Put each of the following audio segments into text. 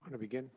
Want to begin?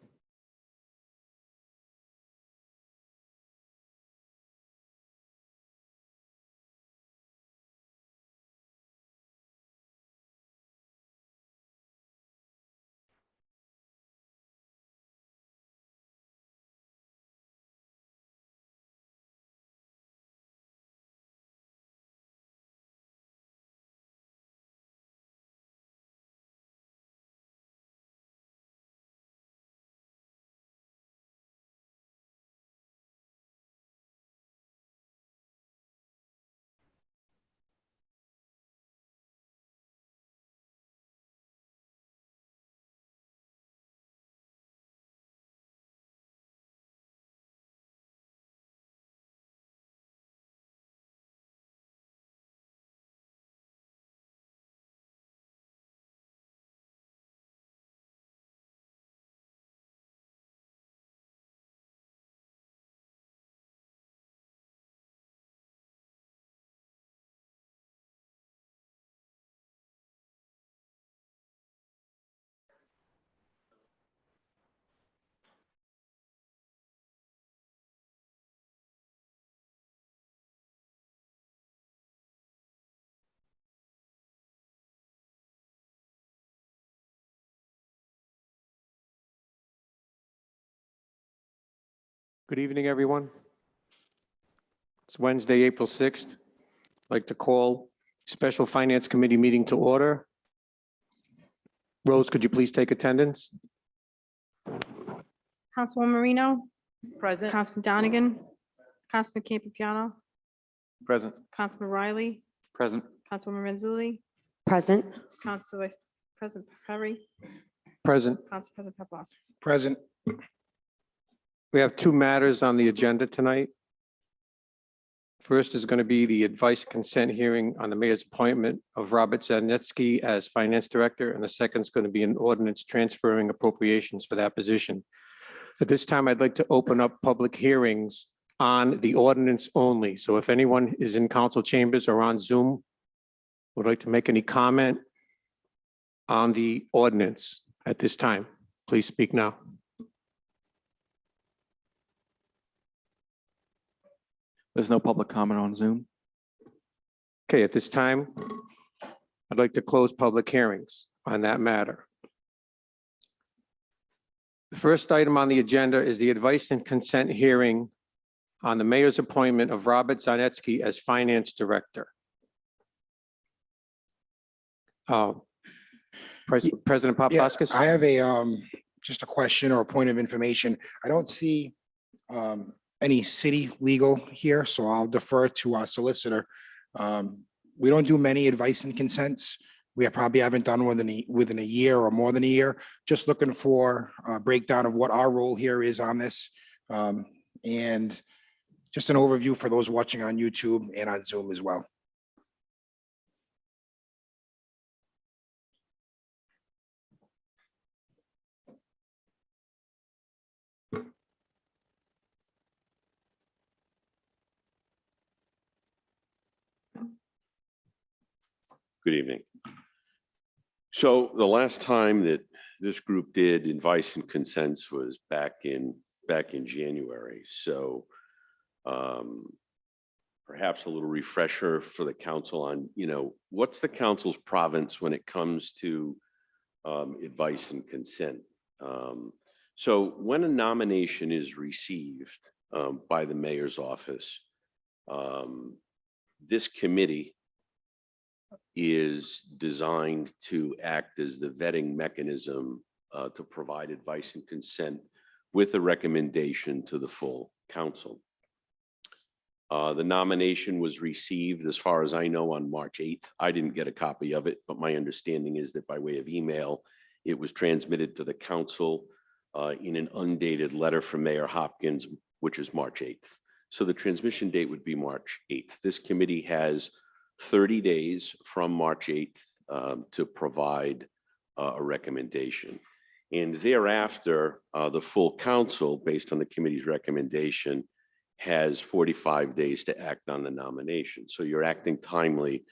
Good evening, everyone. It's Wednesday, April 6th. I'd like to call Special Finance Committee meeting to order. Rose, could you please take attendance? Councilwoman Marino, Present. Councilman Donegan, Councilman Campiano, Present. Councilman Riley, Present. Councilwoman Renzulli, Present. Council Vice President Perry, Present. Council President Paplaskas. Present. We have two matters on the agenda tonight. First is going to be the advice consent hearing on the mayor's appointment of Robert Zarnetsky as finance director, and the second is going to be an ordinance transferring appropriations for that position. At this time, I'd like to open up public hearings on the ordinance only. So if anyone is in council chambers or on Zoom, would like to make any comment on the ordinance at this time, please speak now. There's no public comment on Zoom. Okay, at this time, I'd like to close public hearings on that matter. The first item on the agenda is the advice and consent hearing on the mayor's appointment of Robert Zarnetsky as finance director. President Paplaskas? I have a, just a question or a point of information. I don't see any city legal here, so I'll defer to our solicitor. We don't do many advice and consents. We probably haven't done within a year or more than a year. Just looking for a breakdown of what our role here is on this. And just an overview for those watching on YouTube and on Zoom as well. Good evening. So the last time that this group did advice and consents was back in January. So perhaps a little refresher for the council on, what's the council's province when it comes to advice and consent. So when a nomination is received by the mayor's office, this committee is designed to act as the vetting mechanism to provide advice and consent with a recommendation to the full council. The nomination was received, as far as I know, on March 8th. I didn't get a copy of it, but my understanding is that by way of email, it was transmitted to the council in an undated letter from Mayor Hopkins, which is March 8th. So the transmission date would be March 8th. This committee has 30 days from March 8th to provide a recommendation. And thereafter, the full council, based on the committee's recommendation, has 45 days to act on the nomination. So you're acting timely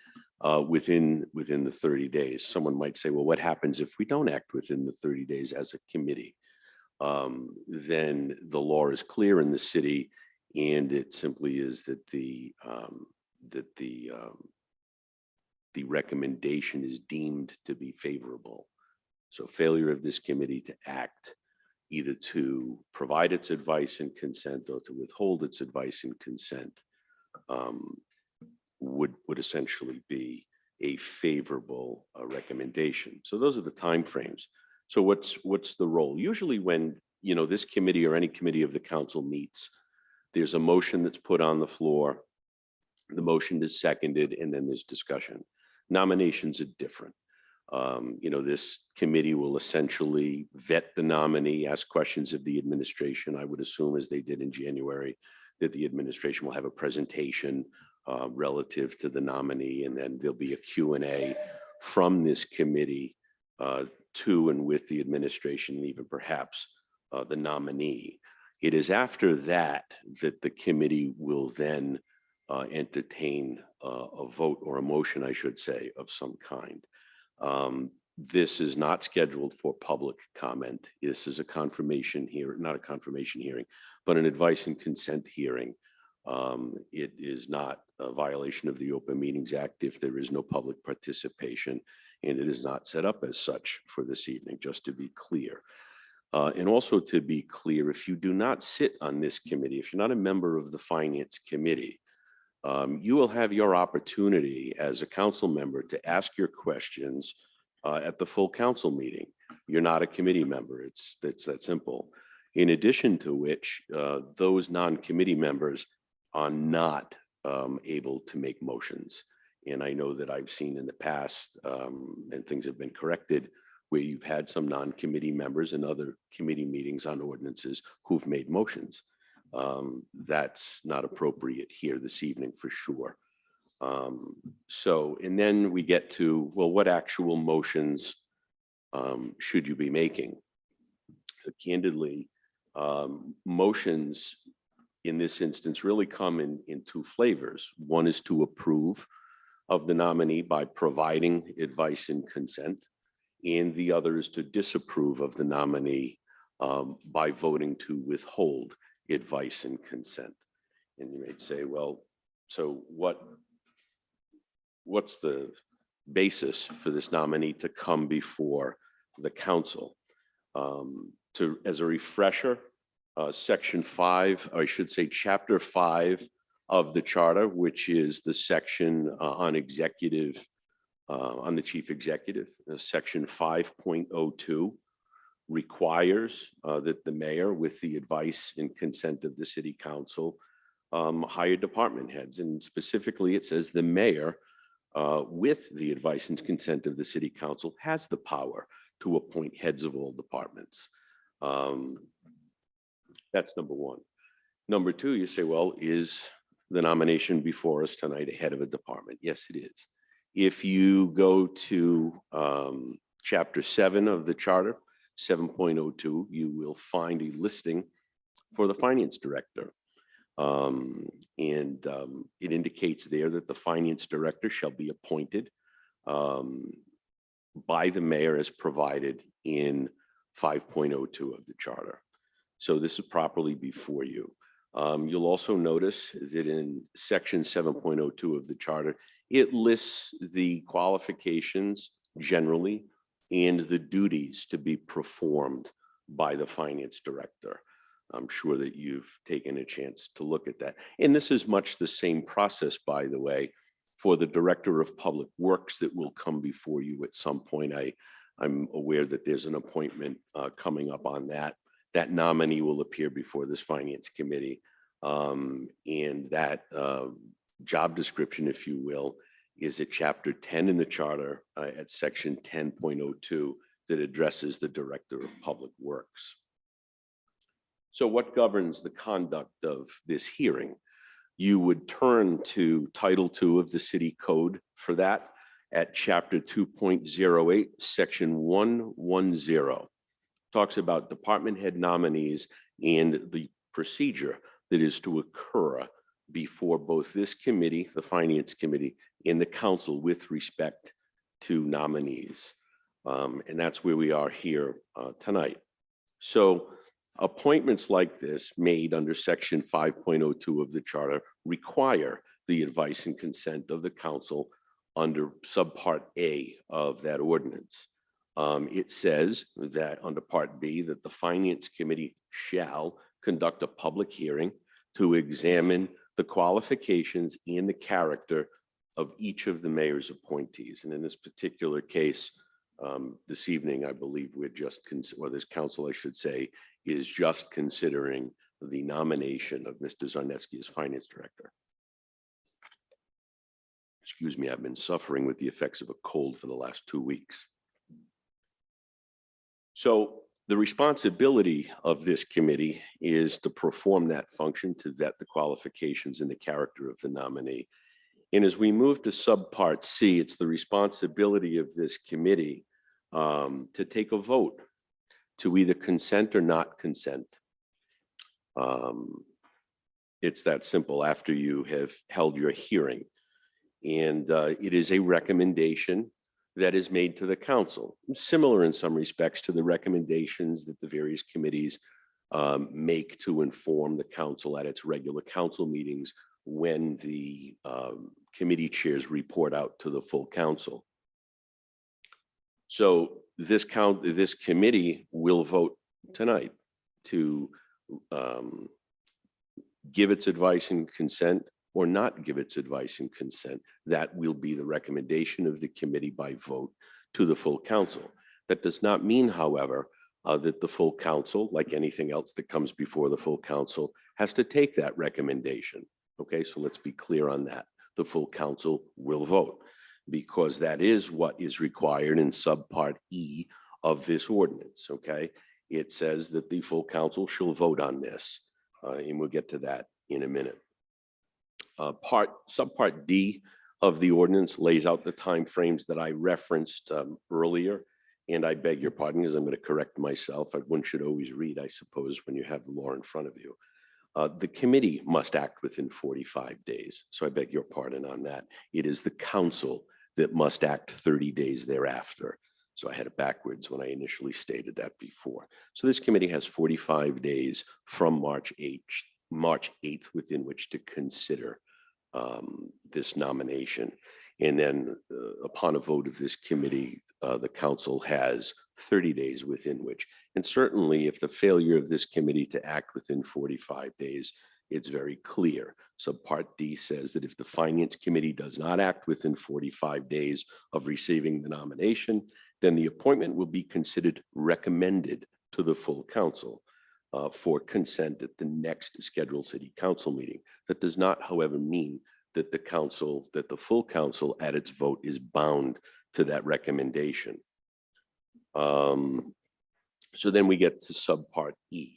within the 30 days. Someone might say, well, what happens if we don't act within the 30 days as a committee? then the law is clear in the city, and it simply is that the recommendation is deemed to be favorable. So failure of this committee to act, either to provide its advice and consent or to withhold its advice and consent, would essentially be a favorable recommendation. So those are the timeframes. So what's the role? Usually when, this committee or any committee of the council meets, there's a motion that's put on the floor. The motion is seconded, and then there's discussion. Nominations are different. This committee will essentially vet the nominee, ask questions of the administration. I would assume, as they did in January, that the administration will have a presentation relative to the nominee, and then there'll be a Q&A from this committee to and with the administration, and even perhaps the nominee. It is after that that the committee will then entertain a vote, or a motion, I should say, of some kind. This is not scheduled for public comment. This is a confirmation hearing, not a confirmation hearing, but an advice and consent hearing. It is not a violation of the Open Meetings Act if there is no public participation, and it is not set up as such for this evening, just to be clear. And also to be clear, if you do not sit on this committee, if you're not a member of the Finance Committee, you will have your opportunity as a council member to ask your questions at the full council meeting. You're not a committee member. It's that simple. In addition to which, those non-committee members are not able to make motions. And I know that I've seen in the past, and things have been corrected, where you've had some non-committee members in other committee meetings on ordinances who've made motions. That's not appropriate here this evening for sure. And then we get to, well, what actual motions should you be making? Candidly, motions in this instance really come in two flavors. One is to approve of the nominee by providing advice and consent, and the other is to disapprove of the nominee by voting to withhold advice and consent. And you may say, well, so what's the basis for this nominee to come before the council? As a refresher, section 5, or I should say chapter 5 of the charter, which is the section on the chief executive, section 5.02, requires that the mayor, with the advice and consent of the city council, hire department heads. And specifically, it says the mayor, with the advice and consent of the city council, has the power to appoint heads of all departments. That's number one. Number two, you say, well, is the nomination before us tonight a head of a department? Yes, it is. If you go to chapter 7 of the charter, 7.02, you will find a listing for the finance director. It indicates there that the finance director shall be appointed by the mayor as provided in 5.02 of the charter. So this is properly before you. You'll also notice that in section 7.02 of the charter, it lists the qualifications generally and the duties to be performed by the finance director. I'm sure that you've taken a chance to look at that. And this is much the same process, by the way, for the director of public works that will come before you at some point. I'm aware that there's an appointment coming up on that. That nominee will appear before this finance committee. And that job description, if you will, is at chapter 10 in the charter at section 10.02 that addresses the director of public works. So what governs the conduct of this hearing? You would turn to Title II of the City Code for that at chapter 2.08, section 110. Talks about department head nominees and the procedure that is to occur before both this committee, the Finance Committee, and the council with respect to nominees. And that's where we are here tonight. So Appointments like this made under section 5.02 of the charter require the advice and consent of the council under subpart A of that ordinance. It says that under part B, that the finance committee shall conduct a public hearing to examine the qualifications and the character of each of the mayor's appointees. And in this particular case, this evening, I believe we're just, or this council, I should say, is just considering the nomination of Mr. Zarnetsky as finance director. Excuse me, I've been suffering with the effects of a cold for the last 2 weeks. So the responsibility of this committee is to perform that function, to vet the qualifications and the character of the nominee. And as we move to subpart C, it's the responsibility of this committee to take a vote to either consent or not consent. It's that simple after you have held your hearing. And it is a recommendation that is made to the council, similar in some respects to the recommendations that the various committees make to inform the council at its regular council meetings when the committee chairs report out to the full council. So this committee will vote tonight to give its advice and consent or not give its advice and consent. That will be the recommendation of the committee by vote to the full council. That does not mean, however, that the full council, like anything else that comes before the full council, has to take that recommendation. Okay, so let's be clear on that. The full council will vote because that is what is required in subpart E of this ordinance. Okay, it says that the full council shall vote on this, and we'll get to that in a minute. Subpart D of the ordinance lays out the timeframes that I referenced earlier, and I beg your pardon because I'm going to correct myself. One should always read, I suppose, when you have the law in front of you. The committee must act within 45 days. So I beg your pardon on that. It is the council that must act 30 days thereafter. So I had it backwards when I initially stated that before. So this committee has 45 days from March 8th within which to consider this nomination. And then upon a vote of this committee, the council has 30 days within which, and certainly if the failure of this committee to act within 45 days, it's very clear. So Part D says that if the Finance Committee does not act within 45 days of receiving the nomination, then the appointment will be considered recommended to the full council for consent at the next scheduled city council meeting. That does not, however, mean that the full council at its vote is bound to that recommendation. So then we get to subpart E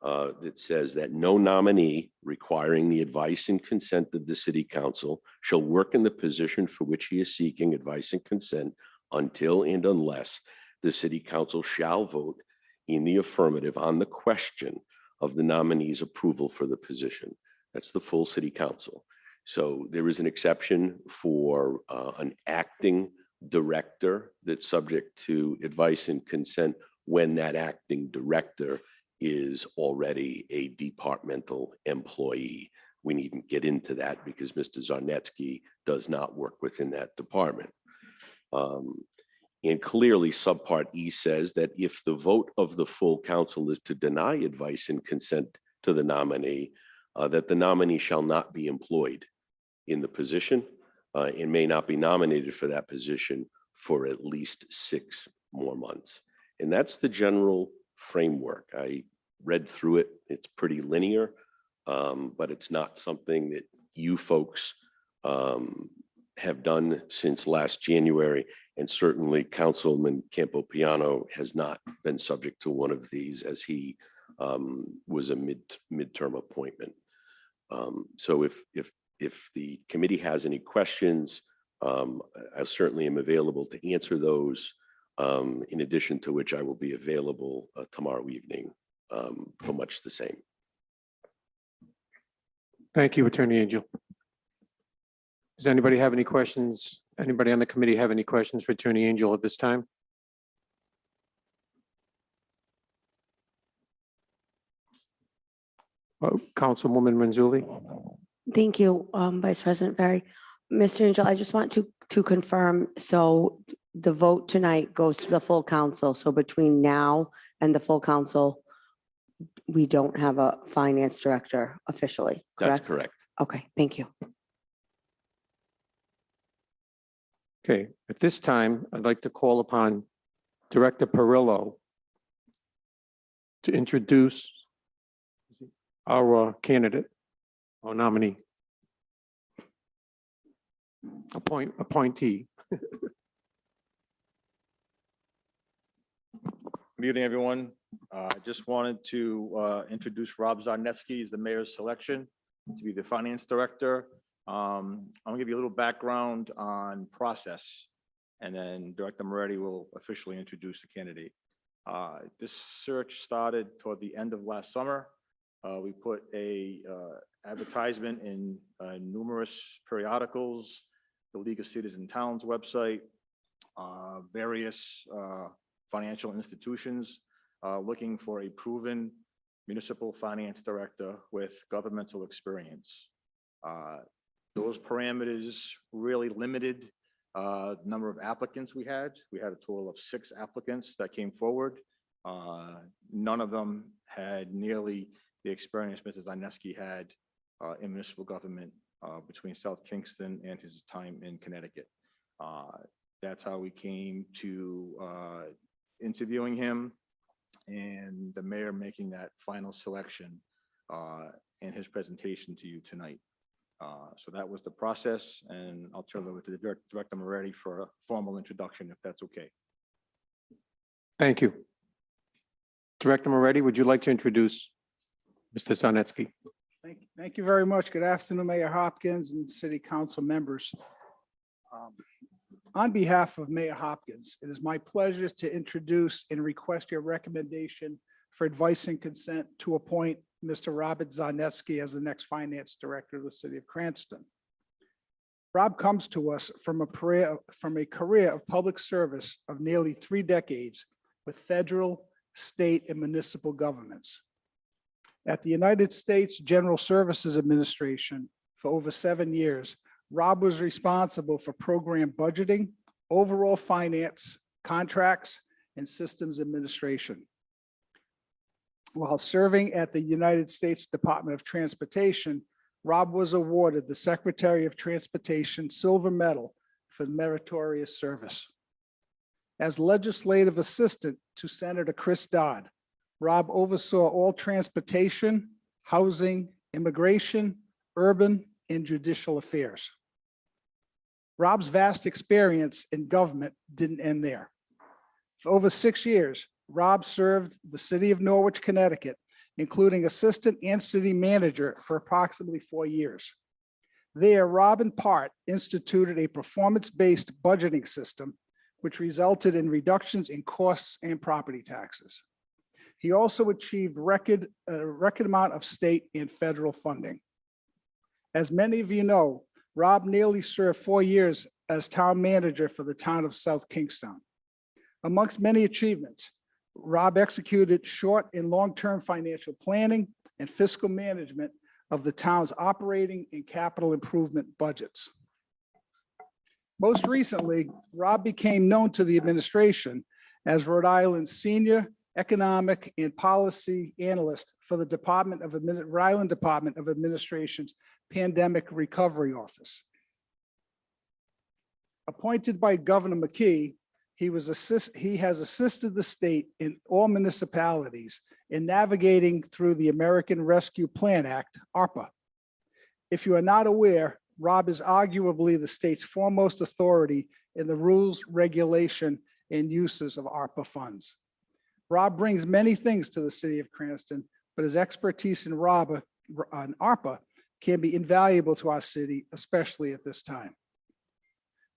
that says that no nominee requiring the advice and consent of the city council shall work in the position for which he is seeking advice and consent until and unless the city council shall vote in the affirmative on the question of the nominee's approval for the position. That's the full city council. So there is an exception for an acting director that's subject to advice and consent when that acting director is already a departmental employee. We needn't get into that because Mr. Zarnetsky does not work within that department. And clearly subpart E says that if the vote of the full council is to deny advice and consent to the nominee, that the nominee shall not be employed in the position and may not be nominated for that position for at least 6 more months. And that's the general framework. I read through it. It's pretty linear, but it's not something that you folks have done since last January. And certainly Councilman Campopiano has not been subject to one of these as he was a midterm appointment. So if the committee has any questions, I certainly am available to answer those, in addition to which I will be available tomorrow evening for much the same. Thank you, Attorney Angel. Does anybody have any questions? Anybody on the committee have any questions for Attorney Angel at this time? Councilwoman Renzulli. Thank you, Vice President Barry. Mr. Angel, I just want to confirm, so the vote tonight goes to the full council. So between now and the full council, we don't have a finance director officially, That's correct? correct. Okay, thank you. Okay, at this time, I'd like to call upon Director Perillo to introduce our candidate or nominee. Appointee. Good evening, everyone. I just wanted to introduce Rob Zarnetsky as the mayor's selection to be the finance director. I'm gonna give you a little background on process, and then Director Moretti will officially introduce the candidate. This search started toward the end of last summer. We put a advertisement in numerous periodicals, the League of Cities and Towns website, various financial institutions looking for a proven municipal finance director with governmental experience. Those parameters really limited the number of applicants we had. We had a total of 6 applicants that came forward. None of them had nearly the experience Mr. Zarnetsky had in municipal government between South Kingston and his time in Connecticut. That's how we came to interviewing him and the mayor making that final selection in his presentation to you tonight. So that was the process, and I'll turn it over to the Director Moretti for a formal introduction, if that's okay. Thank you. Director Moretti, would you like to introduce Mr. Zarnetsky? Thank you very much. Good afternoon, Mayor Hopkins and City Council members. On behalf of Mayor Hopkins, it is my pleasure to introduce and request your recommendation for advice and consent to appoint Mr. Robert Zarnetsky as the next finance director of the city of Cranston. Rob comes to us from a career of public service of nearly 3 decades with federal, state, and municipal governments. At the United States General Services Administration for over 7 years, Rob was responsible for program budgeting, overall finance, contracts, and systems administration. While serving at the United States Department of Transportation, Rob was awarded the Secretary of Transportation Silver Medal for meritorious service. As legislative assistant to Senator Chris Dodd, Rob oversaw all transportation, housing, immigration, urban, and judicial affairs. Rob's vast experience in government didn't end there. For over 6 years, Rob served the city of Norwich, Connecticut, including assistant and city manager for approximately 4 years. There, Rob in part instituted a performance-based budgeting system, which resulted in reductions in costs and property taxes. He also achieved a record amount of state and federal funding. As many of you know, Rob nearly served 4 years as town manager for the town of South Kingston. Amongst many achievements, Rob executed short and long-term financial planning and fiscal management of the town's operating and capital improvement budgets. Most recently, Rob became known to the administration as Rhode Island's senior economic and policy analyst for the Rhode Island Department of Administration's Pandemic Recovery Office. Appointed by Governor McKee, he has assisted the state in all municipalities in navigating through the American Rescue Plan Act, ARPA. If you are not aware, Rob is arguably the state's foremost authority in the rules, regulation, and uses of ARPA funds. Rob brings many things to the city of Cranston, but his expertise in ARPA can be invaluable to our city, especially at this time.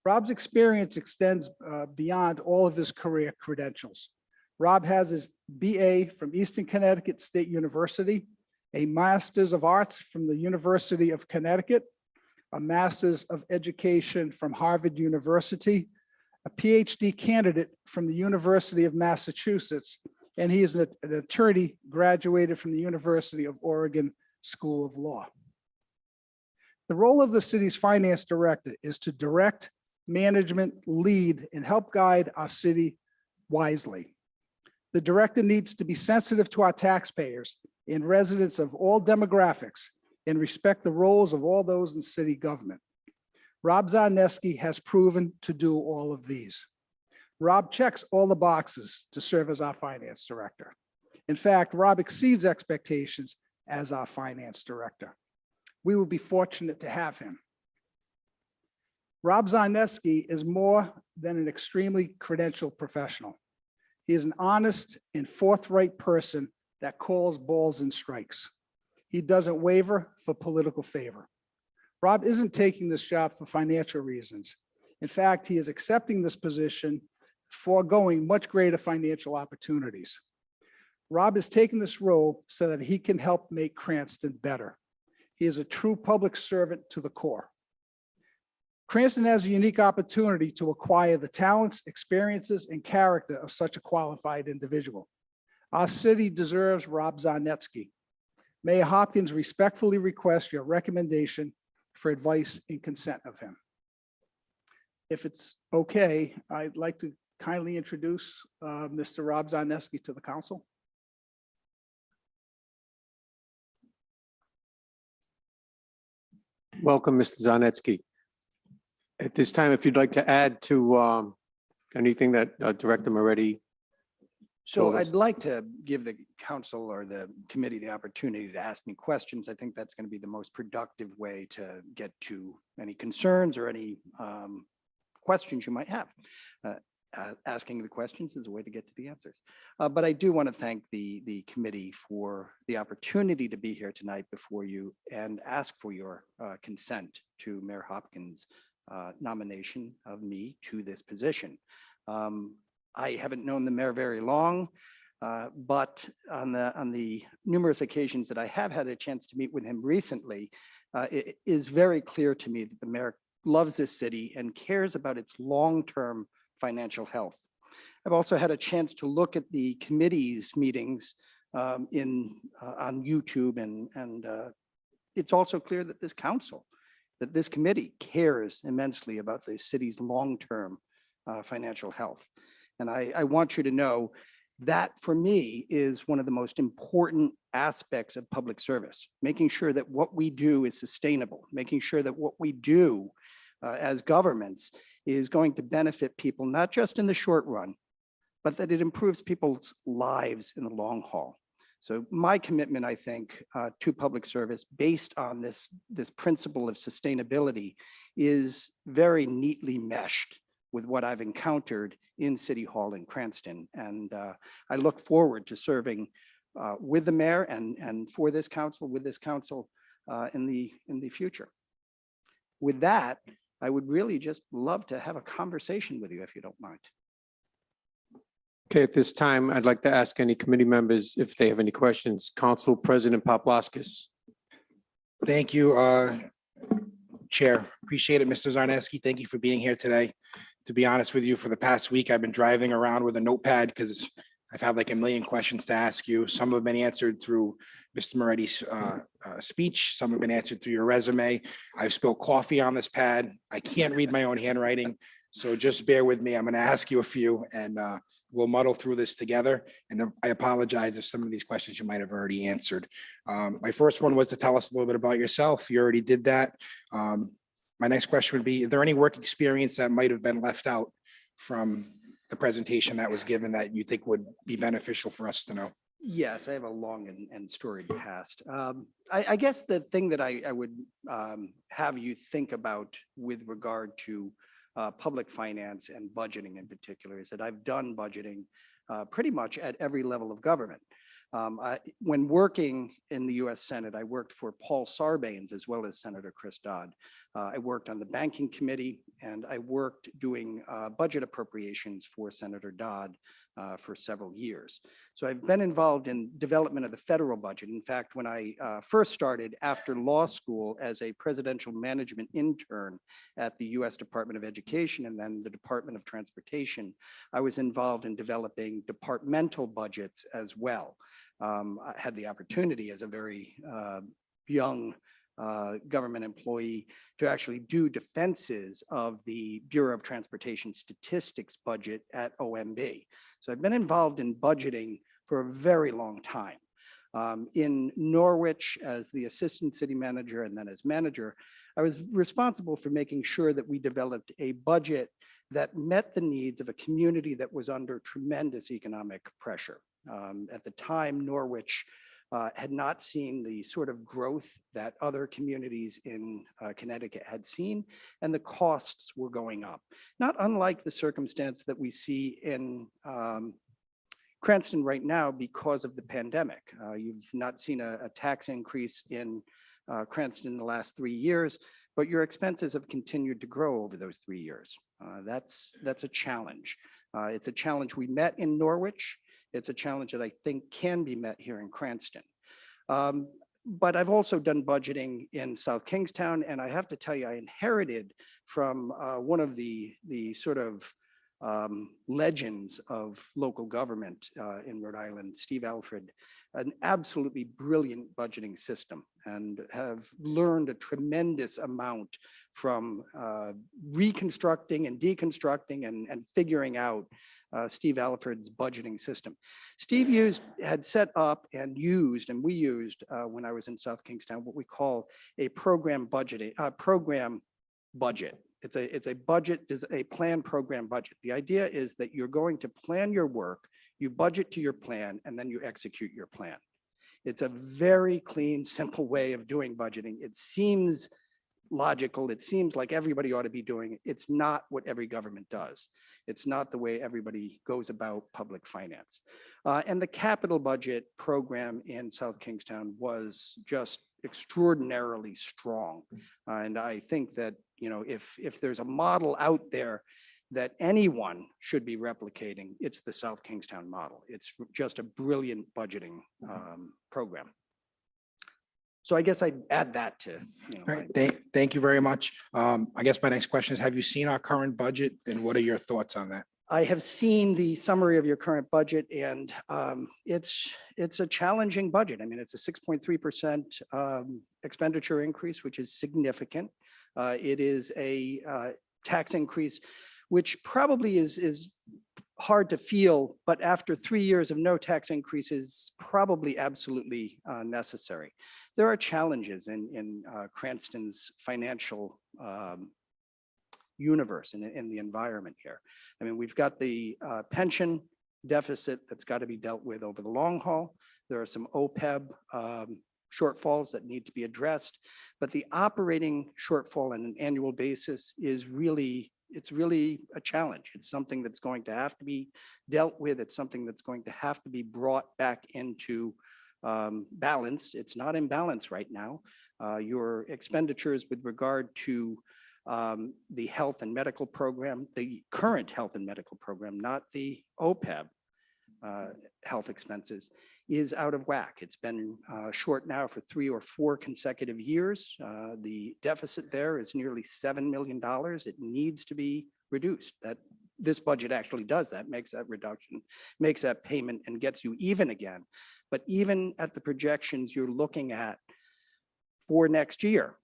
Rob's experience extends beyond all of his career credentials. Rob has his BA from Eastern Connecticut State University, a Master's of Arts from the University of Connecticut, a Master's of Education from Harvard University, a PhD candidate from the University of Massachusetts, and he is an attorney graduated from the University of Oregon School of Law. The role of the city's finance director is to direct, management, lead, and help guide our city wisely. The director needs to be sensitive to our taxpayers and residents of all demographics and respect the roles of all those in city government. Rob Zarnetsky has proven to do all of these. Rob checks all the boxes to serve as our finance director. In fact, Rob exceeds expectations as our finance director. We will be fortunate to have him. Rob Zarnetsky is more than an extremely credentialed professional. He is an honest and forthright person that calls balls and strikes. He doesn't waver for political favor. Rob isn't taking this job for financial reasons. In fact, he is accepting this position, foregoing much greater financial opportunities. Rob is taking this role so that he can help make Cranston better. He is a true public servant to the core. Cranston has a unique opportunity to acquire the talents, experiences, and character of such a qualified individual. Our city deserves Rob Zarnetsky. Mayor Hopkins respectfully requests your recommendation for advice and consent of him. If it's okay, I'd like to kindly introduce Mr. Rob Zarnetsky to the council. Welcome, Mr. Zarnetsky. At this time, if you'd like to add to anything that Director Moretti So told us. I'd like to give the council or the committee the opportunity to ask me questions. I think that's going to be the most productive way to get to any concerns or any questions you might have. Asking the questions is a way to get to the answers. But I do want to thank the committee for the opportunity to be here tonight before you and ask for your consent to Mayor Hopkins' nomination of me to this position. I haven't known the mayor very long, but on the numerous occasions that I have had a chance to meet with him recently, it is very clear to me that the mayor loves this city and cares about its long-term financial health. I've also had a chance to look at the committee's meetings on YouTube, and it's also clear that this council, that this committee cares immensely about the city's long-term financial health. And I want you to know that for me is one of the most important aspects of public service, making sure that what we do is sustainable, making sure that what we do as governments is going to benefit people, not just in the short run, but that it improves people's lives in the long haul. So my commitment, I think, to public service based on this principle of sustainability is very neatly meshed with what I've encountered in City Hall in Cranston. And I look forward to serving with the mayor and for this council, with this council in the future. With that, I would really just love to have a conversation with you if you don't mind. Okay, at this time, I'd like to ask any committee members if they have any questions. Council President Paplaskas. Thank you, Chair. Appreciate it, Mr. Zarnetsky. Thank you for being here today. To be honest with you, for the past week, I've been driving around with a notepad because I've had like a million questions to ask you. Some have been answered through Mr. Moretti's speech. Some have been answered through your resume. I've spilled coffee on this pad. I can't read my own handwriting, so just bear with me. I'm going to ask you a few, and we'll muddle through this together. And then I apologize if some of these questions you might have already answered. My first one was to tell us a little bit about yourself. You already did that. My next question would be, is there any work experience that might have been left out from the presentation that was given that you think would be beneficial for us to know? Yes, I have a long and storied past. I guess the thing that I would have you think about with regard to public finance and budgeting in particular is that I've done budgeting pretty much at every level of government. When working in the US Senate, I worked for Paul Sarbanes as well as Senator Chris Dodd. I worked on the banking committee, and I worked doing budget appropriations for Senator Dodd for several years. So I've been involved in development of the federal budget. In fact, when I first started after law school as a presidential management intern at the US Department of Education and then the Department of Transportation, I was involved in developing departmental budgets as well. I had the opportunity as a very young government employee to actually do defenses of the Bureau of Transportation Statistics budget at OMB. So I've been involved in budgeting for a very long time. In Norwich, as the assistant city manager and then as manager, I was responsible for making sure that we developed a budget that met the needs of a community that was under tremendous economic pressure. At the time, Norwich had not seen the sort of growth that other communities in Connecticut had seen, and the costs were going up. Not unlike the circumstance that we see in Cranston right now because of the pandemic. You've not seen a tax increase in Cranston in the last 3 years, but your expenses have continued to grow over those 3 years. That's a challenge. It's a challenge we met in Norwich. It's a challenge that I think can be met here in Cranston. But I've also done budgeting in South Kingstown, and I have to tell you, I inherited from one of the sort of legends of local government in Rhode Island, Steve Alfred, an absolutely brilliant budgeting system, and have learned a tremendous amount from reconstructing and deconstructing and figuring out Steve Alfred's budgeting system. Steve had set up and we used when I was in South Kingstown, what we call a program budget. It's a budget, is a plan program budget. The idea is that you're going to plan your work, you budget to your plan, and then you execute your plan. It's a very clean, simple way of doing budgeting. It seems logical. It seems like everybody ought to be doing it. It's not what every government does. It's not the way everybody goes about public finance. And the capital budget program in South Kingstown was just extraordinarily strong. And I think that, you know, if there's a model out there that anyone should be replicating, it's the South Kingstown model. It's just a brilliant budgeting program. So I guess I'd add that to, you know. All right, thank you very much. I guess my next question is, have you seen our current budget and what are your thoughts on that? I have seen the summary of your current budget, and it's a challenging budget. I mean, it's a 6.3% expenditure increase, which is significant. It is a tax increase, which probably is hard to feel, but after 3 years of no tax increases, probably absolutely necessary. There are challenges in Cranston's financial universe and in the environment here. I mean, we've got the pension deficit that's got to be dealt with over the long haul. There are some OPEB shortfalls that need to be addressed, but the operating shortfall on an annual basis is really a challenge. It's something that's going to have to be dealt with. It's something that's going to have to be brought back into balance. It's not in balance right now. Your expenditures with regard to the health and medical program, the current health and medical program, not the OPEB health expenses, is out of whack. It's been short now for 3 or 4 consecutive years. The deficit there is nearly $7 million. It needs to be reduced. This budget actually does that, makes that reduction, makes that payment, and gets you even again. But even at the projections you're looking at for next year,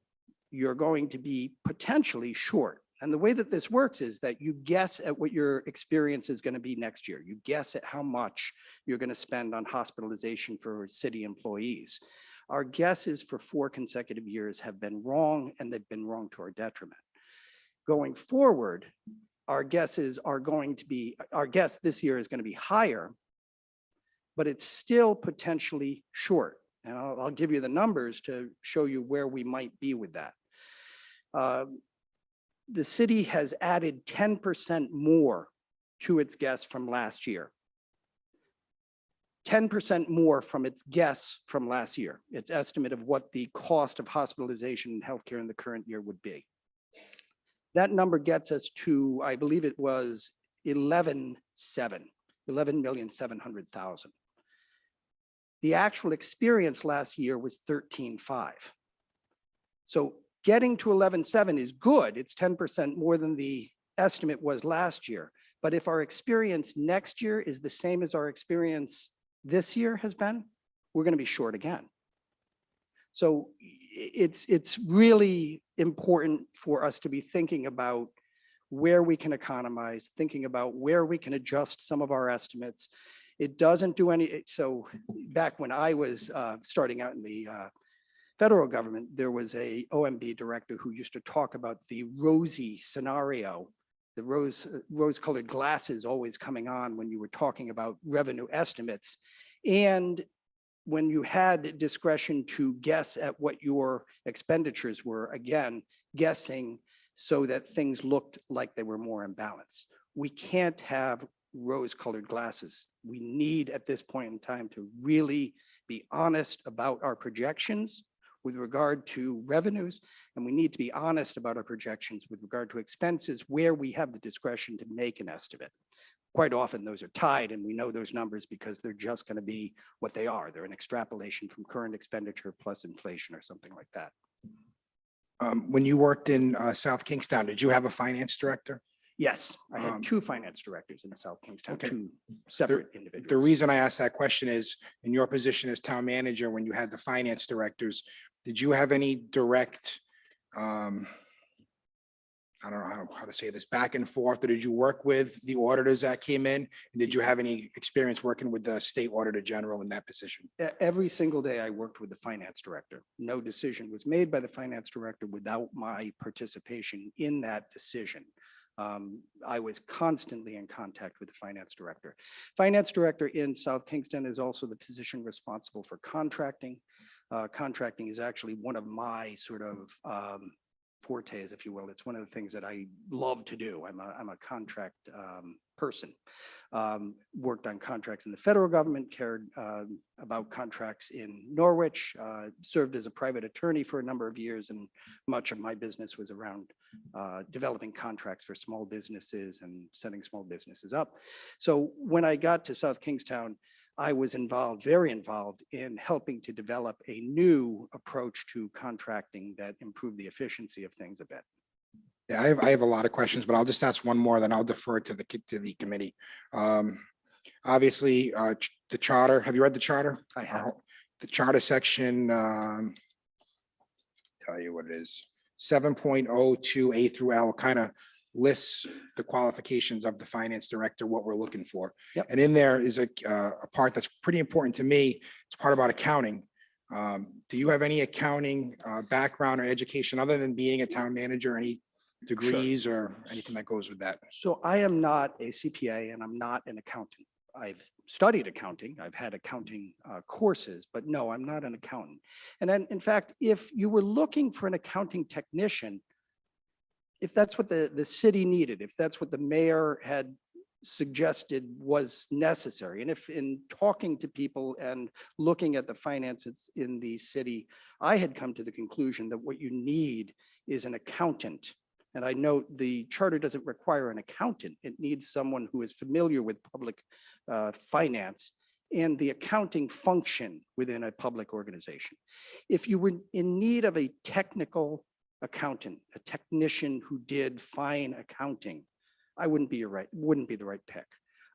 you're going to be potentially short. And the way that this works is that you guess at what your experience is going to be next year. You guess at how much you're going to spend on hospitalization for city employees. Our guesses for 4 consecutive years have been wrong, and they've been wrong to our detriment. Going forward, our guess this year is going to be higher, but it's still potentially short. And I'll give you the numbers to show you where we might be with that. The city has added 10% more to its guess from last year. 10% more from its guess from last year, its estimate of what the cost of hospitalization and healthcare in the current year would be. That number gets us to, I believe it was 11,700,000. The actual experience last year was 13.5. So getting to 11.7 is good. It's 10% more than the estimate was last year. But if our experience next year is the same as our experience this year has been, we're going to be short again. So it's really important for us to be thinking about where we can economize, thinking about where we can adjust some of our estimates. It doesn't do so back when I was starting out in the federal government, there was a OMB director who used to talk about the rosy scenario, the rose-colored glasses always coming on when you were talking about revenue estimates. And when you had discretion to guess at what your expenditures were, again, guessing so that things looked like they were more in balance. We can't have rose-colored glasses. We need at this point in time to really be honest about our projections with regard to revenues, and we need to be honest about our projections with regard to expenses where we have the discretion to make an estimate. Quite often those are tied, and we know those numbers because they're just going to be what they are. They're an extrapolation from current expenditure plus inflation or something like that. When you worked in South Kingstown, did you have a finance director? Yes, I had two finance directors in South Kingstown, okay. two separate individuals. The reason I asked that question is, in your position as town manager, when you had the finance directors, did you have any direct, I don't know how to say this, back and forth, or did you work with the auditors that came in? And did you have any experience working with the state auditor general in that position? Every single day I worked with the finance director. No decision was made by the finance director without my participation in that decision. I was constantly in contact with the finance director. Finance director in South Kingston is also the position responsible for contracting. Contracting is actually one of my sort of fortes, if you will. It's one of the things that I love to do. I'm a contract person. Worked on contracts in the federal government, cared about contracts in Norwich, served as a private attorney for a number of years, and much of my business was around developing contracts for small businesses and setting small businesses up. So when I got to South Kingstown, I was involved, very involved in helping to develop a new approach to contracting that improved the efficiency of things a bit. Yeah, I have a lot of questions, but I'll just ask one more, then I'll defer to the committee. Obviously, the charter, have you read the charter? I have. The charter section, tell you what it is, 7.02 A through L kind of lists the qualifications of the finance director, what we're looking for. Yep. And in there is a part that's pretty important to me. It's part about accounting. Do you have any accounting background or education other than being a town manager, any degrees or anything that goes with that? So I am not a CPA and I'm not an accountant. I've studied accounting. I've had accounting courses, but no, I'm not an accountant. And then, in fact, if you were looking for an accounting technician, if that's what the city needed, if that's what the mayor had suggested was necessary, and if in talking to people and looking at the finances in the city, I had come to the conclusion that what you need is an accountant. And I note the charter doesn't require an accountant. It needs someone who is familiar with public finance and the accounting function within a public organization. If you were in need of a technical accountant, a technician who did fine accounting, I wouldn't be the right pick.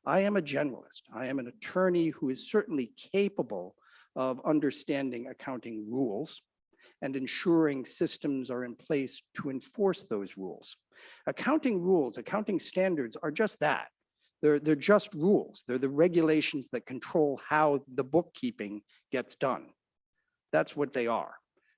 I am a generalist. I am an attorney who is certainly capable of understanding accounting rules and ensuring systems are in place to enforce those rules. Accounting rules, accounting standards are just that. They're just rules. They're the regulations that control how the bookkeeping gets done. That's what they are.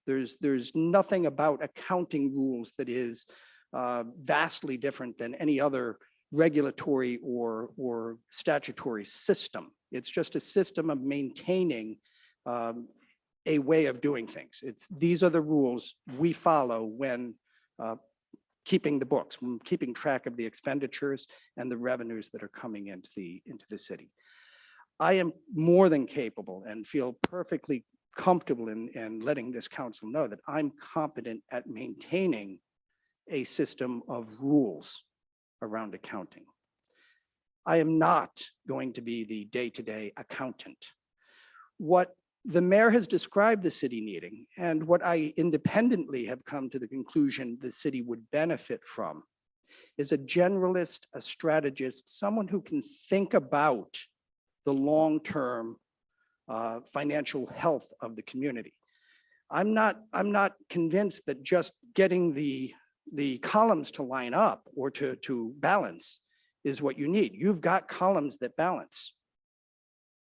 There's nothing about accounting rules that is vastly different than any other regulatory or statutory system. It's just a system of maintaining a way of doing things. These are the rules we follow when keeping the books, when keeping track of the expenditures and the revenues that are coming into the city. I am more than capable and feel perfectly comfortable in letting this council know that I'm competent at maintaining a system of rules around accounting. I am not going to be the day-to-day accountant. What the mayor has described the city needing, and what I independently have come to the conclusion the city would benefit from, is a generalist, a strategist, someone who can think about the long-term financial health of the community. I'm not convinced that just getting the columns to line up or to balance is what you need. You've got columns that balance.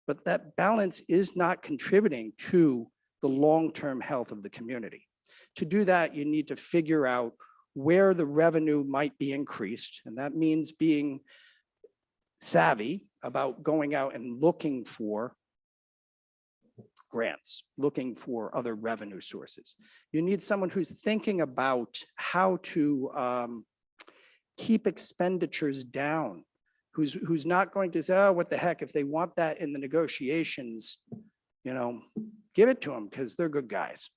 But that balance is not contributing to the long-term health of the community. To do that, you need to figure out where the revenue might be increased. And that means being savvy about going out and looking for grants, looking for other revenue sources. You need someone who's thinking about how to keep expenditures down, who's not going to say, oh, what the heck, if they want that in the negotiations, give it to them because they're good guys.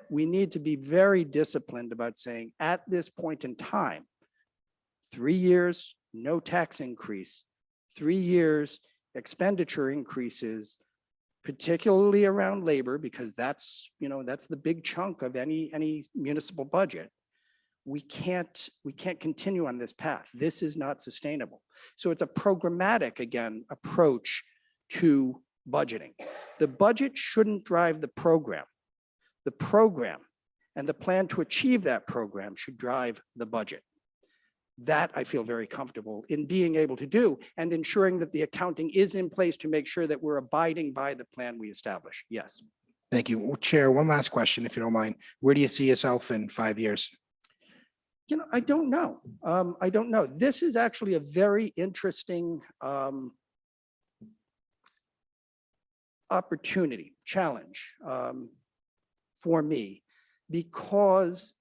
We need to be very disciplined about saying at this point in time, 3 years, no tax increase, 3 years, expenditure increases, particularly around labor, because that's the big chunk of any municipal budget. We can't continue on this path. This is not sustainable. So it's a programmatic, again, approach to budgeting. The budget shouldn't drive the program. The program and the plan to achieve that program should drive the budget. That I feel very comfortable in being able to do and ensuring that the accounting is in place to make sure that we're abiding by the plan we establish. Yes. Thank you. Chair, one last question, if you don't mind. Where do you see yourself in 5 years? I don't know. I don't know. This is actually a very interesting opportunity, challenge for me, because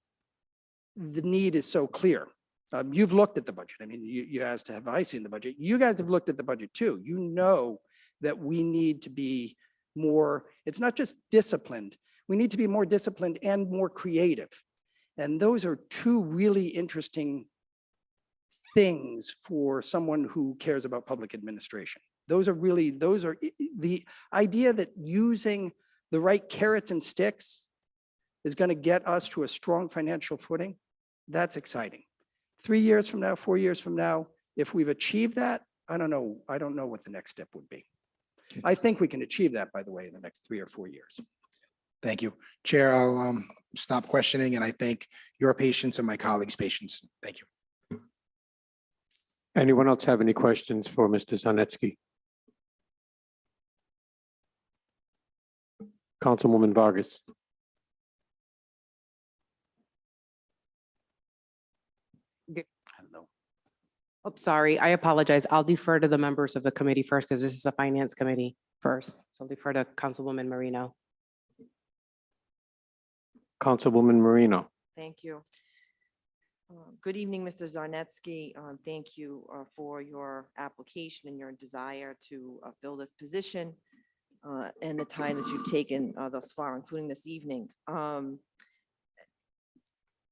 the need is so clear. You've looked at the budget. I mean, you asked, have I seen the budget? You guys have looked at the budget too. You know that we need to be more, it's not just disciplined. We need to be more disciplined and more creative. And those are two really interesting things for someone who cares about public administration. Those are the idea that using the right carrots and sticks is going to get us to a strong financial footing. That's exciting. 3 years from now, 4 years from now, if we've achieved that, I don't know what the next step would be. I think we can achieve that, by the way, in the next 3 or 4 years. Thank you. Chair, I'll stop questioning, and I thank your patience and my colleagues' patience. Thank you. Anyone else have any questions for Mr. Zarnetsky? Councilwoman Vargas. Hello. Oh, sorry, I apologize. I'll defer to the members of the committee first because this is a finance committee first. So I'll defer to Councilwoman Marino. Councilwoman Marino. Thank you. Good evening, Mr. Zarnetsky. Thank you for your application and your desire to fill this position and the time that you've taken thus far, including this evening.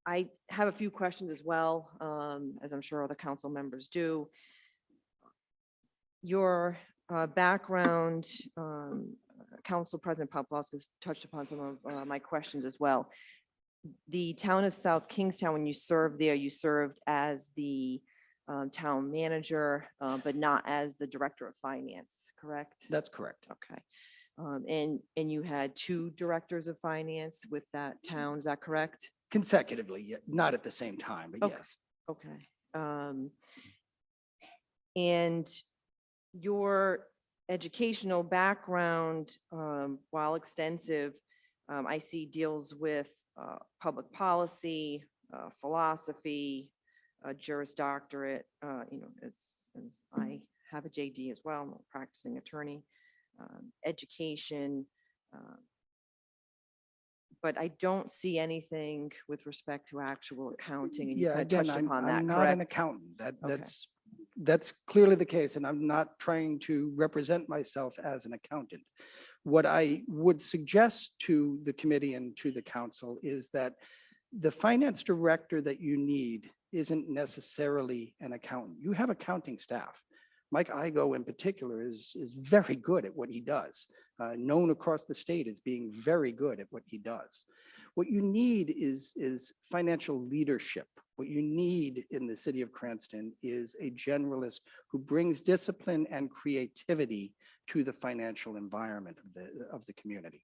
I have a few questions as well, as I'm sure other council members do. Your background, Council President Popolowski touched upon some of my questions as well. The town of South Kingstown, when you served there, you served as the town manager, but not as the director of finance, correct? That's correct. Okay. And you had 2 directors of finance with that town, is that correct? Consecutively, not at the same time, but Okay. yes. Okay. And your educational background, while extensive, I see deals with public policy, philosophy, a Juris Doctorate, as I have a JD as well, I'm a practicing attorney, education, but I don't see anything with respect to actual accounting, and you Yeah, kind of again, touched I'm upon that, not an correct? accountant. Okay. That's clearly the case, and I'm not trying to represent myself as an accountant. What I would suggest to the committee and to the council is that the finance director that you need isn't necessarily an accountant. You have accounting staff. Mike Igo in particular is very good at what he does, known across the state as being very good at what he does. What you need is financial leadership. What you need in the city of Cranston is a generalist who brings discipline and creativity to the financial environment of the community.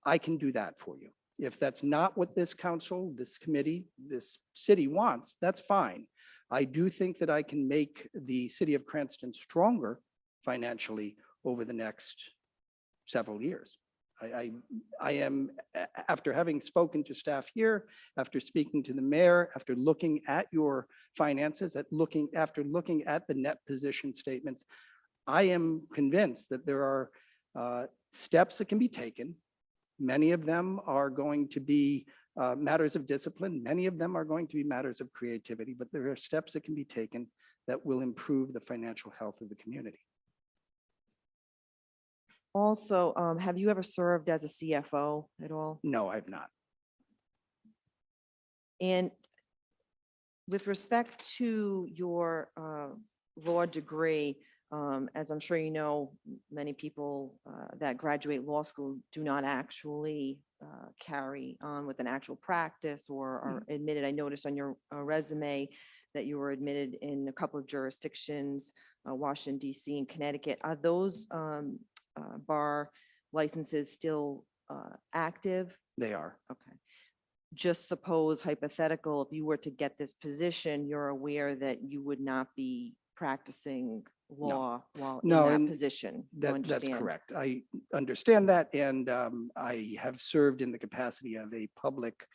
I can do that for you. If that's not what this council, this committee, this city wants, that's fine. I do think that I can make the city of Cranston stronger financially over the next several years. I am, after having spoken to staff here, after speaking to the mayor, after looking at your finances, after looking at the net position statements, I am convinced that there are steps that can be taken. Many of them are going to be matters of discipline. Many of them are going to be matters of creativity, but there are steps that can be taken that will improve the financial health of the community. Also, have you ever served as a CFO at all? No, I've not. And with respect to your law degree, as I'm sure you know, many people that graduate law school do not actually carry on with an actual practice or are admitted. I noticed on your resume that you were admitted in a couple of jurisdictions, Washington, DC, and Connecticut. Are those bar licenses still active? They are. Okay. Just suppose hypothetical, if you were to get this position, you're aware that you would not be practicing law while in No, that and position. You That's understand? correct. I understand that, and I have served in the capacity of a public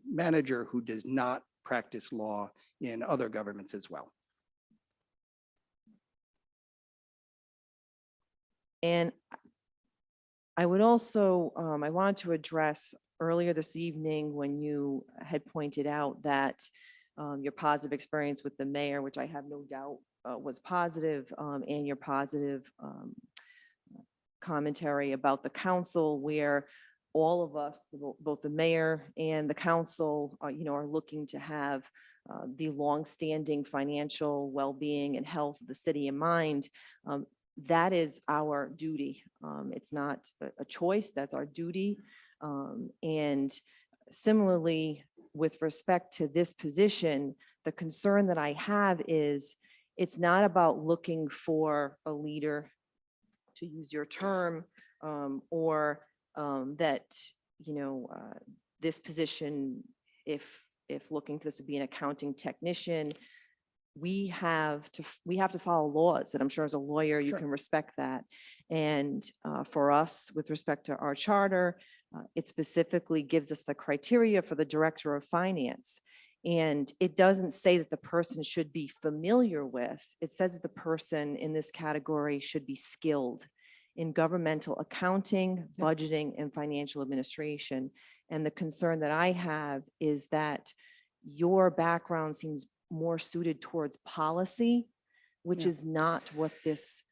manager who does not practice law in other governments as well. And I would also, I wanted to address earlier this evening when you had pointed out that your positive experience with the mayor, which I have no doubt was positive, and your positive commentary about the council, where all of us, both the mayor and the council, are looking to have the longstanding financial well-being and health of the city in mind. That is our duty. It's not a choice, that's our duty. And similarly, with respect to this position, the concern that I have is it's not about looking for a leader, to use your term, or that, this position, if looking, this would be an accounting technician, we have to follow laws, and I'm sure as a lawyer, you Sure. can respect that. And for us, with respect to our charter, it specifically gives us the criteria for the director of finance. And it doesn't say that the person should be familiar with, it says that the person in this category should be skilled in governmental accounting, budgeting, and financial administration. And the concern that I have is that your background seems more suited towards policy, which Yeah. is not what this,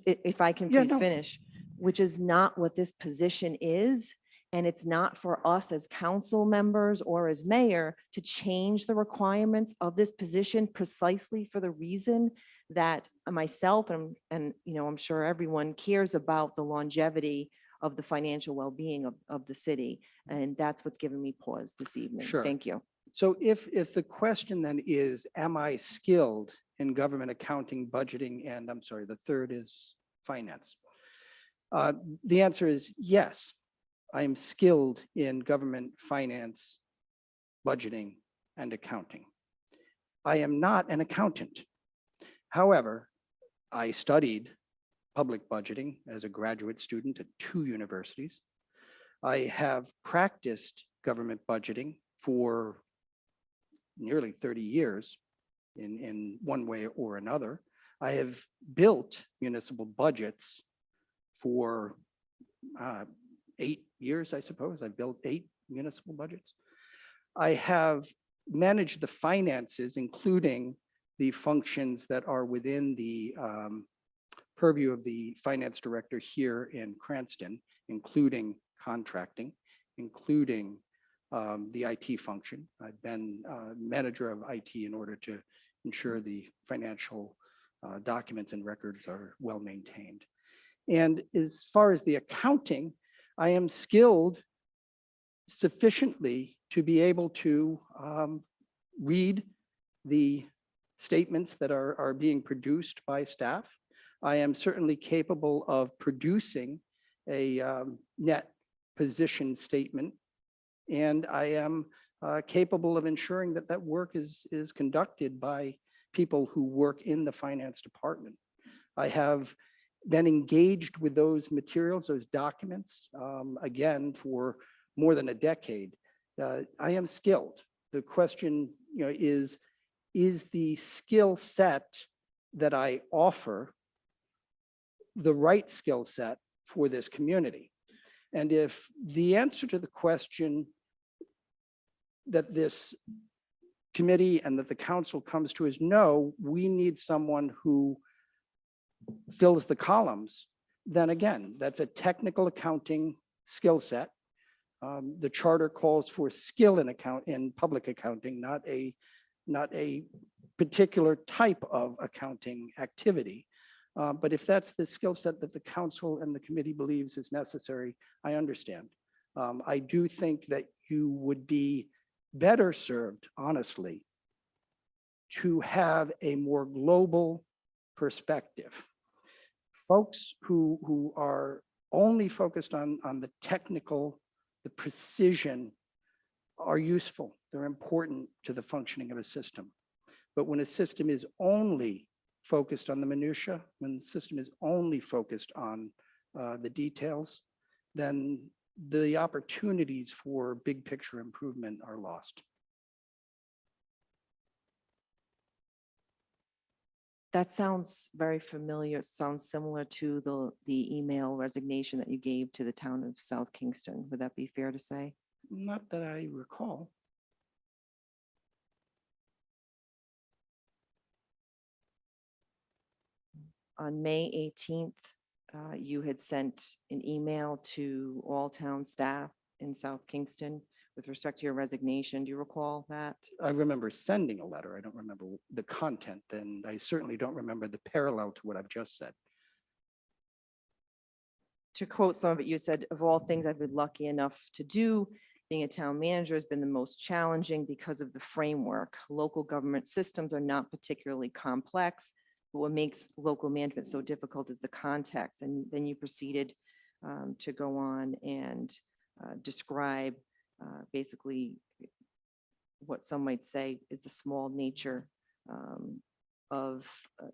if I can Yeah, please no. finish, which is not what this position is. And it's not for us as council members or as mayor to change the requirements of this position precisely for the reason that myself and I'm sure everyone cares about the longevity of the financial well-being of the city. And that's what's given me pause this evening. Sure. Thank you. So if the question then is, am I skilled in government accounting, budgeting, and I'm sorry, the third is finance? The answer is yes. I am skilled in government finance, budgeting, and accounting. I am not an accountant. However, I studied public budgeting as a graduate student at 2 universities. I have practiced government budgeting for nearly 30 years in one way or another. I have built municipal budgets for 8 years, I suppose. I've built 8 municipal budgets. I have managed the finances, including the functions that are within the purview of the finance director here in Cranston, including contracting, including the IT function. I've been manager of IT in order to ensure the financial documents and records are well maintained. And as far as the accounting, I am skilled sufficiently to be able to read the statements that are being produced by staff. I am certainly capable of producing a net position statement. And I am capable of ensuring that that work is conducted by people who work in the finance department. I have been engaged with those materials, those documents, again, for more than a decade. I am skilled. The question, is the skill set that I offer the right skill set for this community? And if the answer to the question that this committee and that the council comes to is no, we need someone who fills the columns, then again, that's a technical accounting skill set. The charter calls for skill in public accounting, not a particular type of accounting activity. But if that's the skill set that the council and the committee believes is necessary, I understand. I do think that you would be better served, honestly, to have a more global perspective. Folks who are only focused on the technical, the precision, are useful. They're important to the functioning of a system. But when a system is only focused on the minutia, when the system is only focused on the details, then the opportunities for big picture improvement are lost. That sounds very familiar. It sounds similar to the email resignation that you gave to the town of South Kingston. Would that be fair to say? Not that I recall. On May 18th, you had sent an email to all town staff in South Kingston with respect to your resignation. Do you recall that? I remember sending a letter. I don't remember the content, and I certainly don't remember the parallel to what I've just said. To quote some of it, you said, "Of all things I've been lucky enough to do, being a town manager has been the most challenging because of the framework. Local government systems are not particularly complex, but what makes local management so difficult is the context." And then you proceeded to go on and describe basically what some might say is the small nature of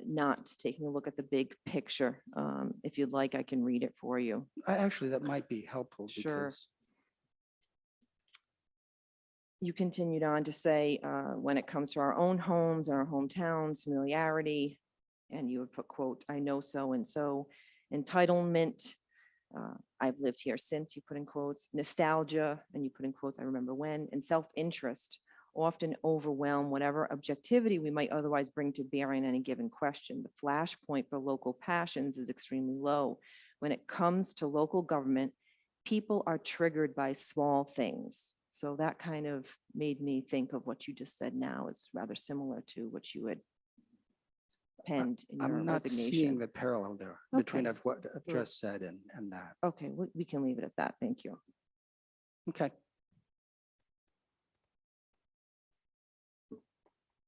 not taking a look at the big picture. If you'd like, I can read it for you. Actually, that might be helpful. Sure. Because You continued on to say, when it comes to our own homes and our hometowns, familiarity, and you would put quote, "I know so-and-so," entitlement, "I've lived here since," you put in quotes, nostalgia, and you put in quotes, "I remember when," and self-interest often overwhelm whatever objectivity we might otherwise bring to bear in any given question. The flashpoint for local passions is extremely low. When it comes to local government, people are triggered by small things. So that kind of made me think of what you just said now is rather similar to what you had penned in your I'm not seeing resignation. the parallel there between Okay. what I've Sure. just said and that. Okay, we can leave it at that. Thank you. Okay.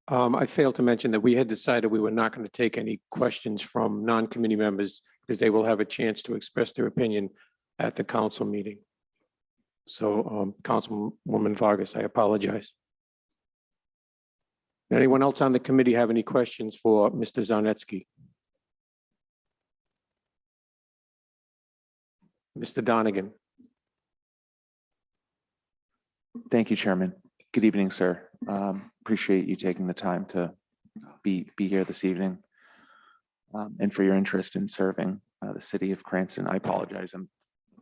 I failed to mention that we had decided we were not going to take any questions from non-committee members because they will have a chance to express their opinion at the council meeting. So, Councilwoman Vargas, I apologize. Anyone else on the committee have any questions for Mr. Zarnetsky? Mr. Donegan? Thank you, Chairman. Good evening, sir. Appreciate you taking the time to be here this evening and for your interest in serving the city of Cranston. I apologize. I'm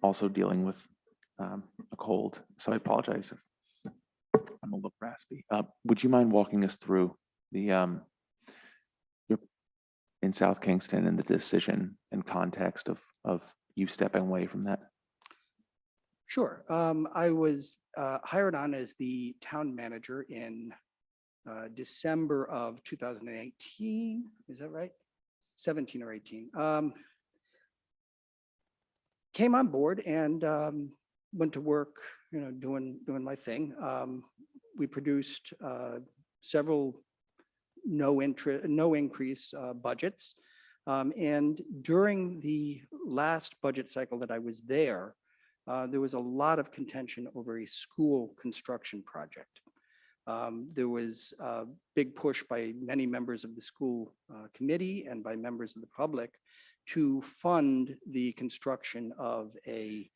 also dealing with a cold, so I apologize if I'm a little raspy. Would you mind walking us through the in South Kingston and the decision and context of you stepping away from that? Sure. I was hired on as the town manager in December of 2018. Is that right? 17 or 18. Came on board and went to work, doing my thing. We produced several no increase budgets. And during the last budget cycle that I was there, there was a lot of contention over a school construction project. There was a big push by many members of the school committee and by members of the public to fund the construction of a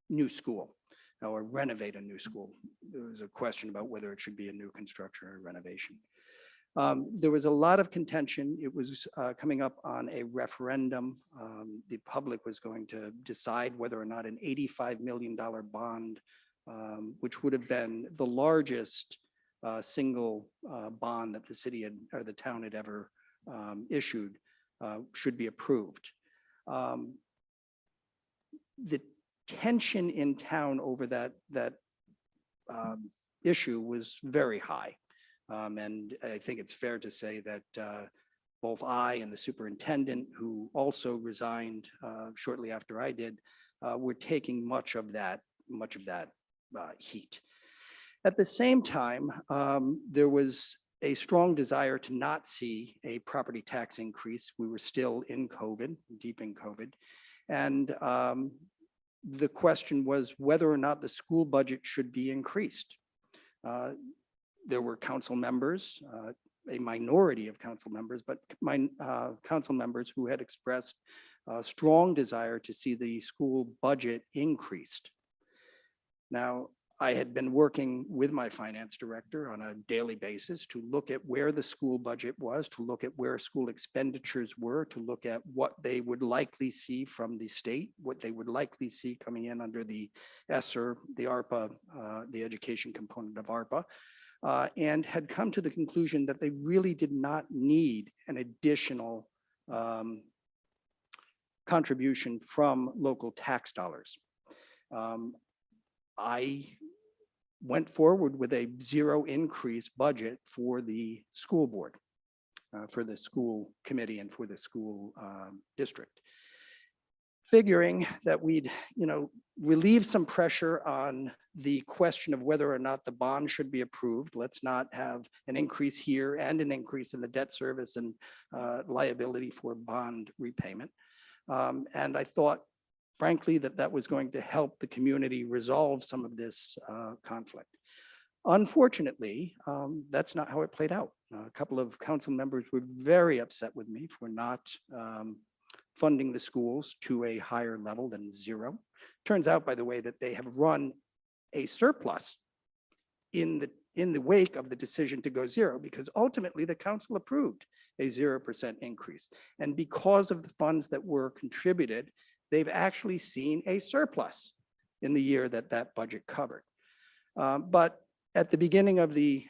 new school or renovate a new school. There was a question about whether it should be a new construction or renovation. There was a lot of contention. It was coming up on a referendum. The public was going to decide whether or not an $85 million bond, which would have been the largest single bond that the city had or the town had ever issued, should be approved. The tension in town over that issue was very high. And I think it's fair to say that both I and the superintendent, who also resigned shortly after I did, were taking much of that heat. At the same time, there was a strong desire to not see a property tax increase. We were still in COVID, deep in COVID. And the question was whether or not the school budget should be increased. There were council members, a minority of council members, but council members who had expressed a strong desire to see the school budget increased. Now, I had been working with my finance director on a daily basis to look at where the school budget was, to look at where school expenditures were, to look at what they would likely see from the state, what they would likely see coming in under the ESSER, the ARPA, the education component of ARPA, and had come to the conclusion that they really did not need an additional contribution from local tax dollars. I went forward with a zero increase budget for the school board, for the school committee and for the school district, figuring that we'd, relieve some pressure on the question of whether or not the bond should be approved. Let's not have an increase here and an increase in the debt service and liability for bond repayment. And I thought, frankly, that was going to help the community resolve some of this conflict. Unfortunately, that's not how it played out. A couple of council members were very upset with me for not funding the schools to a higher level than zero. Turns out, by the way, that they have run a surplus in the wake of the decision to go zero, because ultimately the council approved a 0% increase. And because of the funds that were contributed, they've actually seen a surplus in the year that budget covered. But at the beginning of the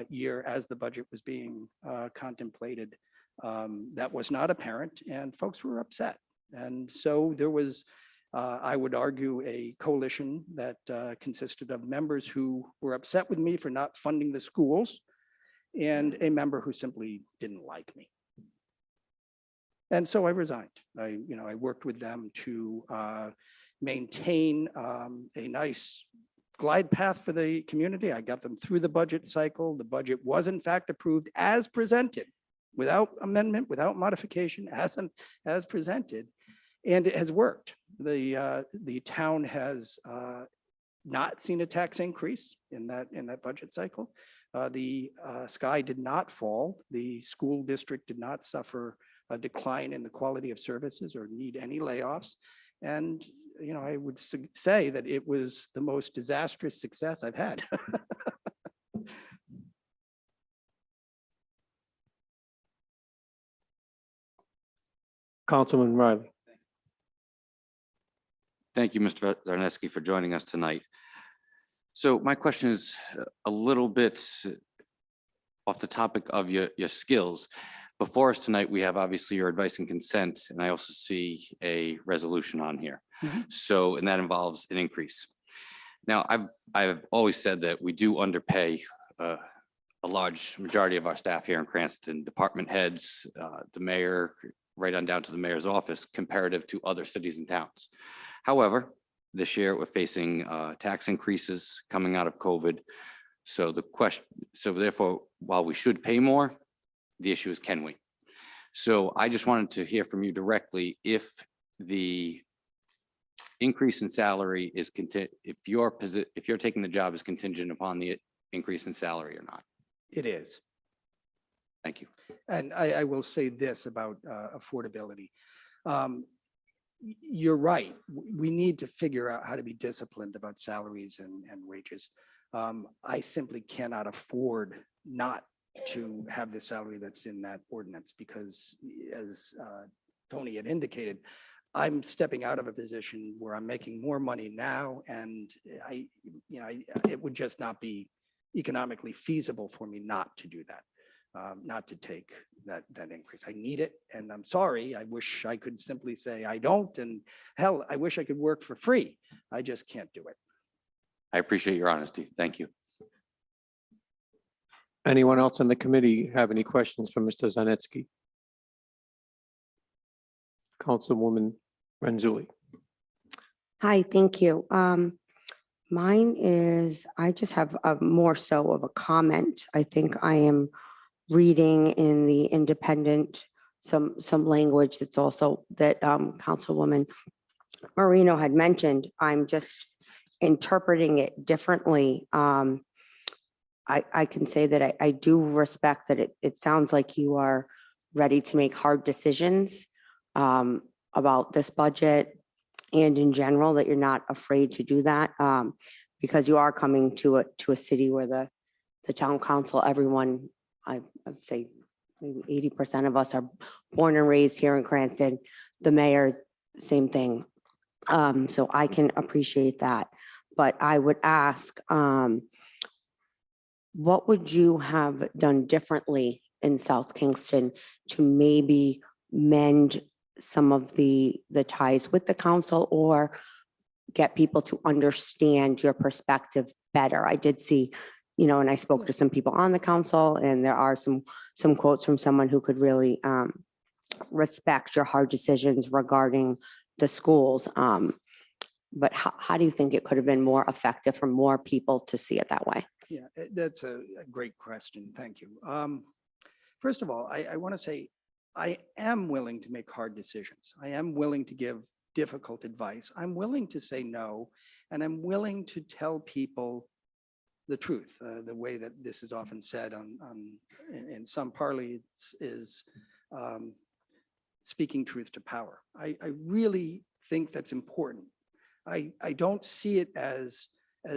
year, as the budget was being contemplated, that was not apparent and folks were upset. And so there was, I would argue, a coalition that consisted of members who were upset with me for not funding the schools and a member who simply didn't like me. And so I resigned. I worked with them to maintain a nice glide path for the community. I got them through the budget cycle. The budget was in fact approved as presented, without amendment, without modification, as presented, and it has worked. The town has not seen a tax increase in that budget cycle. The sky did not fall. The school district did not suffer a decline in the quality of services or need any layoffs. And, I would say that it was the most disastrous success I've had. Councilman Riley. Thank you, Mr. Zarnetsky, for joining us tonight. So my question is a little bit off the topic of your skills. Before us tonight, we have obviously your advice and consent, and I also see a resolution on here. So, and that involves an increase. Now, I've always said that we do underpay a large majority of our staff here in Cranston, department heads, the mayor, right on down to the mayor's office, comparative to other cities and towns. However, this year we're facing tax increases coming out of COVID. So therefore, while we should pay more, the issue is, can we? So I just wanted to hear from you directly if the increase in salary is contingent, if you're taking the job is contingent upon the increase in salary or not. It is. Thank you. And I will say this about affordability. You're right. We need to figure out how to be disciplined about salaries and wages. I simply cannot afford not to have the salary that's in that ordinance because as Tony had indicated, I'm stepping out of a position where I'm making more money now and it would just not be economically feasible for me not to do that. Not to take that increase. I need it, and I'm sorry. I wish I could simply say I don't, and hell, I wish I could work for free. I just can't do it. I appreciate your honesty. Thank you. Anyone else on the committee have any questions for Mr. Zarnetsky? Councilwoman Renzulli. Hi, thank you. Mine is, I just have a more so of a comment. I think I am reading in the independent, some language that's also that Councilwoman Marino had mentioned. I'm just interpreting it differently. I can say that I do respect that it sounds like you are ready to make hard decisions about this budget and in general, that you're not afraid to do that because you are coming to a city where the town council, everyone, I'd say maybe 80% of us are born and raised here in Cranston. The mayor, same thing. So I can appreciate that. But I would ask, what would you have done differently in South Kingston to maybe mend some of the ties with the council or get people to understand your perspective better? I did see, and I spoke to some people on the council, and there are some quotes from someone who could really respect your hard decisions regarding the schools. But how do you think it could have been more effective for more people to see it that way? Yeah, that's a great question. Thank you. First of all, I want to say I am willing to make hard decisions. I am willing to give difficult advice. I'm willing to say no, and I'm willing to tell people the truth. The way that this is often said in some parlance is speaking truth to power. I really think that's important. I don't see it as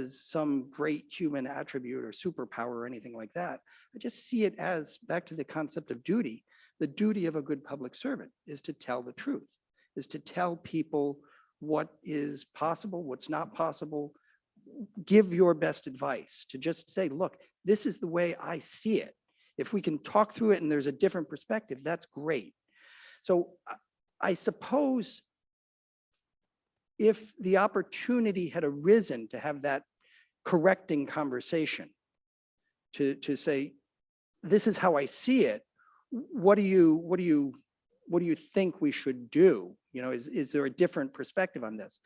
some great human attribute or superpower or anything like that. I just see it as, back to the concept of duty, the duty of a good public servant is to tell the truth, is to tell people what is possible, what's not possible, give your best advice, to just say, look, this is the way I see it. If we can talk through it and there's a different perspective, that's great. So I suppose if the opportunity had arisen to have that correcting conversation, to say, this is how I see it, what do you think we should do? Is there a different perspective on this?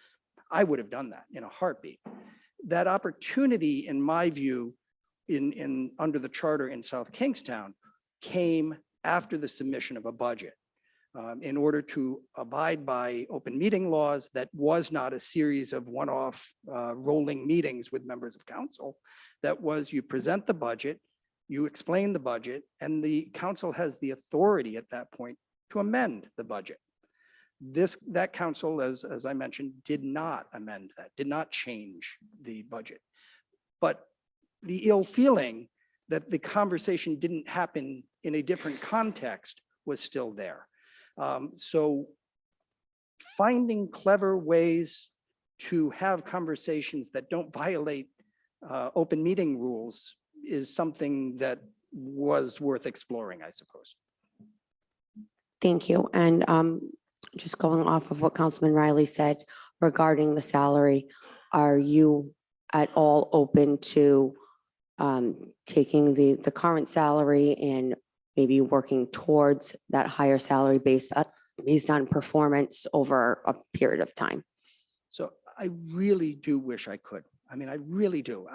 I would have done that in a heartbeat. That opportunity, in my view, under the charter in South Kingstown, came after the submission of a budget. In order to abide by open meeting laws, that was not a series of one-off rolling meetings with members of council. That was, you present the budget, you explain the budget, and the council has the authority at that point to amend the budget. That council, as I mentioned, did not amend that, did not change the budget. But the ill feeling that the conversation didn't happen in a different context was still there. So finding clever ways to have conversations that don't violate open meeting rules is something that was worth exploring, I suppose. Thank you. And just going off of what Councilman Riley said regarding the salary, are you at all open to taking the current salary and maybe working towards that higher salary based on performance over a period of time? So I really do wish I could. I mean, I really do.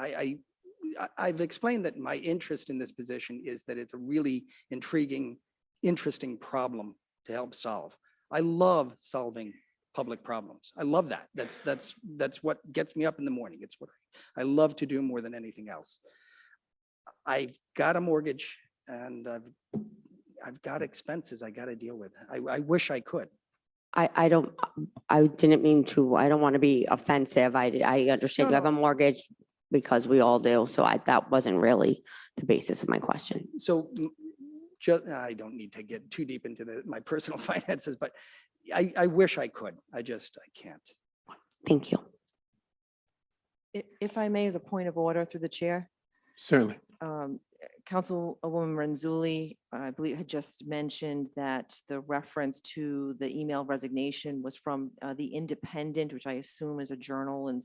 I've explained that my interest in this position is that it's a really intriguing, interesting problem to help solve. I love solving public problems. I love that. That's what gets me up in the morning. It's what I love to do more than anything else. I've got a mortgage and I've got expenses I got to deal with. I wish I could. I don't, I didn't mean to, I don't want to be offensive. I understand you have a mortgage because we all do. So that wasn't really the basis of my question. So just, I don't need to get too deep into my personal finances, but I wish I could. I can't. Thank you. If I may, as a point of order through the chair, Certainly. Councilwoman Renzulli, I believe, had just mentioned that the reference to the email resignation was from the Independent, which I assume is a journal and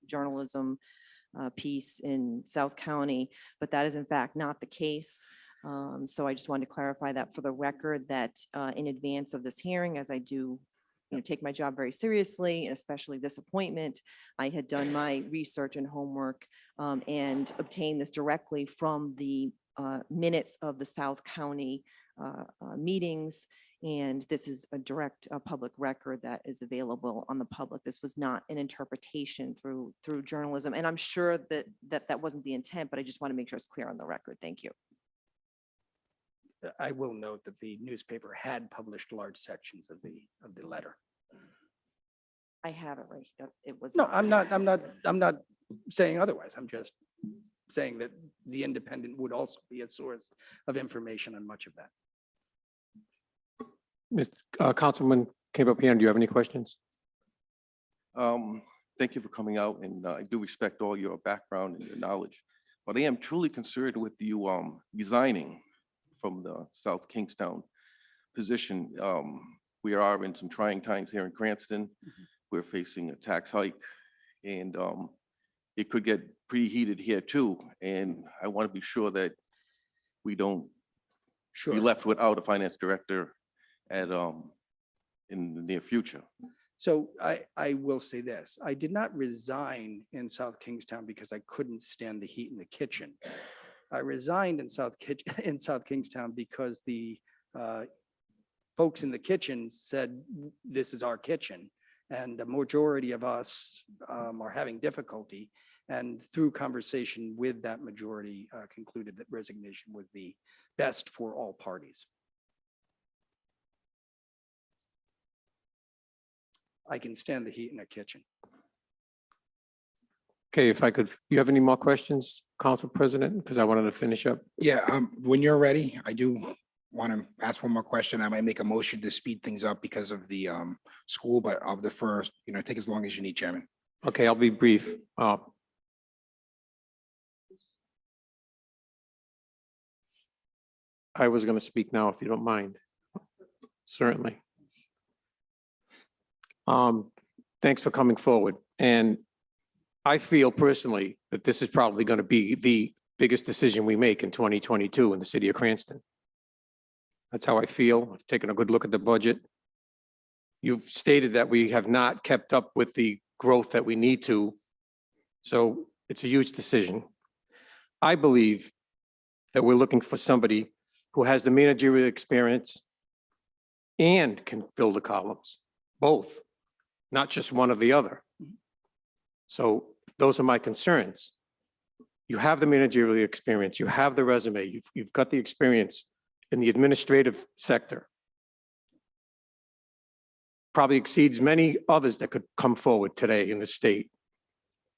journalism piece in South County, but that is in fact not the case. So I just wanted to clarify that for the record, that in advance of this hearing, as I do take my job very seriously, and especially this appointment, I had done my research and homework and obtained this directly from the minutes of the South County meetings. And this is a direct public record that is available on the public. This was not an interpretation through journalism. And I'm sure that wasn't the intent, but I just want to make sure it's clear on the record. Thank you. I will note that the newspaper had published large sections of the letter. I have it right. It was. No, I'm not saying otherwise. I'm just saying that the Independent would also be a source of information on much of that. Councilman came up here. Do you have any questions? Thank you for coming out, and I do respect all your background and your knowledge. But I am truly concerned with you resigning from the South Kingstown position. We are in some trying times here in Cranston. We're facing a tax hike, and it could get pretty heated here too. And I want to be sure that we don't be left without a finance director at in the near future. So I will say this, I did not resign in South Kingstown because I couldn't stand the heat in the kitchen. I resigned in South Kingstown because the folks in the kitchen said, this is our kitchen. And the majority of us are having difficulty. And through conversation with that majority, concluded that resignation was the best for all parties. I can stand the heat in a kitchen. Okay, if I could, you have any more questions, Council President? Because I wanted to finish up. Yeah, when you're ready, I do want to ask one more question. I might make a motion to speed things up because of the school, but I'll defer, take as long as you need, Chairman. Okay, I'll be brief. I was going to speak now, if you don't mind. Certainly. Thanks for coming forward. And I feel personally that this is probably going to be the biggest decision we make in 2022 in the city of Cranston. That's how I feel. I've taken a good look at the budget. You've stated that we have not kept up with the growth that we need to. So it's a huge decision. I believe that we're looking for somebody who has the managerial experience and can fill the columns, both, not just one or the other. So those are my concerns. You have the managerial experience, you have the resume, you've got the experience in the administrative sector. Probably exceeds many others that could come forward today in the state.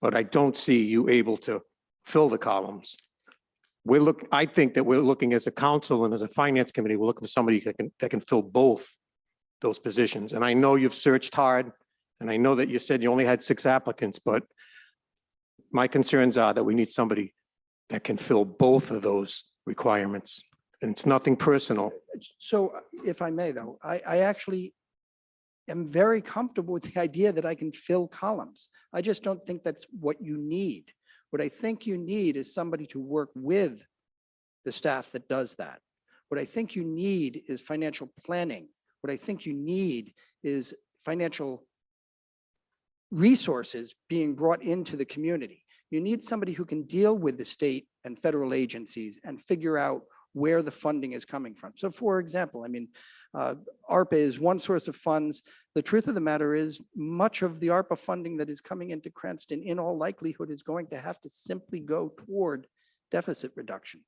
But I don't see you able to fill the columns. I think that we're looking as a council and as a finance committee, we're looking for somebody that can fill both those positions. And I know you've searched hard, and I know that you said you only had 6 applicants, but my concerns are that we need somebody that can fill both of those requirements. And it's nothing personal. So if I may, though, I actually am very comfortable with the idea that I can fill columns. I just don't think that's what you need. What I think you need is somebody to work with the staff that does that. What I think you need is financial planning. What I think you need is financial resources being brought into the community. You need somebody who can deal with the state and federal agencies and figure out where the funding is coming from. So for example, I mean, ARPA is one source of funds. The truth of the matter is much of the ARPA funding that is coming into Cranston in all likelihood is going to have to simply go toward deficit reduction.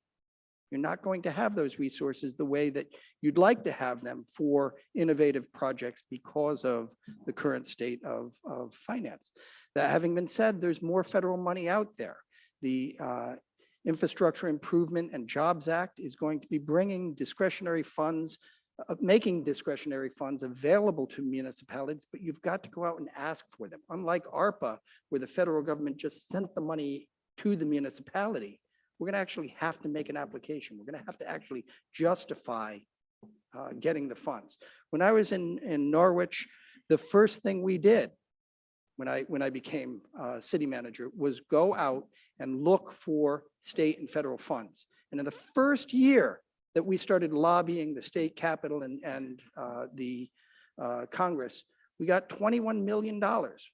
You're not going to have those resources the way that you'd like to have them for innovative projects because of the current state of finance. That having been said, there's more federal money out there. The Infrastructure Improvement and Jobs Act is going to be bringing discretionary funds, making discretionary funds available to municipalities, but you've got to go out and ask for them. Unlike ARPA, where the federal government just sent the money to the municipality, we're going to actually have to make an application. We're going to have to actually justify getting the funds. When I was in Norwich, the first thing we did when I became city manager was go out and look for state and federal funds. And in the first year that we started lobbying the state capitol and the Congress, we got $21 million,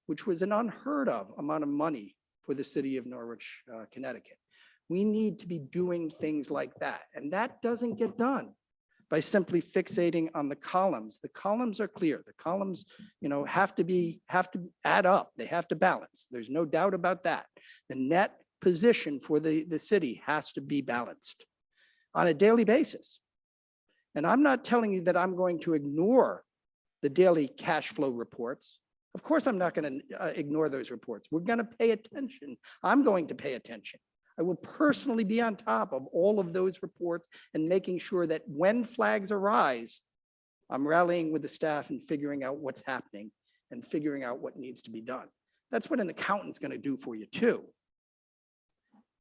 which was an unheard of amount of money for the city of Norwich, Connecticut. We need to be doing things like that. And that doesn't get done by simply fixating on the columns. The columns are clear. The columns, have to add up. They have to balance. There's no doubt about that. The net position for the city has to be balanced on a daily basis. And I'm not telling you that I'm going to ignore the daily cash flow reports. Of course, I'm not going to ignore those reports. We're going to pay attention. I'm going to pay attention. I will personally be on top of all of those reports and making sure that when flags arise, I'm rallying with the staff and figuring out what's happening and figuring out what needs to be done. That's what an accountant's going to do for you too.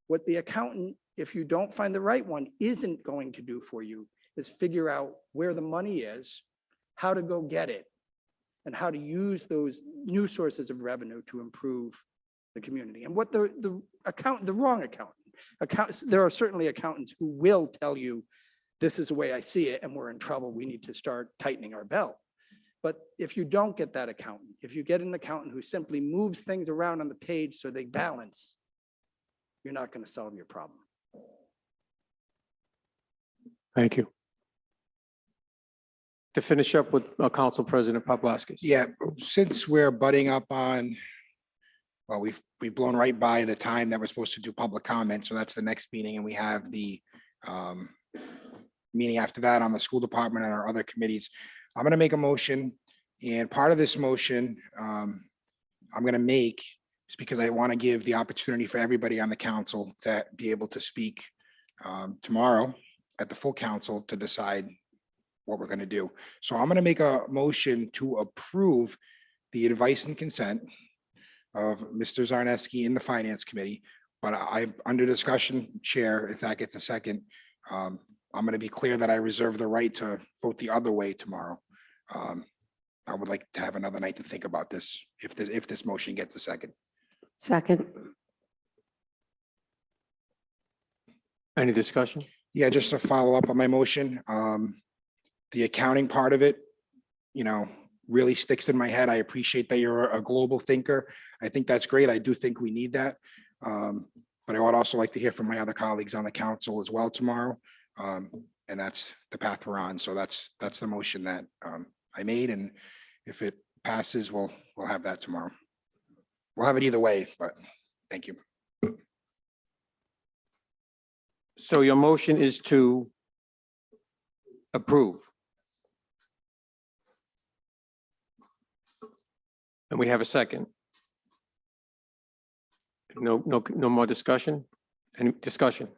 What the accountant, if you don't find the right one, isn't going to do for you is figure out where the money is, how to go get it, and how to use those new sources of revenue to improve the community. And what the wrong accountant, there are certainly accountants who will tell you, this is the way I see it, and we're in trouble. We need to start tightening our belt. But if you don't get that accountant, if you get an accountant who simply moves things around on the page so they balance, you're not going to solve your problem. Thank you. To finish up with Council President Paplaskas. Yeah, since we're butting up on, well, we've blown right by the time that we're supposed to do public comment. So that's the next meeting. And we have the meeting after that on the school department and our other committees. I'm going to make a motion. And part of this motion I'm going to make is because I want to give the opportunity for everybody on the council to be able to speak tomorrow at the full council to decide what we're going to do. So I'm going to make a motion to approve the advice and consent of Mr. Zarnetsky in the Finance Committee, but under discussion, Chair, if that gets a second, I'm going to be clear that I reserve the right to vote the other way tomorrow. I would like to have another night to think about this, if this motion gets a second. Second. Any discussion? Yeah, just to follow up on my motion, the accounting part of it, really sticks in my head. I appreciate that you're a global thinker. I think that's great. I do think we need that. But I would also like to hear from my other colleagues on the council as well tomorrow. And that's the path we're on. So that's the motion that I made. And if it passes, we'll have that tomorrow. We'll have it either way, but thank you. So your motion is to approve. And we have a second. No more discussion? Any discussion?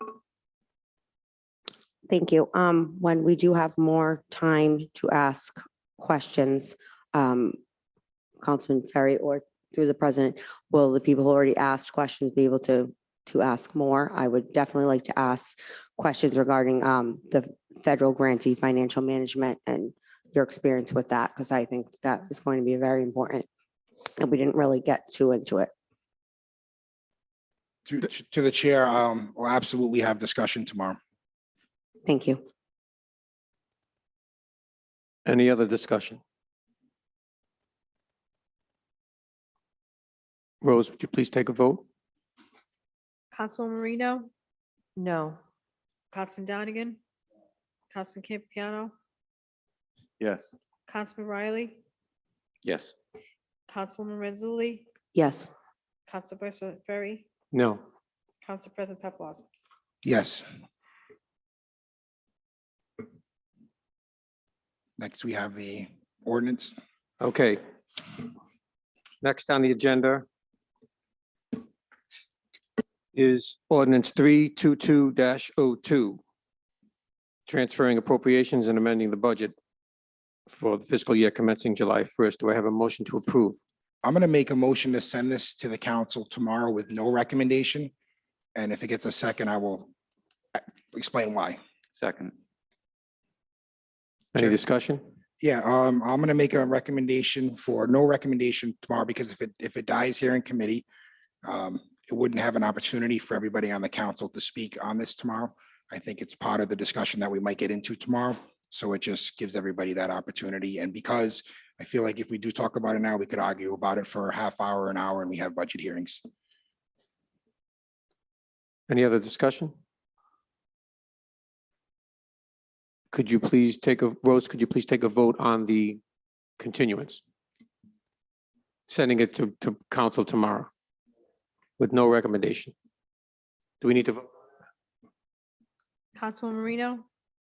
Thank you. When we do have more time to ask questions, Councilman Ferry or through the president, will the people who already asked questions be able to ask more? I would definitely like to ask questions regarding the federal grantee financial management and your experience with that, because I think that is going to be very important. And we didn't really get too into it. To the chair, we'll absolutely have discussion tomorrow. Thank you. Any other discussion? Rose, would you please take a vote? Councilwoman Marino, No. Councilman Donegan, Councilman Campiano, Yes. Councilman Riley, Yes. Councilwoman Mazzulli, Yes. Council President Ferry, No. Council President Paplaskas. Yes. Next, we have the ordinance. Okay. Next on the agenda is ordinance 322-02, transferring appropriations and amending the budget for the fiscal year commencing July 1st. Do I have a motion to approve? I'm going to make a motion to send this to the council tomorrow with no recommendation. And if it gets a second, I will explain why. Second. Any Sure. discussion? Yeah, I'm going to make a recommendation for no recommendation tomorrow because if it dies here in committee, it wouldn't have an opportunity for everybody on the council to speak on this tomorrow. I think it's part of the discussion that we might get into tomorrow. So it just gives everybody that opportunity. And because I feel like if we do talk about it now, we could argue about it for a half hour, an hour, and we have budget hearings. Any other discussion? Could you please take a, Rose, could you please take a vote on the continuance? Sending it to council tomorrow with no recommendation. Do we need to vote? Councilwoman Marino,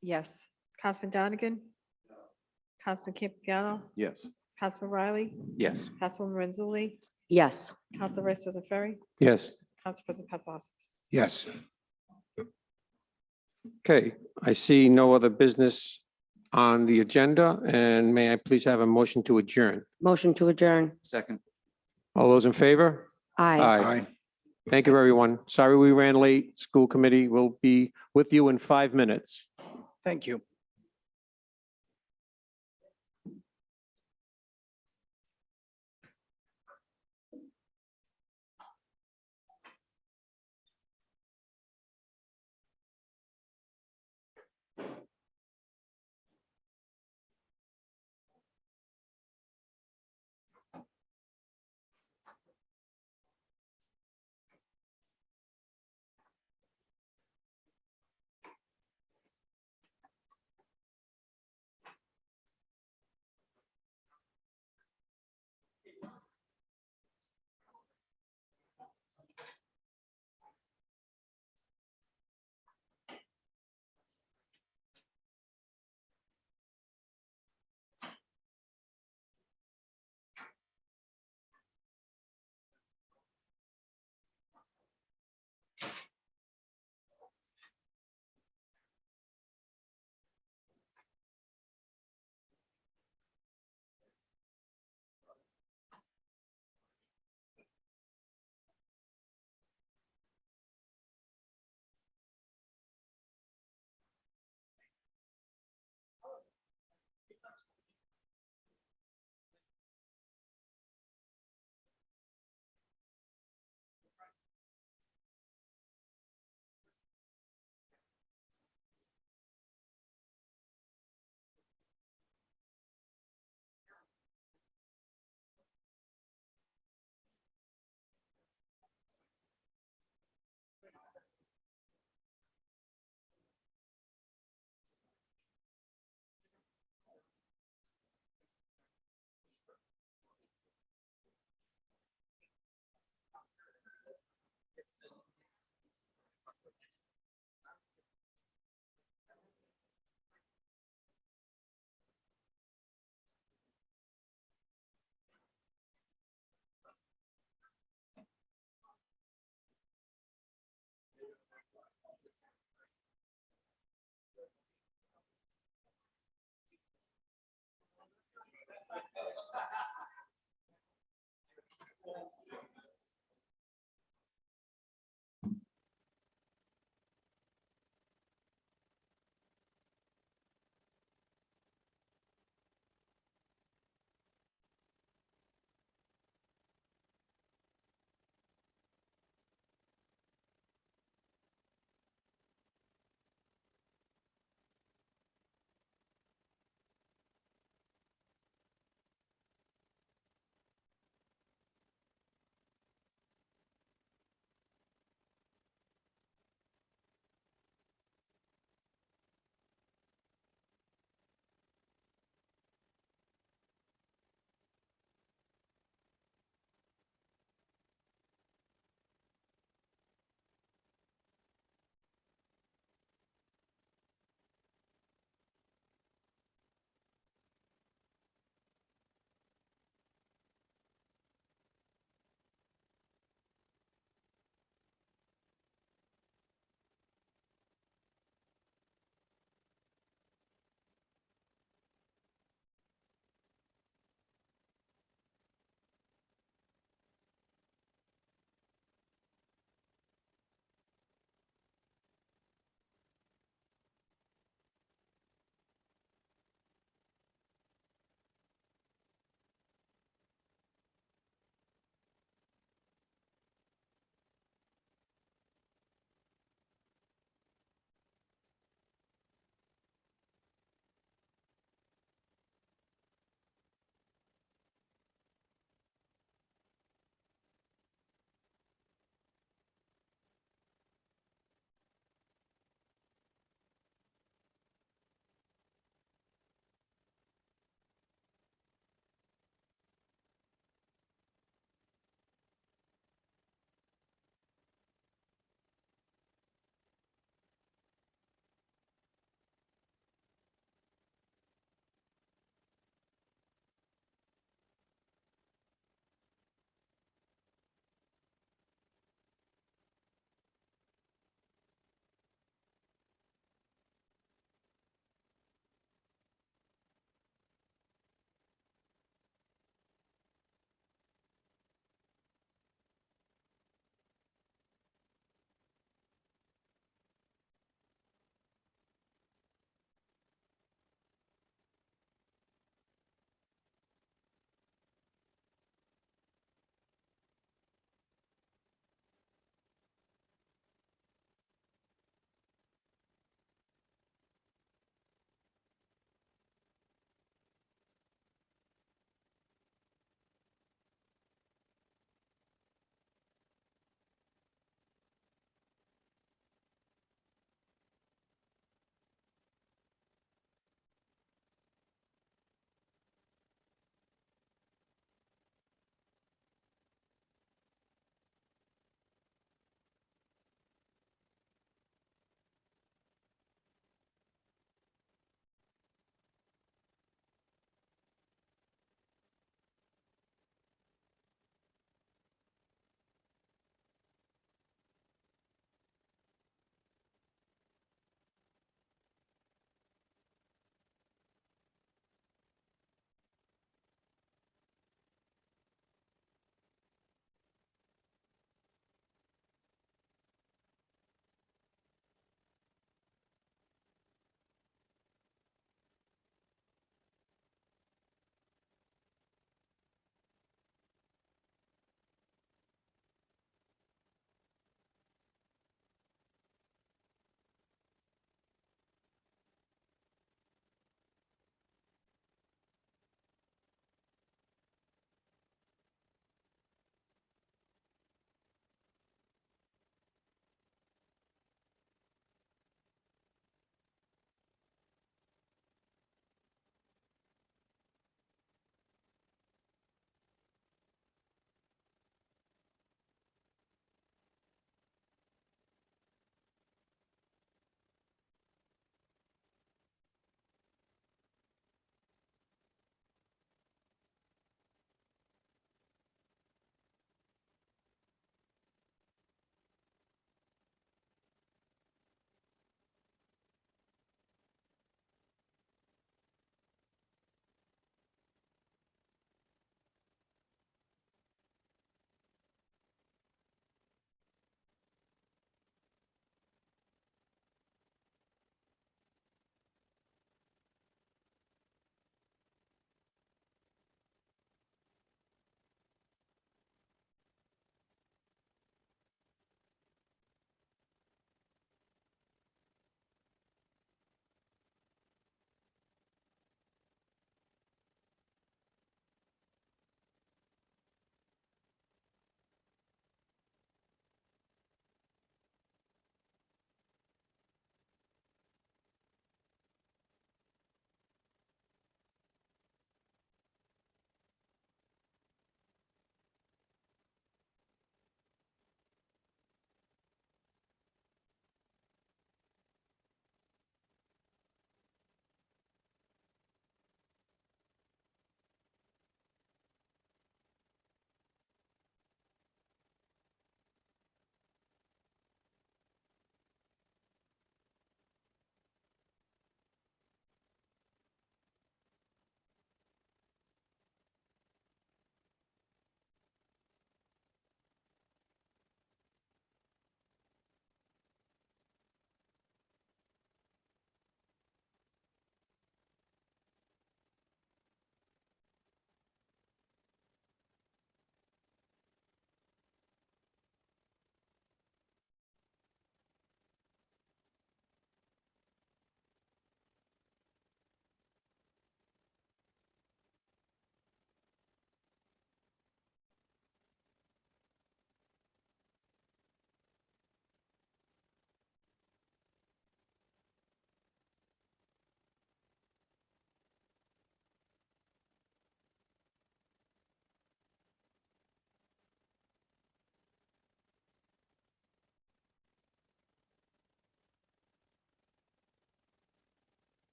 Yes. Councilman Donegan, Councilman Campiano, Yes. Councilman Riley, Yes. Councilwoman Mazzulli, Yes. Council Vice President Ferry, Yes. Council President Paplaskas. Yes, Okay, I see no other business on the agenda, and may I please have a motion to adjourn? Motion to adjourn. Second. All those in favor? Aye. aye. Thank you, everyone. Sorry we ran late. School committee will be with you in 5 minutes. Thank you.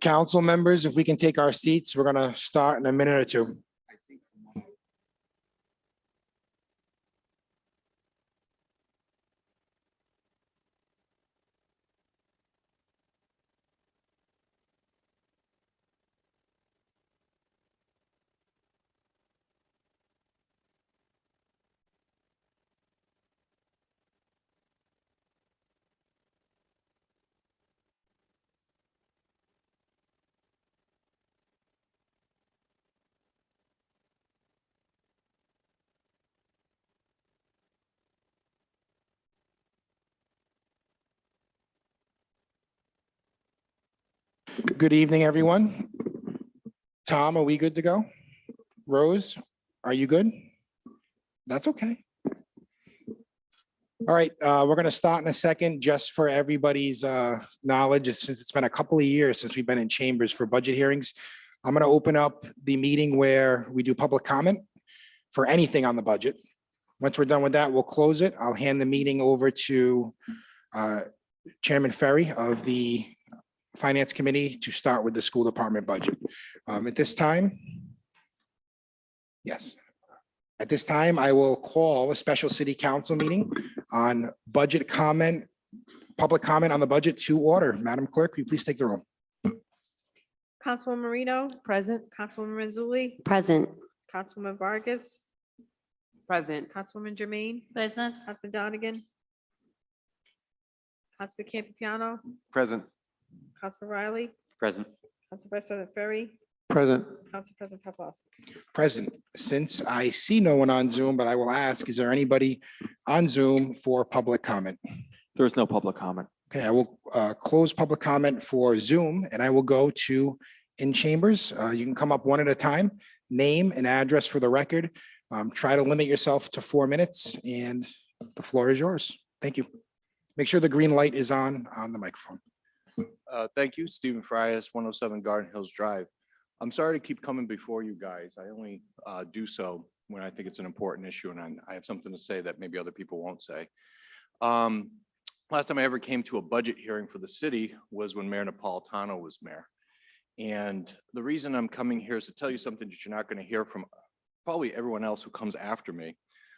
Council members, if we can take our seats, we're going to start in a minute or two. Good evening, everyone. Tom, are we good to go? Rose, are you good? That's okay. All right, we're going to start in a second, just for everybody's knowledge, since it's been a couple of years since we've been in chambers for budget hearings. I'm going to open up the meeting where we do public comment for anything on the budget. Once we're done with that, we'll close it. I'll hand the meeting over to Chairman Ferry of the Finance Committee to start with the school department budget. At this time, yes. At this time, I will call a special city council meeting on budget comment, public comment on the budget to order. Madam Clerk, will you please take the roll? Councilwoman Marino, Present. Councilwoman Mazzulli, Present. Councilwoman Vargas, Present. Councilwoman Jermaine, Present. Councilman Donegan, Councilman Campiano, Present. Councilman Riley, Present. Council Vice President Ferry, Present. Council President Paplaskas. Present. Since I see no one on Zoom, but I will ask, is there anybody on Zoom for public comment? There is no public comment. Okay, I will close public comment for Zoom, and I will go to in chambers. You can come up one at a time, name and address for the record. Try to limit yourself to 4 minutes, and the floor is yours. Thank you. Make sure the green light is on the microphone. Thank you, Stephen Frias, 107 Garden Hills Drive. I'm sorry to keep coming before you guys. I only do so when I think it's an important issue and I have something to say that maybe other people won't say. Last time I ever came to a budget hearing for the city was when Mayor Napolitano was mayor. And the reason I'm coming here is to tell you something that you're not going to hear from probably everyone else who comes after me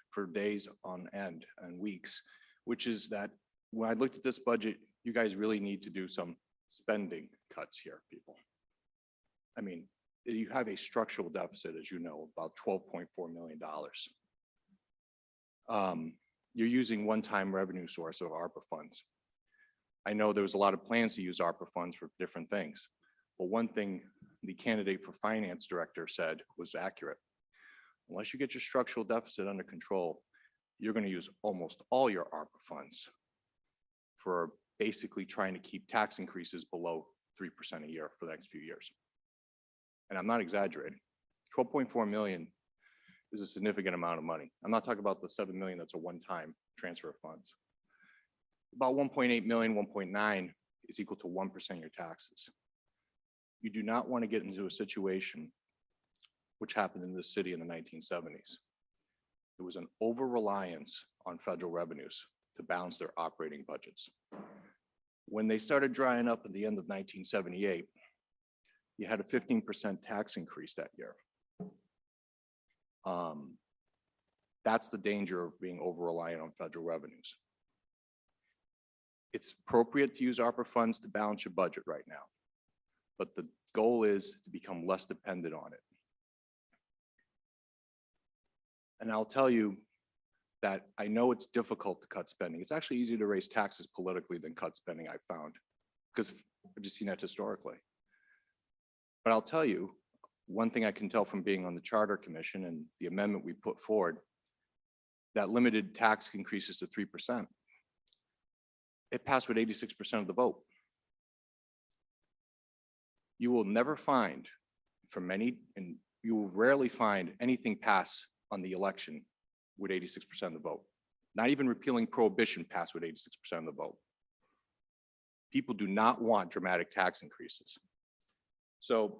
for days on end and weeks, which is that when I looked at this budget, you guys really need to do some spending cuts here, people. I mean, you have a structural deficit, as you know, about $12.4 million. You're using one-time revenue source of ARPA funds. I know there was a lot of plans to use ARPA funds for different things. But one thing the candidate for finance director said was accurate. Unless you get your structural deficit under control, you're going to use almost all your ARPA funds for basically trying to keep tax increases below 3% a year for the next few years. And I'm not exaggerating. 12.4 million is a significant amount of money. I'm not talking about the 7 million that's a one-time transfer of funds. About 1.8 million, 1.9 is equal to 1% of your taxes. You do not want to get into a situation which happened in this city in the 1970s. There was an over-reliance on federal revenues to balance their operating budgets. When they started drying up at the end of 1978, you had a 15% tax increase that year. That's the danger of being over-reliant on federal revenues. It's appropriate to use ARPA funds to balance your budget right now, but the goal is to become less dependent on it. And I'll tell you that I know it's difficult to cut spending. It's actually easier to raise taxes politically than cut spending, I've found, because I've just seen that historically. But I'll tell you, one thing I can tell from being on the Charter Commission and the amendment we put forward, that limited tax increases to 3%. It passed with 86% of the vote. You will never find and you will rarely find anything pass on the election with 86% of the vote. Not even repealing prohibition passed with 86% of the vote. People do not want dramatic tax increases. So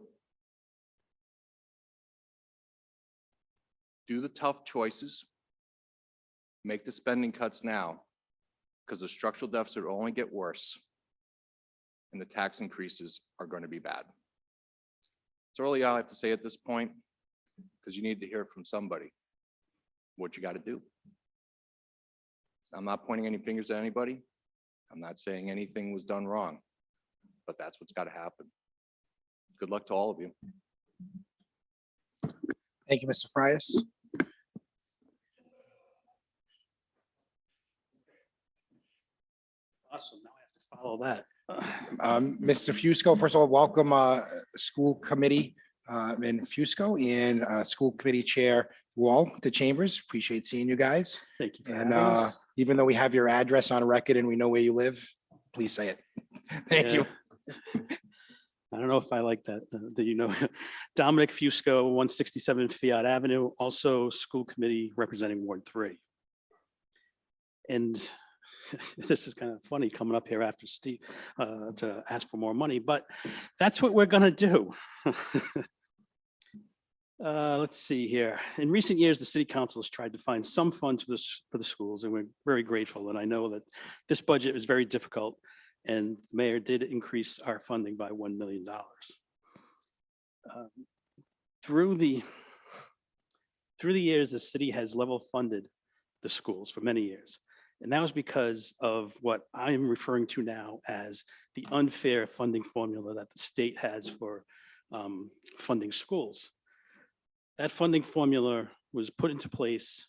do the tough choices, make the spending cuts now, because the structural deficit will only get worse. and the tax increases are going to be bad. It's really all I have to say at this point, because you need to hear from somebody what you got to do. I'm not pointing any fingers at anybody. I'm not saying anything was done wrong, but that's what's got to happen. Good luck to all of you. Thank you, Mr. Frias. Awesome. Now I have to follow that. Mr. Fusco, first of all, welcome, School Committee in Fusco and School Committee Chair Wall to Chambers. Appreciate seeing you guys. Thank you for And having us. even though we have your address on record and we know where you live, please say it. Thank you. Yeah. I don't know if I like that. Do you know Dominic Fusco, 167 Fiat Avenue, also school committee representing Ward 3. And this is kind of funny coming up here after Steve to ask for more money, but that's what we're going to do. Let's see here. In recent years, the city council has tried to find some funds for the schools, and we're very grateful. And I know that this budget is very difficult, and the mayor did increase our funding by $1 million. Through the years, the city has level funded the schools for many years. And that was because of what I'm referring to now as the unfair funding formula that the state has for funding schools. That funding formula was put into place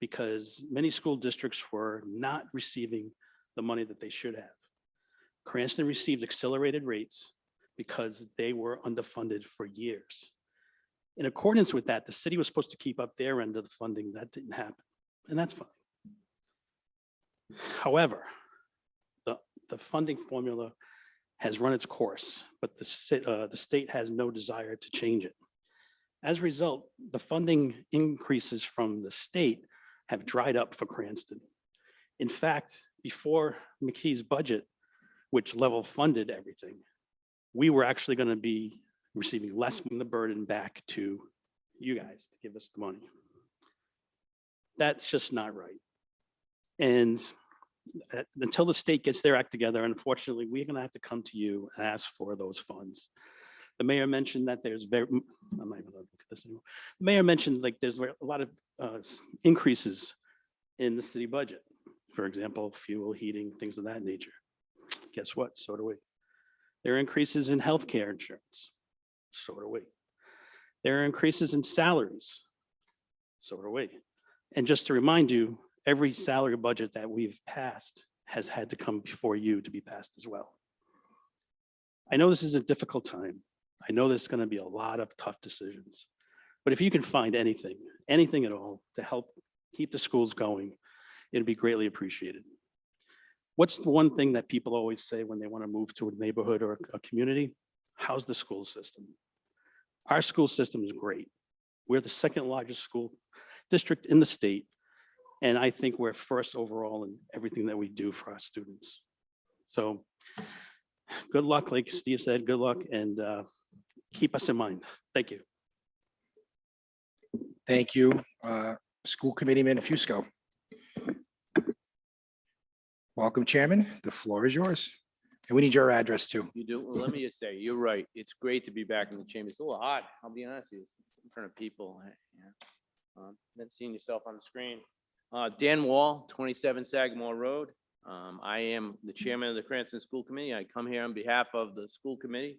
because many school districts were not receiving the money that they should have. Cranston received accelerated rates because they were underfunded for years. In accordance with that, the city was supposed to keep up their end of the funding. That didn't happen, and that's fine. However, the funding formula has run its course, but the state has no desire to change it. As a result, the funding increases from the state have dried up for Cranston. In fact, before McKee's budget, which level funded everything, we were actually going to be receiving less from the burden back to you guys to give us the money. That's just not right. And until the state gets their act together, unfortunately, we're going to have to come to you and ask for those funds. The mayor mentioned that there's I'm not even looking at this anymore. The mayor mentioned like there's a lot of increases in the city budget. For example, fuel, heating, things of that nature. Guess what? So do we. There are increases in healthcare insurance. So do we. There are increases in salaries. So do we. And just to remind you, every salary budget that we've passed has had to come before you to be passed as well. I know this is a difficult time. I know there's going to be a lot of tough decisions, but if you can find anything at all to help keep the schools going, it'd be greatly appreciated. What's the one thing that people always say when they want to move to a neighborhood or a community? How's the school system? Our school system is great. We're the second largest school district in the state. And I think we're first overall in everything that we do for our students. So good luck, like Steve said, good luck, and keep us in mind. Thank you. Thank you, School Committeeman Fusco. Welcome, Chairman. The floor is yours. And we need your address too. You do? Well, let me just say, you're right. It's great to be back in the chamber. It's a little hot, I'll be honest with you, it's in front of people. Then seeing yourself on the screen. Dan Wall, 27 Sagamore Road. I am the chairman of the Cranston School Committee. I come here on behalf of the school committee,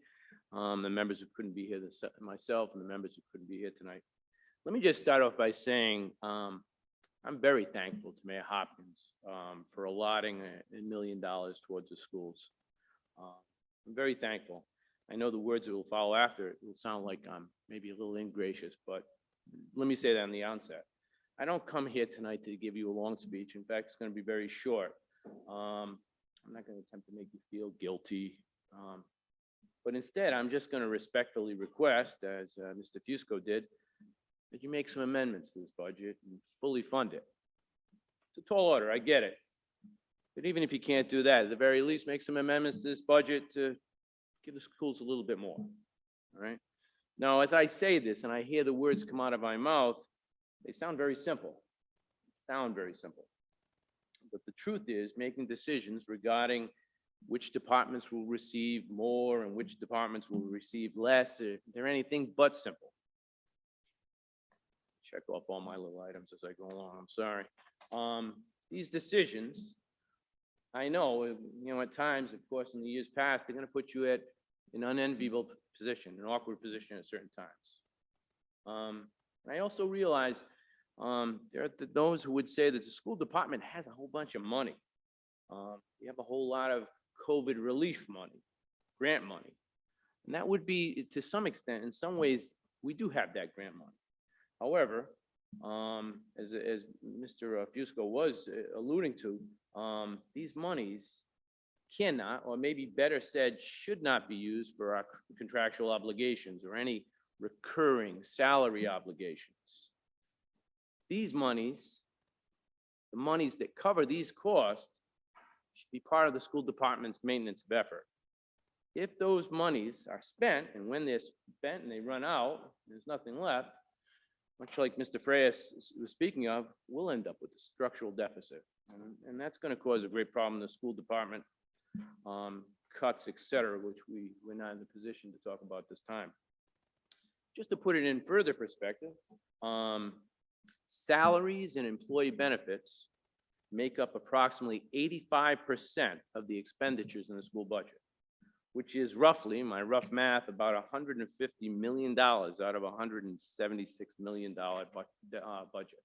the members who couldn't be here, myself and the members who couldn't be here tonight. Let me just start off by saying I'm very thankful to Mayor Hopkins for allotting $1 million towards the schools. I'm very thankful. I know the words that will follow after it will sound like I'm maybe a little ingracious, but let me say that on the onset. I don't come here tonight to give you a long speech. In fact, it's going to be very short. I'm not going to attempt to make you feel guilty. But instead, I'm just going to respectfully request, as Mr. Fusco did, that you make some amendments to this budget and fully fund it. It's a tall order, I get it. But even if you can't do that, at the very least, make some amendments to this budget to give the schools a little bit more, all right? Now, as I say this and I hear the words come out of my mouth, they sound very simple. But the truth is, making decisions regarding which departments will receive more and which departments will receive less. They're anything but simple. Check off all my little items as I go along, I'm sorry. These decisions, I know, at times, of course, in the years past, they're gonna put you at an unenviable position, an awkward position at certain times. I also realize there are those who would say that the school department has a whole bunch of money. You have a whole lot of COVID relief money, grant money. And that would be, to some extent, in some ways, we do have that grant money. However, as Mr. Fusco was alluding to, these monies cannot, or maybe better said, should not be used for our contractual obligations or any recurring salary obligations. These monies, the monies that cover these costs, should be part of the school department's maintenance of effort. If those monies are spent, and when they're spent and they run out, there's nothing left, much like Mr. Freyas was speaking of, we'll end up with a structural deficit. And that's going to cause a great problem in the school department, cuts, et cetera, which we're not in the position to talk about this time. Just to put it in further perspective, salaries and employee benefits make up approximately 85% of the expenditures in the school budget, which is roughly, my rough math, about $150 million out of a $176 million budget.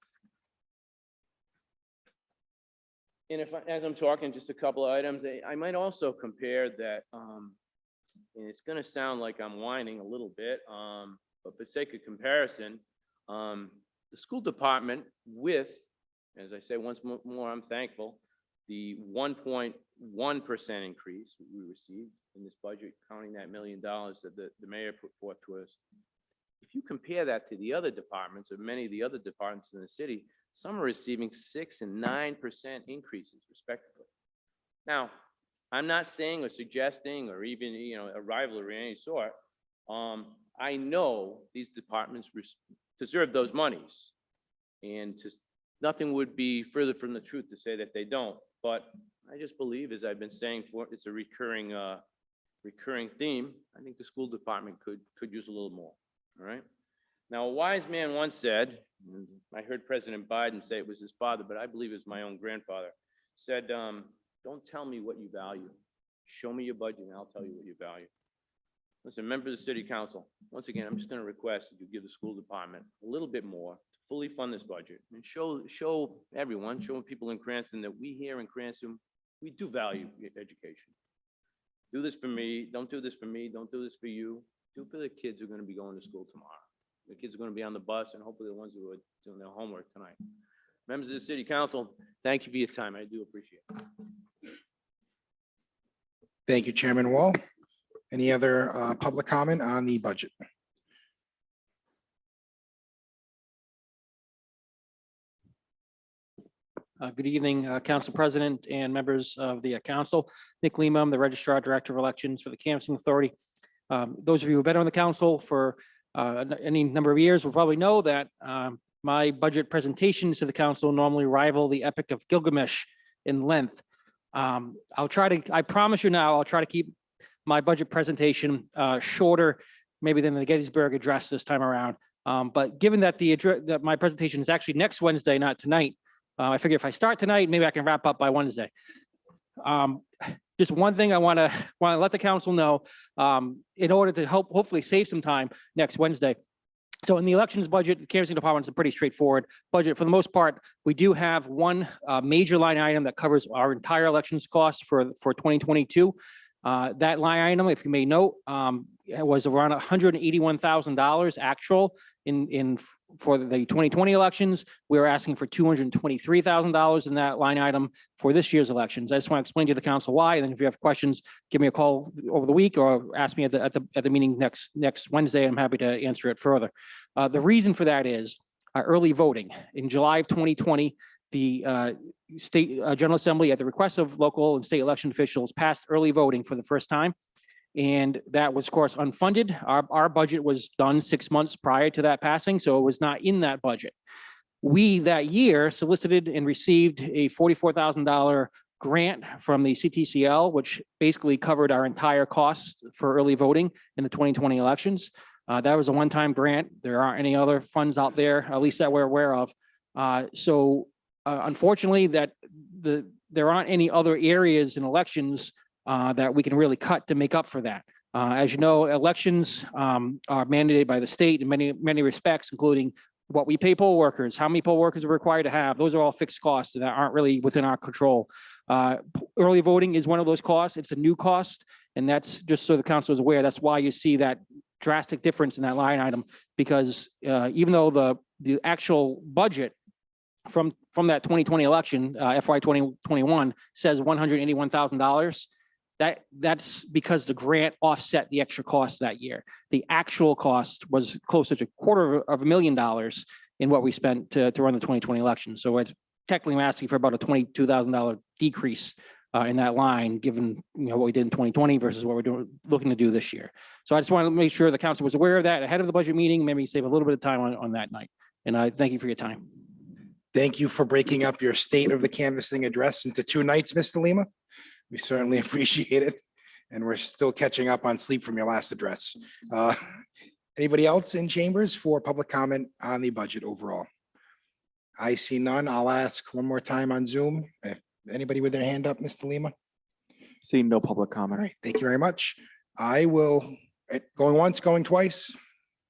And as I'm talking, just a couple of items, I might also compare that, and it's going to sound like I'm whining a little bit, but for sake of comparison, the school department with, as I say once more, I'm thankful, the 1.1% increase we received in this budget, counting that $1 million that the mayor put forth to us. If you compare that to the other departments, or many of the other departments in the city, some are receiving 6% and 9% increases respectively. Now, I'm not saying or suggesting or even a rivalry of any sort. I know these departments deserve those monies, and nothing would be further from the truth to say that they don't. But I just believe, as I've been saying, it's a recurring theme. I think the school department could use a little more. All right. Now, a wise man once said, and I heard President Biden say it was his father, but I believe it was my own grandfather, said, "Don't tell me what you value. Show me your budget, and I'll tell you what you value." Listen, members of the City Council, once again, I'm just going to request that you give the school department a little bit more to fully fund this budget and show everyone, show people in Cranston that we here in Cranston, we do value education. Do this for me. Don't do this for me. Don't do this for you. Do for the kids who are going to be going to school tomorrow. The kids are going to be on the bus, and hopefully the ones who are doing their homework tonight. Members of the City Council, thank you for your time. I do appreciate it. Thank you, Chairman Wall. Any other public comment on the budget? Good evening, Council President and members of the council. Nick Lima, I'm the Registrar Director of Elections for the Cranston Authority. Those of you who have been on the council for any number of years will probably know that my budget presentations to the council normally rival the Epic of Gilgamesh in length. I promise you now, I'll try to keep my budget presentation shorter maybe than the Gettysburg Address this time around. But given that that my presentation is actually next Wednesday, not tonight, I figure if I start tonight, maybe I can wrap up by Wednesday. Just one thing I want to let the council know, in order to hopefully save some time next Wednesday. So in the elections budget, the Cranston Department is a pretty straightforward budget. For the most part, we do have one major line item that covers our entire elections costs for 2022. That line item, if you may note, was around $181,000 actual for the 2020 elections. We were asking for $223,000 in that line item for this year's elections. I just want to explain to the council why, and then if you have questions, give me a call over the week or ask me at the meeting next Wednesday. I'm happy to answer it further. The reason for that is early voting. In July of 2020, the State General Assembly, at the request of local and state election officials, passed early voting for the first time. And that was, of course, unfunded. Our budget was done 6 months prior to that passing, so it was not in that budget. We, that year, solicited and received a $44,000 grant from the CTCL, which basically covered our entire cost for early voting in the 2020 elections. That was a one-time grant. There aren't any other funds out there, at least that we're aware of. Unfortunately, there aren't any other areas in elections that we can really cut to make up for that. As you know, elections are mandated by the state in many respects, including what we pay poll workers, how many poll workers are required to have. Those are all fixed costs that aren't really within our control. Early voting is one of those costs. It's a new cost, and that's just so the council is aware. That's why you see that drastic difference in that line item, because even though the actual budget from that 2020 election, FY 2021 says $181,000, that's because the grant offset the extra cost that year. The actual cost was closer to $250,000 in what we spent to run the 2020 election. So it's technically asking for about a $22,000 decrease in that line, given what we did in 2020 versus what we're looking to do this year. So I just wanted to make sure the council was aware of that ahead of the budget meeting, maybe save a little bit of time on that night. And I thank you for your time. Thank you for breaking up your state of the canvassing address into 2 nights, Mr. Lima. We certainly appreciate it. And we're still catching up on sleep from your last address. Anybody else in chambers for public comment on the budget overall? I see none. I'll ask one more time on Zoom. If anybody with their hand up, Mr. Lima? Seeing no public All comment. right, thank you very much. I will, going once, going twice?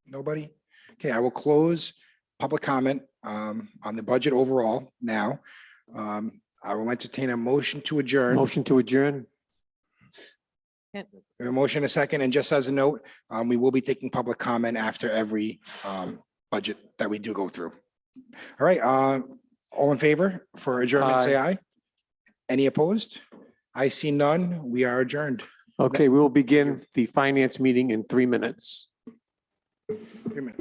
Nobody? Okay, I will close public comment on the budget overall now. I will entertain a motion to adjourn. Motion to adjourn. We have a motion, a second, and just as a note, we will be taking public comment after every budget that we do go through. All right, all in favor for adjournment, say aye. Any opposed? I see none. We are adjourned. Okay, we will begin the finance meeting in 3 minutes. 3 minutes.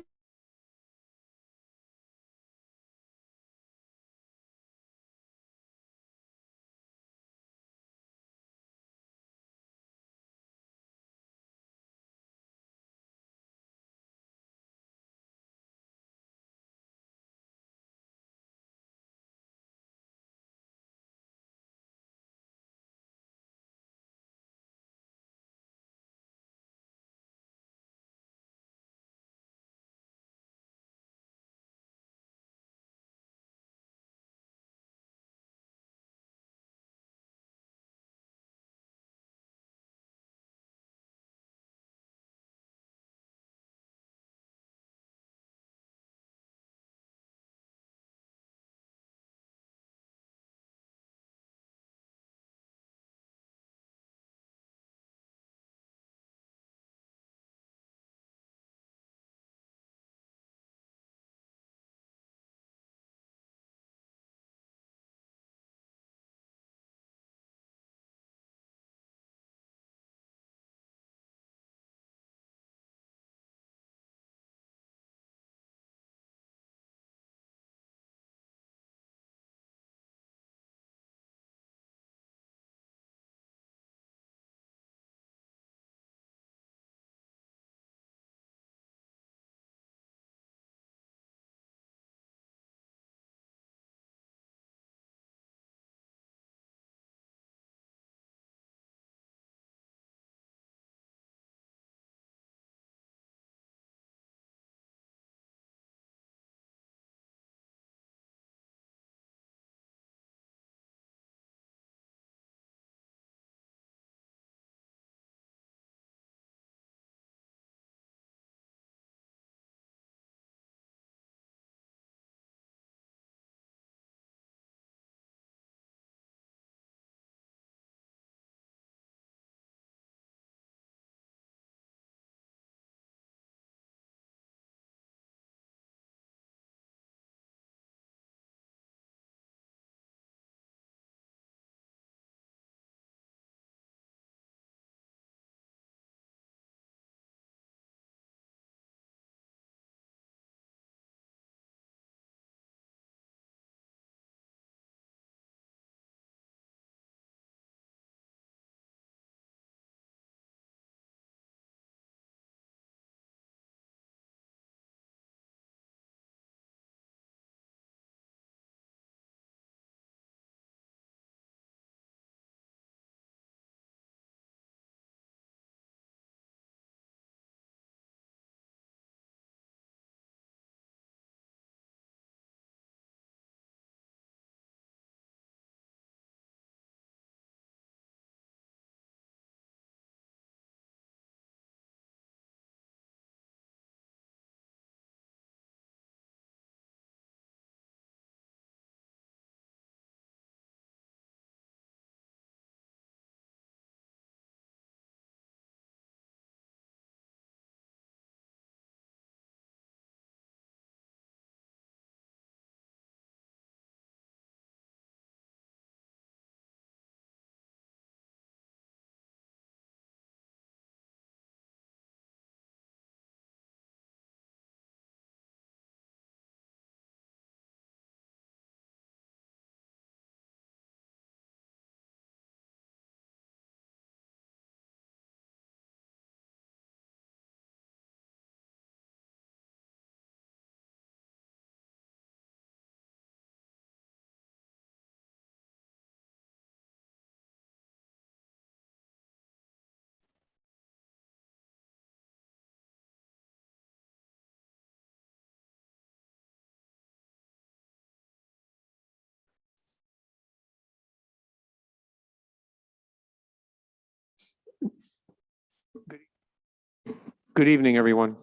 Good evening, everyone.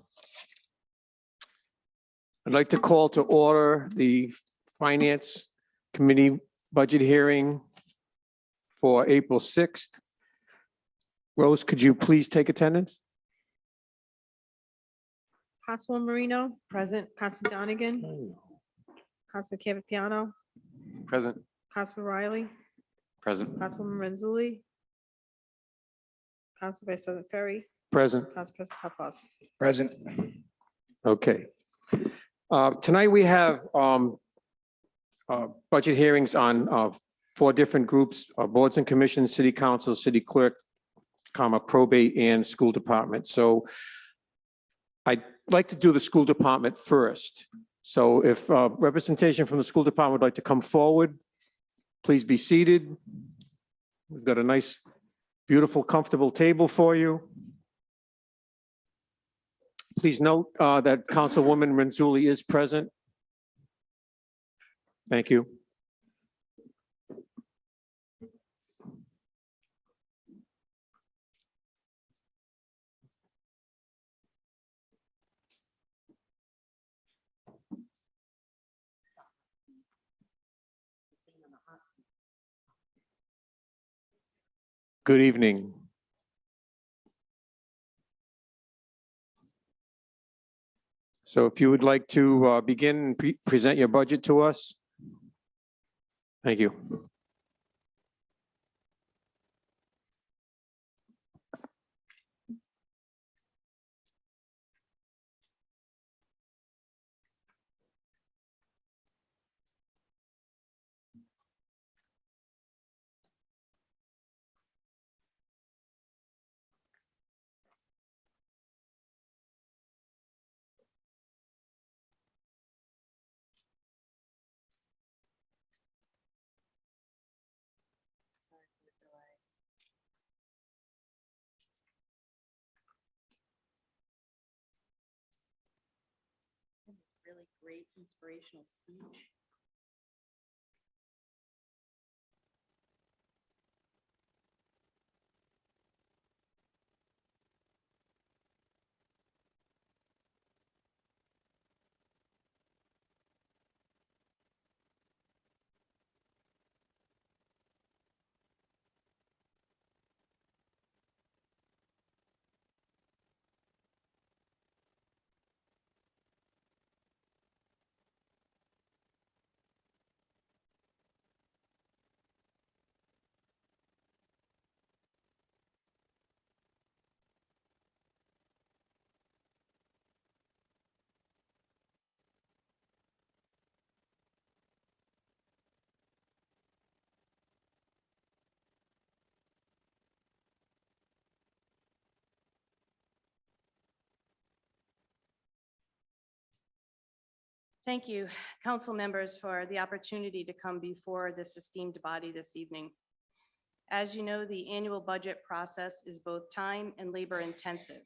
I'd like to call to order the Finance Committee budget hearing for April 6th. Rose, could you please take attendance? Councilwoman Marino, Present. Councilman Donegan, Councilman Campiano, Present. Councilman Riley, Present. Councilwoman Renzulli, Council Vice President Ferry, Present. Council President Paplaskas. Present. Okay. Tonight we have budget hearings on 4 different groups, boards and commissions, city council, city clerk, probate, and school department. So I'd like to do the school department first. So if representation from the school department would like to come forward, please be seated. We've got a nice, beautiful, comfortable table for you. Please note that Councilwoman Renzulli is present. Thank you. Good evening. So if you would like to begin and present your budget to us. Thank you. Really great inspirational speech. Thank you, council members, for the opportunity to come before this esteemed body this evening. As you know, the annual budget process is both time and labor intensive.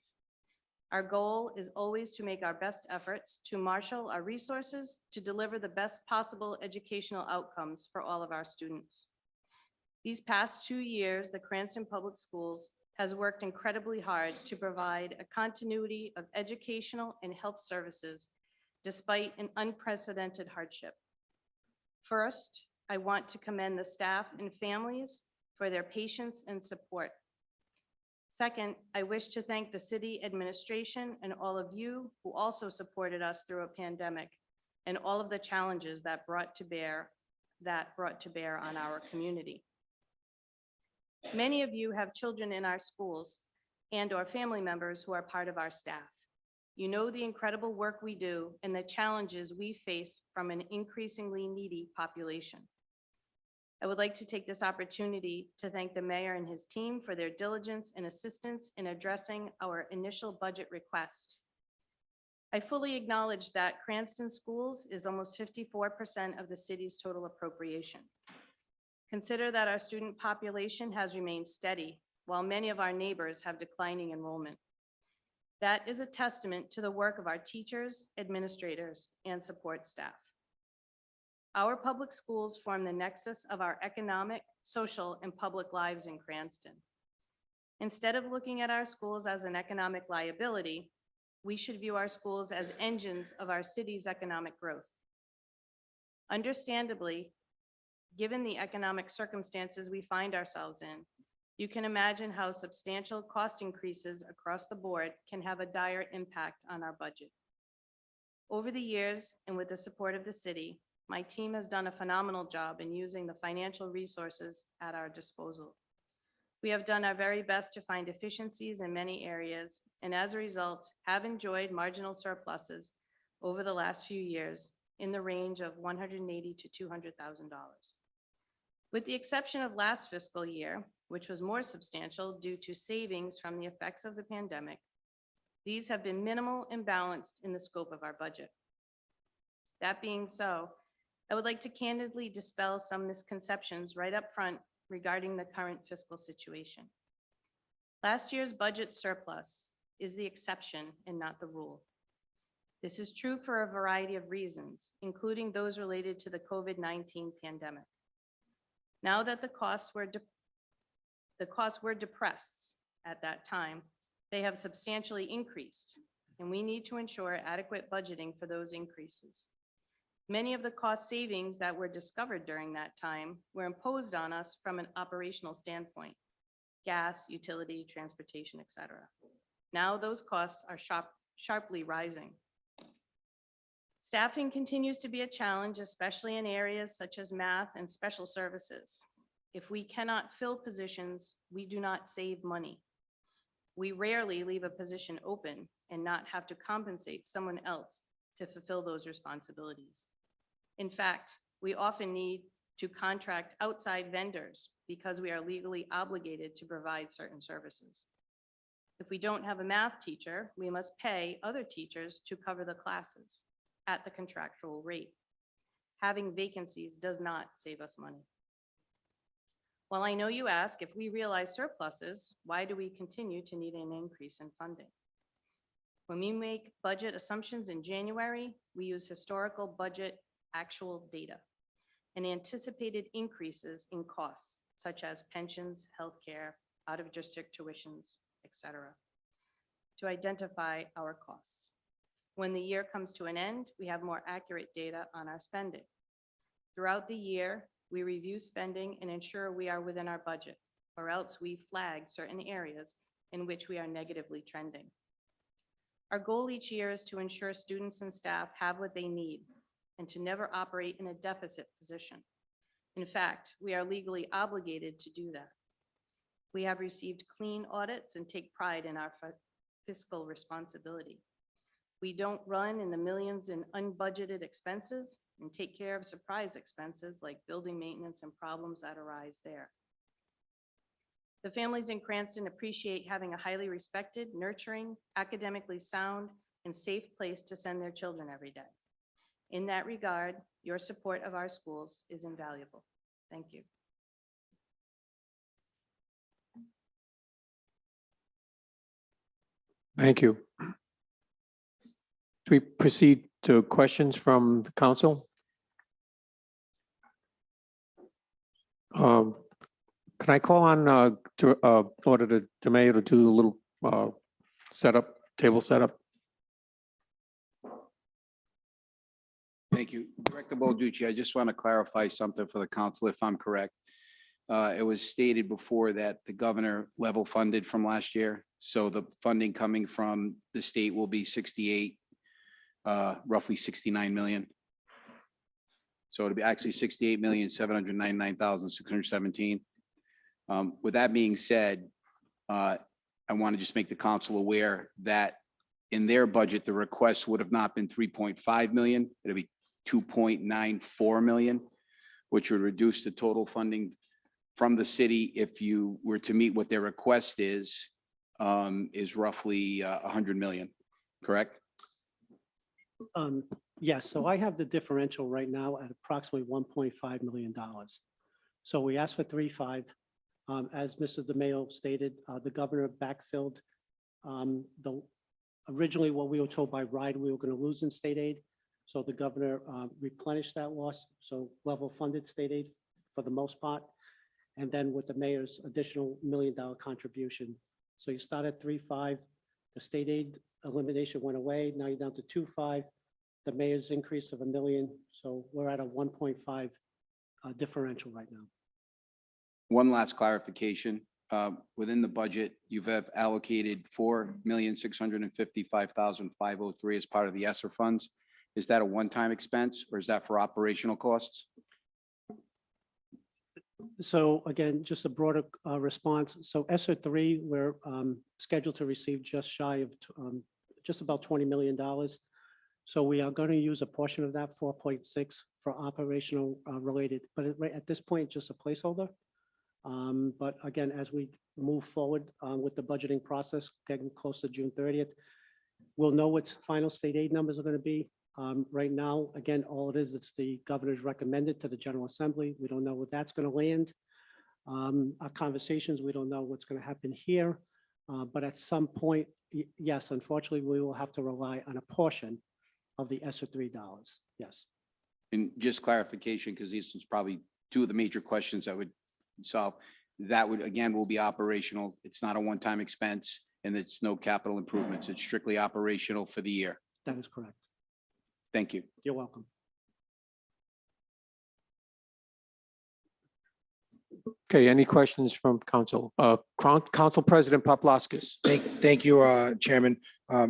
Our goal is always to make our best efforts to marshal our resources to deliver the best possible educational outcomes for all of our students. These past 2 years, the Cranston Public Schools has worked incredibly hard to provide a continuity of educational and health services despite an unprecedented hardship. First, I want to commend the staff and families for their patience and support. Second, I wish to thank the city administration and all of you who also supported us through a pandemic and all of the challenges that brought to bear on our community. Many of you have children in our schools and/or family members who are part of our staff. You know the incredible work we do and the challenges we face from an increasingly needy population. I would like to take this opportunity to thank the mayor and his team for their diligence and assistance in addressing our initial budget request. I fully acknowledge that Cranston Schools is almost 54% of the city's total appropriation. Consider that our student population has remained steady, while many of our neighbors have declining enrollment. That is a testament to the work of our teachers, administrators, and support staff. Our public schools form the nexus of our economic, social, and public lives in Cranston. Instead of looking at our schools as an economic liability, we should view our schools as engines of our city's economic growth. Understandably, given the economic circumstances we find ourselves in, you can imagine how substantial cost increases across the board can have a dire impact on our budget. Over the years, and with the support of the city, my team has done a phenomenal job in using the financial resources at our disposal. We have done our very best to find efficiencies in many areas, and as a result, have enjoyed marginal surpluses over the last few years in the range of $180,000 to $200,000. With the exception of last fiscal year, which was more substantial due to savings from the effects of the pandemic, these have been minimal and balanced in the scope of our budget. That being so, I would like to candidly dispel some misconceptions right up front regarding the current fiscal situation. Last year's budget surplus is the exception and not the rule. This is true for a variety of reasons, including those related to the COVID-19 pandemic. Now that the costs were depressed at that time, they have substantially increased, and we need to ensure adequate budgeting for those increases. Many of the cost savings that were discovered during that time were imposed on us from an operational standpoint: gas, utility, transportation, etc. Now those costs are sharply rising. Staffing continues to be a challenge, especially in areas such as math and special services. If we cannot fill positions, we do not save money. We rarely leave a position open and not have to compensate someone else to fulfill those responsibilities. In fact, we often need to contract outside vendors because we are legally obligated to provide certain services. If we don't have a math teacher, we must pay other teachers to cover the classes at the contractual rate. Having vacancies does not save us money. While I know you ask, if we realize surpluses, why do we continue to need an increase in funding? When we make budget assumptions in January, we use historical budget actual data and anticipated increases in costs such as pensions, healthcare, out-of-district tuitions, etc., to identify our costs. When the year comes to an end, we have more accurate data on our spending. Throughout the year, we review spending and ensure we are within our budget, or else we flag certain areas in which we are negatively trending. Our goal each year is to ensure students and staff have what they need and to never operate in a deficit position. In fact, we are legally obligated to do that. We have received clean audits and take pride in our fiscal responsibility. We don't run in the millions in unbudgeted expenses and take care of surprise expenses like building maintenance and problems that arise there. The families in Cranston appreciate having a highly respected, nurturing, academically sound, and safe place to send their children every day. In that regard, your support of our schools is invaluable. Thank you. Thank you. Do we proceed to questions from the council? Can I call on Auditor DeMayo to do a little table setup? Thank you. Director Balducci, I just want to clarify something for the council, if I'm correct. It was stated before that the governor level funded from last year. So the funding coming from the state will be 68, roughly 69 million. So it'll be actually 68,799,617. With that being said, I want to just make the council aware that in their budget, the request would have not been 3.5 million. It'll be 2.94 million, which would reduce the total funding from the city if you were to meet what their request is roughly 100 million, correct? Yes, so I have the differential right now at approximately $1.5 million. So we asked for 3.5. As Mr. DeMayo stated, the governor backfilled originally what we were told by RIDE we were going to lose in state aid. So the governor replenished that loss, so level funded state aid for the most part. And then with the mayor's additional $1 million contribution, So you start at 3.5, the state aid elimination went away, now you're down to 2.5, the mayor's increase of $1 million, so we're at a 1.5 differential right now. One last clarification. Within the budget, you've have allocated $4,655,503 as part of the ESSER funds. Is that a one-time expense or is that for operational costs? So again, just a broader response. So ESSER 3, we're scheduled to receive just shy of just about $20 million. So we are going to use a portion of that 4.6 for operational related, but at this point, just a placeholder. But again, as we move forward with the budgeting process, getting close to June 30th, we'll know what final state aid numbers are going to be. Right now, again, all it is, it's the governor's recommended to the General Assembly. We don't know what that's going to land. Our conversations, we don't know what's going to happen here. But at some point, yes, unfortunately, we will have to rely on a portion of the ESSER $3. Yes. And just clarification, because these was probably two of the major questions I would solve. That would, again, will be operational. It's not a one-time expense and it's no capital improvements. It's strictly operational for the year. That is correct. Thank you. You're welcome. Okay, any questions from council? Council President Paplaskas. Thank you, Chairman.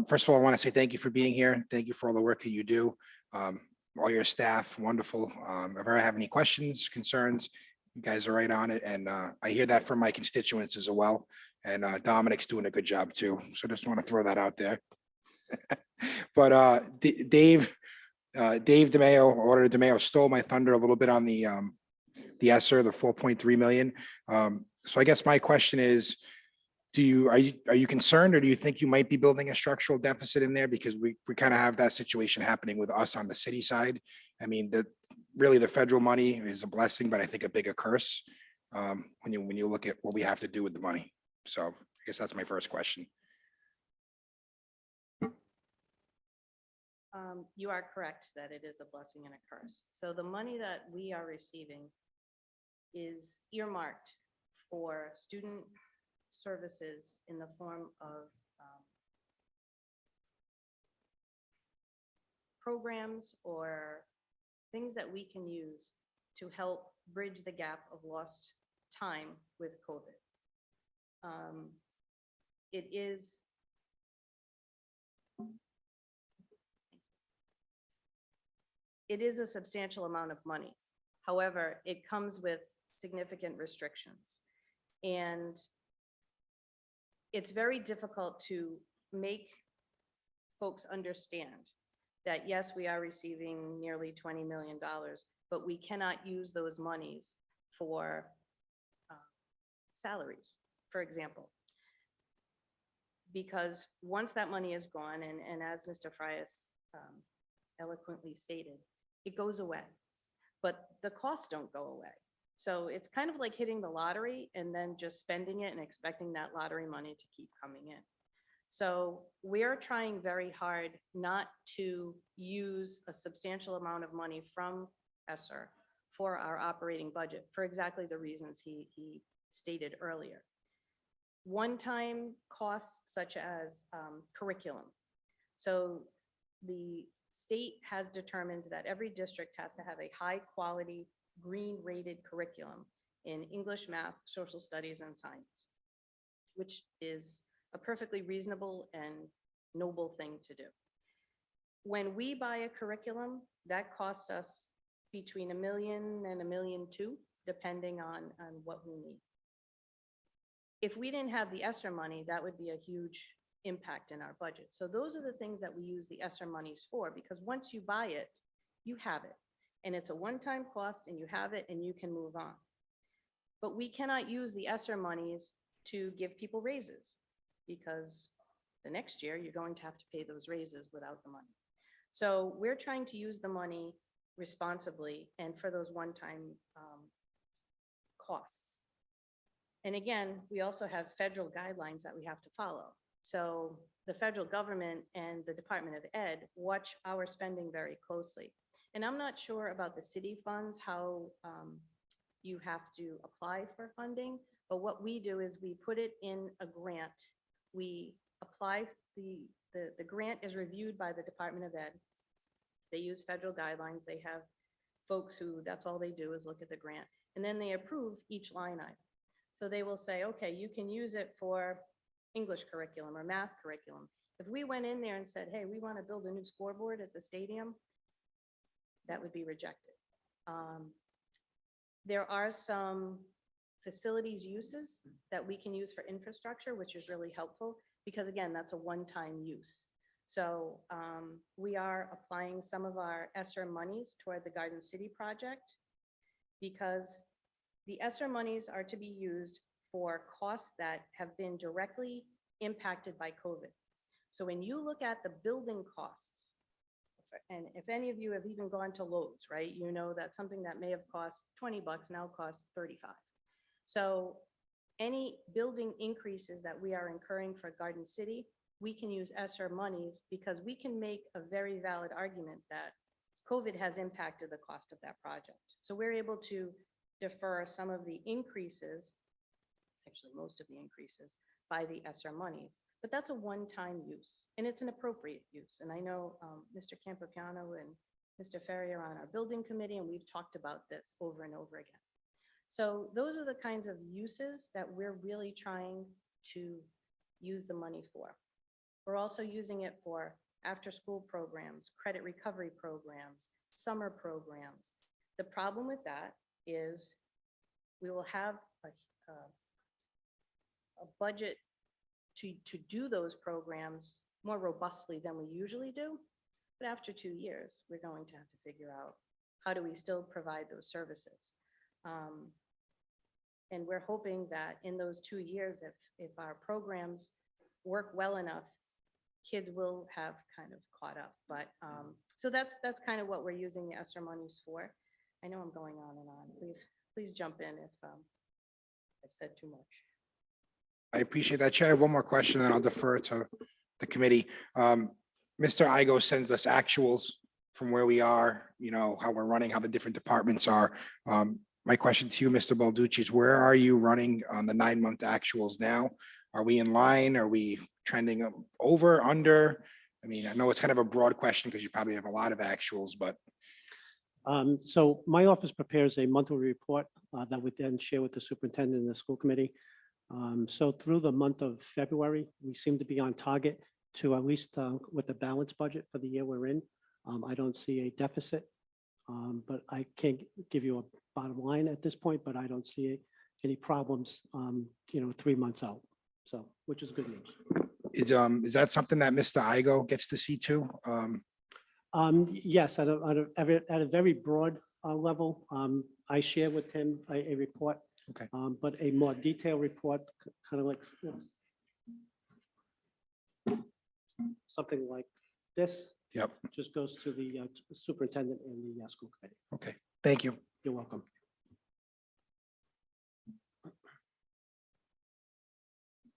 First of all, I want to say thank you for being here. Thank you for all the work that you do. All your staff, wonderful. If I have any questions, concerns, you guys are right on it. And I hear that from my constituents as well. And Dominic's doing a good job too. So just want to throw that out there. But Dave DeMayo, Auditor DeMayo stole my thunder a little bit on the ESSER, the 4.3 million. So I guess my question is, are you concerned, or do you think you might be building a structural deficit in there? Because we kind of have that situation happening with us on the city side. I mean, really the federal money is a blessing, but I think a bigger curse when you look at what we have to do with the money. So I guess that's my first question. You are correct that it is a blessing and a curse. So the money that we are receiving is earmarked for student services in the form of programs or things that we can use to help bridge the gap of lost time with COVID. It is a substantial amount of money. However, it comes with significant restrictions. And it's very difficult to make folks understand that, yes, we are receiving nearly $20 million, but we cannot use those monies for salaries, for example. Because once that money is gone, and as Mr. Frias eloquently stated, it goes away, but the costs don't go away. So it's kind of like hitting the lottery and then just spending it and expecting that lottery money to keep coming in. So we're trying very hard not to use a substantial amount of money from ESSER for our operating budget for exactly the reasons he stated earlier. One-time costs such as curriculum. So the state has determined that every district has to have a high-quality, green-rated curriculum in English, math, social studies, and science, which is a perfectly reasonable and noble thing to do. When we buy a curriculum, that costs us between $1 million and $1.2 million, depending on what we need. If we didn't have the ESSER money, that would be a huge impact in our budget. So those are the things that we use the ESSER monies for, because once you buy it, you have it. And it's a one-time cost and you have it and you can move on. But we cannot use the ESSER monies to give people raises, because the next year you're going to have to pay those raises without the money. So we're trying to use the money responsibly and for those one-time costs. And again, we also have federal guidelines that we have to follow. So the federal government and the Department of Ed watch our spending very closely. And I'm not sure about the city funds, how you have to apply for funding, but what we do is we put it in a grant we apply, the grant is reviewed by the Department of Ed. They use federal guidelines. They have folks who, that's all they do is look at the grant. And then they approve each line item. So they will say, okay, you can use it for English curriculum or math curriculum. If we went in there and said, hey, we want to build a new scoreboard at the stadium, that would be rejected. There are some facilities uses that we can use for infrastructure, which is really helpful because again, that's a one-time use. So we are applying some of our ESSER monies toward the Garden City project because the ESSER monies are to be used for costs that have been directly impacted by COVID. So when you look at the building costs, and if any of you have even gone to Lowe's, right, you know that something that may have cost $20 now costs $35. So any building increases that we are incurring for Garden City, we can use ESSER monies because we can make a very valid argument that COVID has impacted the cost of that project. So we're able to defer some of the increases, actually most of the increases, by the ESSER monies. But that's a one-time use, and it's an appropriate use. And I know Mr. Campopiano and Mr. Ferry are on our building committee, and we've talked about this over and over again. So those are the kinds of uses that we're really trying to use the money for. We're also using it for after-school programs, credit recovery programs, summer programs. The problem with that is we will have a budget to do those programs more robustly than we usually do. But after 2 years, we're going to have to figure out how do we still provide those services. And we're hoping that in those 2 years, if our programs work well enough, kids will have kind of caught up. But so that's kind of what we're using the ESSER monies for. I know I'm going on and on. Please jump in if I've said too much. I appreciate that, Chair. I have one more question, and I'll defer to the committee. Mr. Igo sends us actuals from where we are, you know, how we're running, how the different departments are. My question to you, Mr. Balducci, is where are you running on the 9-month actuals now? Are we in line? Are we trending over, under? I mean, I know it's kind of a broad question because you probably have a lot of actuals, but. So my office prepares a monthly report that we then share with the superintendent and the school committee. So through the month of February, we seem to be on target to at least with the balanced budget for the year we're in. I don't see a deficit, but I can't give you a bottom line at this point, but I don't see any problems, 3 months out. So, which is good news. Is that something that Mr. Igo gets to see too? Yes, at a very broad level, I share with him a report. Okay. But a more detailed report, kind of like something like this. Yep. Just goes to the superintendent and the school committee. Okay, thank you. You're welcome.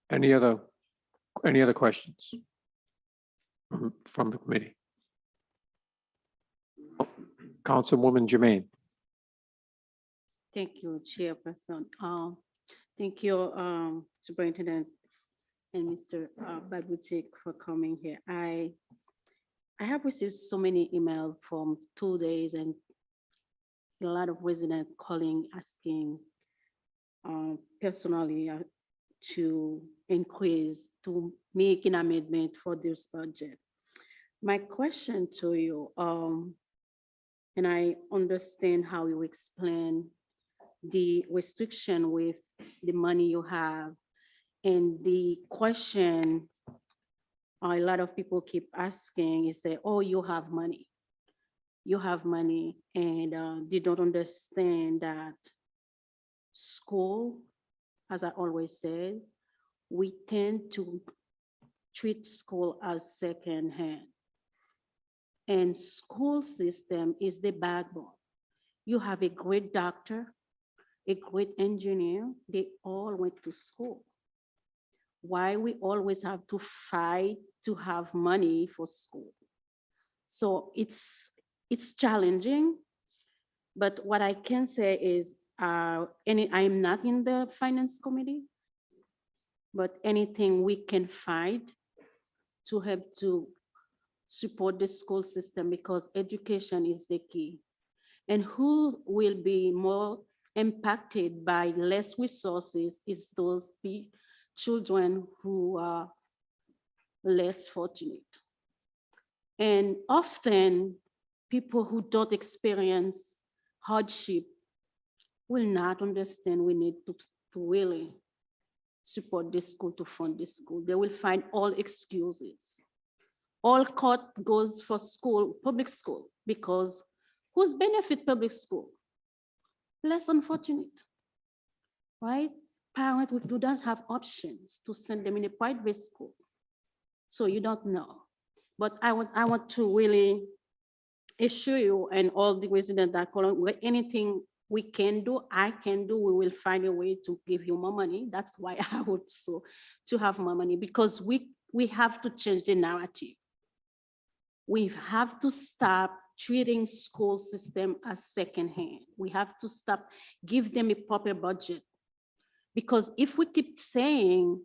Any other questions from the committee? Councilwoman Jermaine. Thank you, Chairperson. Thank you, Superintendent and Mr. Balducci for coming here. I have received so many emails from 2 days and a lot of residents calling, asking personally to increase, to make an amendment for this budget. My question to you, and I understand how you explain the restriction with the money you have, and the question a lot of people keep asking is that, oh, you have money, and they don't understand that school, as I always say, we tend to treat school as secondhand. And school system is the backbone. You have a great doctor, a great engineer, they all went to school. Why we always have to fight to have money for school? So it's challenging, but what I can say is, I'm not in the finance committee, but anything we can find to help to support the school system, because education is the key. And who will be more impacted by less resources is those children who are less fortunate. And often people who don't experience hardship will not understand we need to really support this school, to fund this school. They will find all excuses. All court goes for school, public school, because who's benefit public school? Less unfortunate, right? Parents who do not have options to send them in a private school. So you don't know. But I want to really assure you and all the residents that call on, anything we can do, I can do, we will find a way to give you more money. That's why I would so to have more money, because we have to change the narrative. We have to stop treating school system as secondhand. We have to stop, give them a proper budget. Because if we keep saying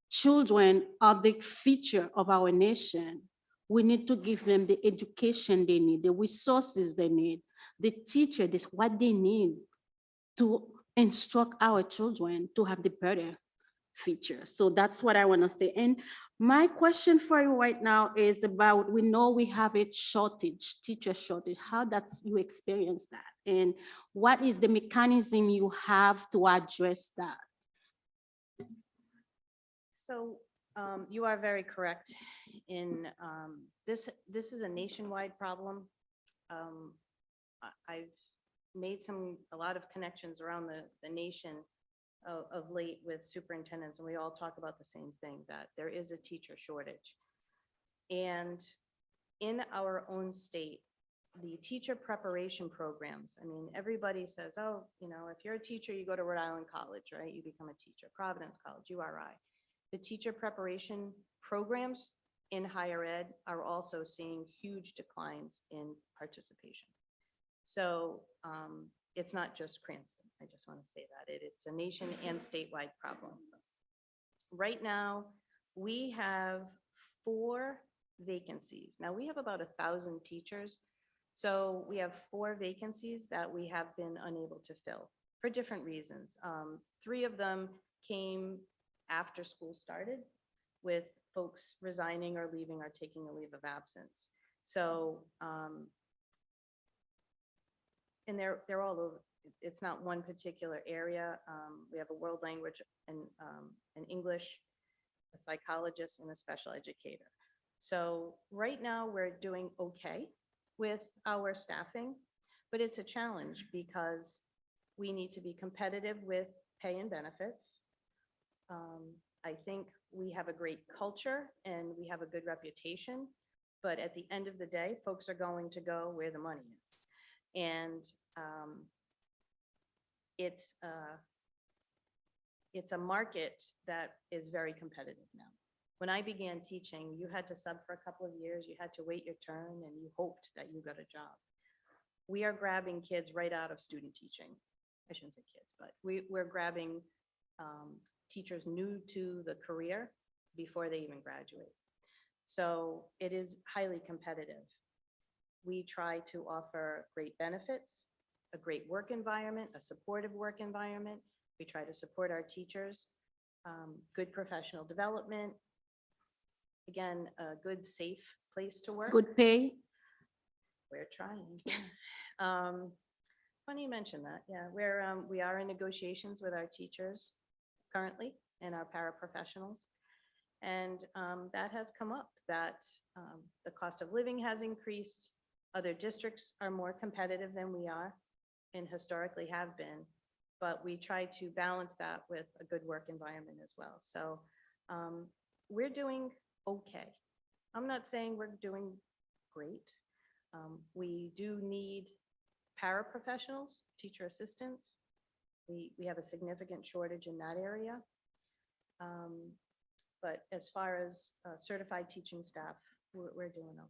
children are the future of our nation, we need to give them the education they need, the resources they need, the teacher, this what they need to instruct our children to have the better future. So that's what I want to say. And my question for you right now is about, we know we have a shortage, teacher shortage. How that's you experience that? And what is the mechanism you have to address that? So you are very correct in this is a nationwide problem. I've made a lot of connections around the nation of late with superintendents, and we all talk about the same thing, that there is a teacher shortage. And in our own state, the teacher preparation programs, I mean, everybody says, oh, if you're a teacher, you go to Rhode Island College, right? You become a teacher, Providence College, URI. The teacher preparation programs in higher ed are also seeing huge declines in participation. So it's not just Cranston. I just want to say that it's a nation and statewide problem. Right now, we have 4 vacancies. Now we have about 1,000 teachers. So we have 4 vacancies that we have been unable to fill for different reasons. 3 of them came after school started, with folks resigning or leaving or taking a leave of absence. So, and they're all over. It's not one particular area. We have a world language and an English, a psychologist, and a special educator. So right now we're doing okay with our staffing, but it's a challenge because we need to be competitive with pay and benefits. I think we have a great culture and we have a good reputation, but at the end of the day, folks are going to go where the money is. And it's a market that is very competitive now. When I began teaching, you had to sub for a couple of years, you had to wait your turn, and you hoped that you got a job. We are grabbing kids right out of student teaching. I shouldn't say kids, but we're grabbing teachers new to the career before they even graduate. So it is highly competitive. We try to offer great benefits, a great work environment, a supportive work environment. We try to support our teachers, good professional development. Again, a good, safe place to work. Good pay. We're trying. Funny you mention that. Yeah, we are in negotiations with our teachers currently and our paraprofessionals. And that has come up, that the cost of living has increased. Other districts are more competitive than we are and historically have been, but we try to balance that with a good work environment as well. So we're doing okay. I'm not saying we're doing great. We do need paraprofessionals, teacher assistants. We have a significant shortage in that area. But as far as certified teaching staff, we're doing okay.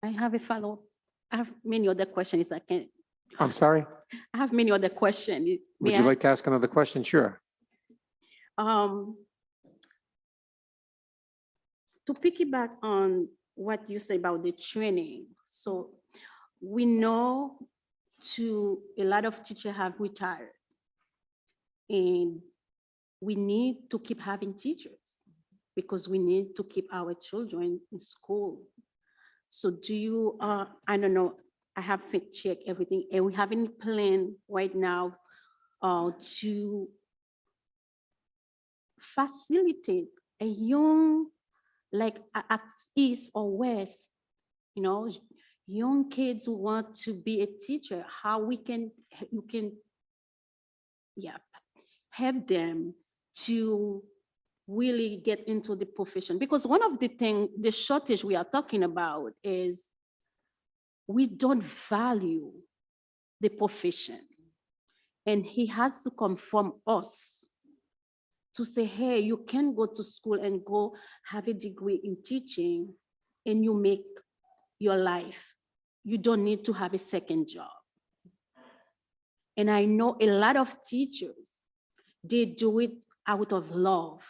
I have a follow-up. I have many other questions. I can. I'm sorry, I have many other questions. would you like to ask another question? Sure. to piggyback on what you say about the training, so we know a lot of teachers have retired, and we need to keep having teachers because we need to keep our children in school. So do you, I don't know, I haven't checked everything, and we have any plan right now to facilitate a young, like at East or West, you know, young kids who want to be a teacher, how you can, yeah, help them to really get into the profession. Because one of the shortage we are talking about is we don't value the profession. And he has to come from us to say, hey, you can go to school and go have a degree in teaching and you make your life. You don't need to have a second job. And I know a lot of teachers, they do it out of love.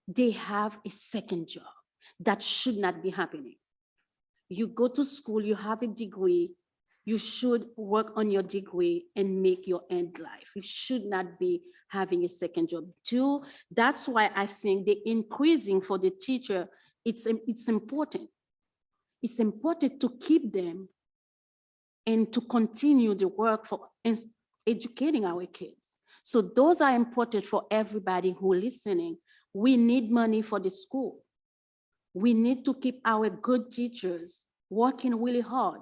They have a second job. That should not be happening. You go to school, you have a degree, you should work on your degree and make your end life. You should not be having a second job. Two, that's why I think the increasing for the teacher, it's important. It's important to keep them and to continue the work for educating our kids. So those are important for everybody who is listening. We need money for the school. We need to keep our good teachers working really hard.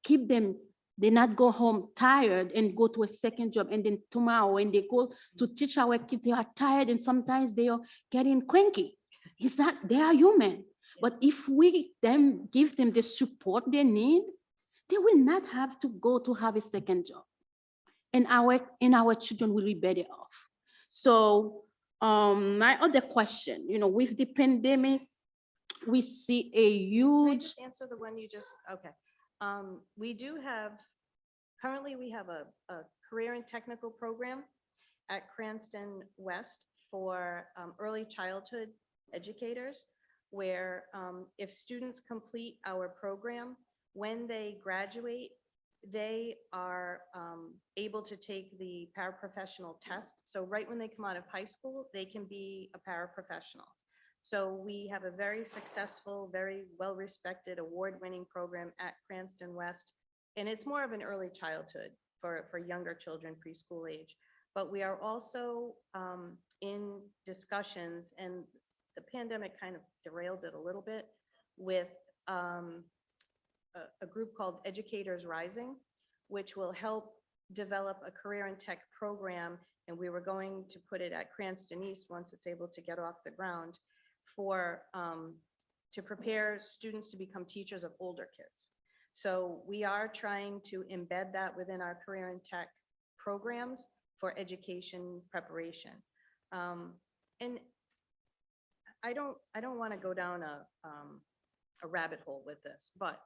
Keep them, they not go home tired and go to a second job, and then tomorrow when they go to teach our kids, they are tired and sometimes they are getting cranky. It's not, they are human. But if we then give them the support they need, they will not have to go to have a second job. And our children will be better off. So my other question, you know, with the pandemic, we see a Can I huge. just answer the one you just, okay. We do have, currently we have a career and technical program at Cranston West for early childhood educators, where if students complete our program, when they graduate, they are able to take the paraprofessional test. So right when they come out of high school, they can be a paraprofessional. So we have a very successful, very well-respected, award-winning program at Cranston West. And it's more of an early childhood for younger children, preschool age. But we are also in discussions, and the pandemic kind of derailed it a little bit, with a group called Educators Rising, which will help develop a career and tech program. And we were going to put it at Cranston East once it's able to get off the ground, for to prepare students to become teachers of older kids. So we are trying to embed that within our career and tech programs for education preparation. And I don't want to go down a rabbit hole with this, but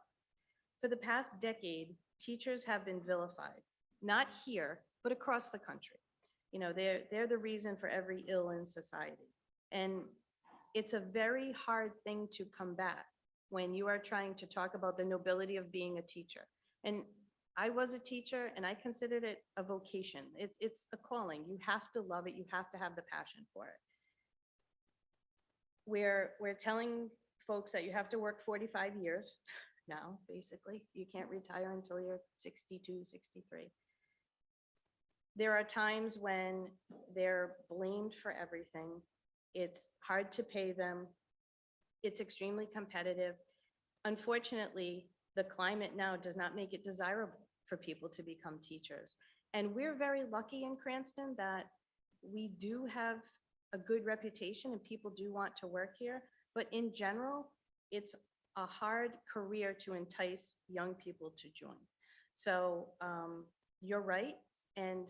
for the past decade, teachers have been vilified, not here, but across the country. You know, they're the reason for every ill in society. And it's a very hard thing to combat when you are trying to talk about the nobility of being a teacher. And I was a teacher and I considered it a vocation. It's a calling. You have to love it. You have to have the passion for it. We're telling folks that you have to work 45 years now, basically. You can't retire until you're 62, 63. There are times when they're blamed for everything. It's hard to pay them. It's extremely competitive. Unfortunately, the climate now does not make it desirable for people to become teachers. And we're very lucky in Cranston that we do have a good reputation and people do want to work here. But in general, it's a hard career to entice young people to join. So you're right. And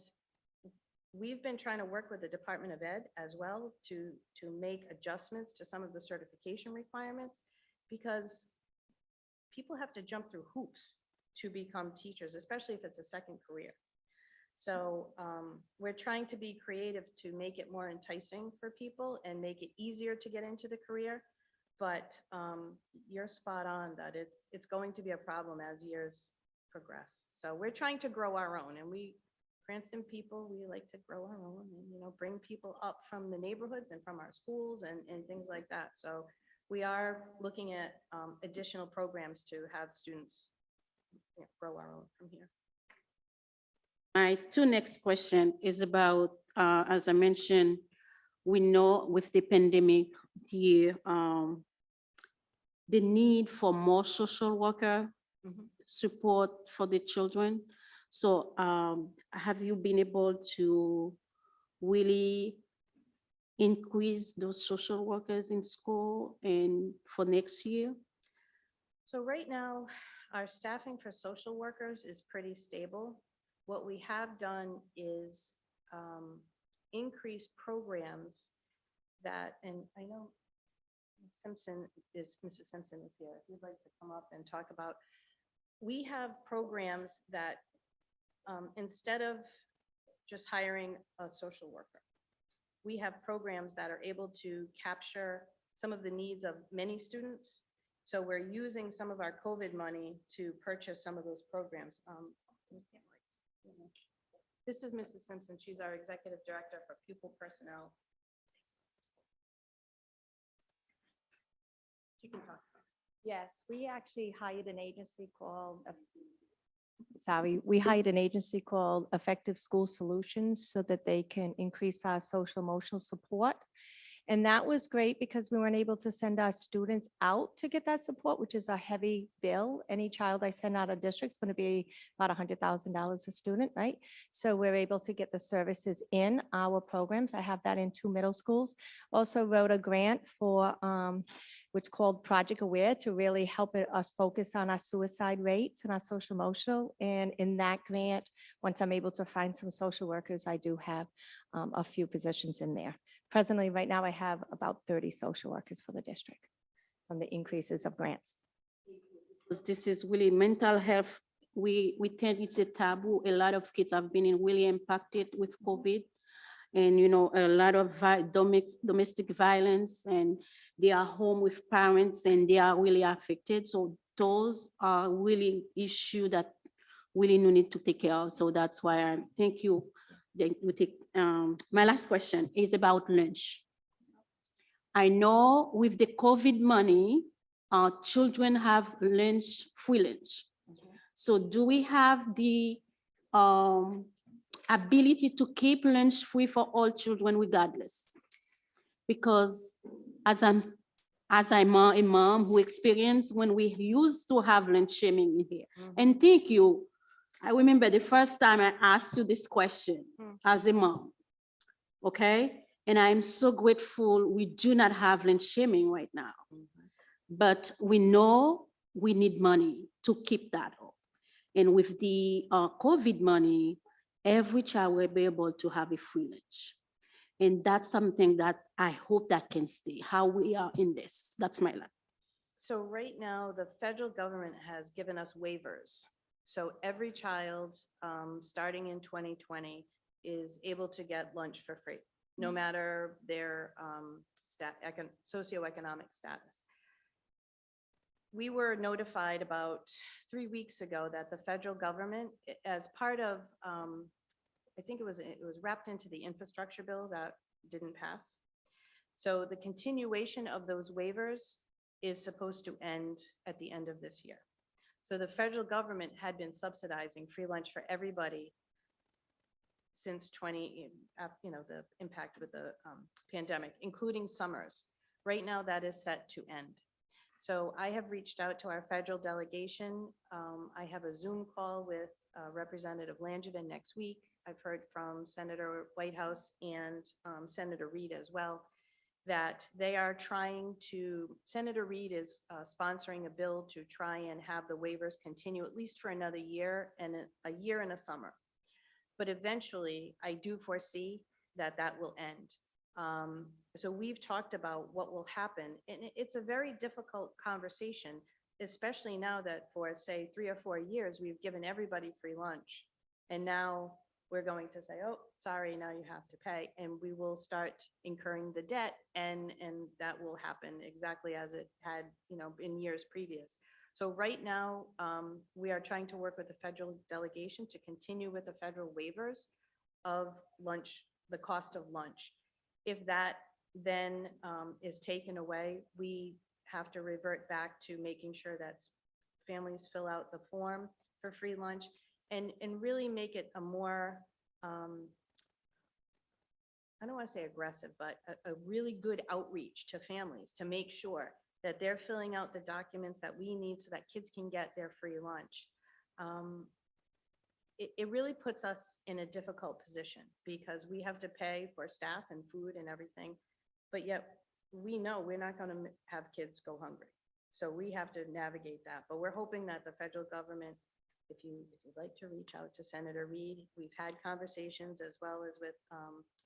we've been trying to work with the Department of Ed as well to make adjustments to some of the certification requirements, because people have to jump through hoops to become teachers, especially if it's a second career. So we're trying to be creative to make it more enticing for people and make it easier to get into the career. But you're spot on that it's going to be a problem as years progress. So we're trying to grow our own, and we, Cranston people, we like to grow our own and, bring people up from the neighborhoods and from our schools and things like that. So we are looking at additional programs to have students grow our own from here. My two next question is about, as I mentioned, we know with the pandemic, the need for more social worker support for the children. So have you been able to really increase those social workers in school and for next year? So right now, our staffing for social workers is pretty stable. What we have done is increase programs that, and I know Mrs. Simpson is here. If you'd like to come up and talk about, we have programs that instead of just hiring a social worker, we have programs that are able to capture some of the needs of many students. So we're using some of our COVID money to purchase some of those programs. This is Mrs. Simpson. She's our executive director for pupil personnel. You can talk. Yes, we actually hired an agency called, we hired an agency called Effective School Solutions so that they can increase our social emotional support. And that was great because we weren't able to send our students out to get that support, which is a heavy bill. Any child I send out of district is going to be about $100,000 a student, right? So we're able to get the services in our programs. I have that in 2 middle schools. Also wrote a grant for what's called Project Aware to really help us focus on our suicide rates and our social emotional. And in that grant, once I'm able to find some social workers, I do have a few positions in there. Presently, right now, I have about 30 social workers for the district from the increases of grants. Because this is really mental health. We tend, it's a taboo. A lot of kids have been really impacted with COVID, and a lot of domestic violence, and they are home with parents and they are really affected. So those are really issues that really need to take care of. So that's why I thank you. My last question is about lunch. I know with the COVID money, our children have lunch, free lunch. So do we have the ability to keep lunch free for all children regardless? Because as I'm a mom who experienced when we used to have lunch shaming in here. And thank you. I remember the first time I asked you this question as a mom, okay? And I'm so grateful we do not have lunch shaming right now. But we know we need money to keep that up. And with the COVID money, every child will be able to have a free lunch. And that's something that I hope that can stay, how we are in this. That's my life. So right now, the federal government has given us waivers. So every child, starting in 2020, is able to get lunch for free, no matter their socioeconomic status. We were notified about 3 weeks ago that the federal government, as part of, I think it was wrapped into the infrastructure bill that didn't pass. So the continuation of those waivers is supposed to end at the end of this year. So the federal government had been subsidizing free lunch for everybody since the impact with the pandemic, including summers. Right now, that is set to end. So I have reached out to our federal delegation. I have a Zoom call with Representative Langevin next week. I've heard from Senator Whitehouse and Senator Reid as well, that they are trying to, Senator Reid is sponsoring a bill to try and have the waivers continue at least for another year and a year and a summer. But eventually, I do foresee that that will end. So we've talked about what will happen, and it's a very difficult conversation, especially now that for, say, 3 or 4 years, we've given everybody free lunch. And now we're going to say, oh, sorry, now you have to pay. And we will start incurring the debt and that will happen exactly as it had, in years previous. So right now, we are trying to work with the federal delegation to continue with the federal waivers of lunch, the cost of lunch. If that then is taken away, we have to revert back to making sure that families fill out the form for free lunch and really make it a more, I don't want to say aggressive, but a really good outreach to families to make sure that they're filling out the documents that we need so that kids can get their free lunch. It really puts us in a difficult position because we have to pay for staff and food and everything, but yet we know we're not going to have kids go hungry. So we have to navigate that, but we're hoping that the federal government, if you'd like to reach out to Senator Reed, we've had conversations as well as with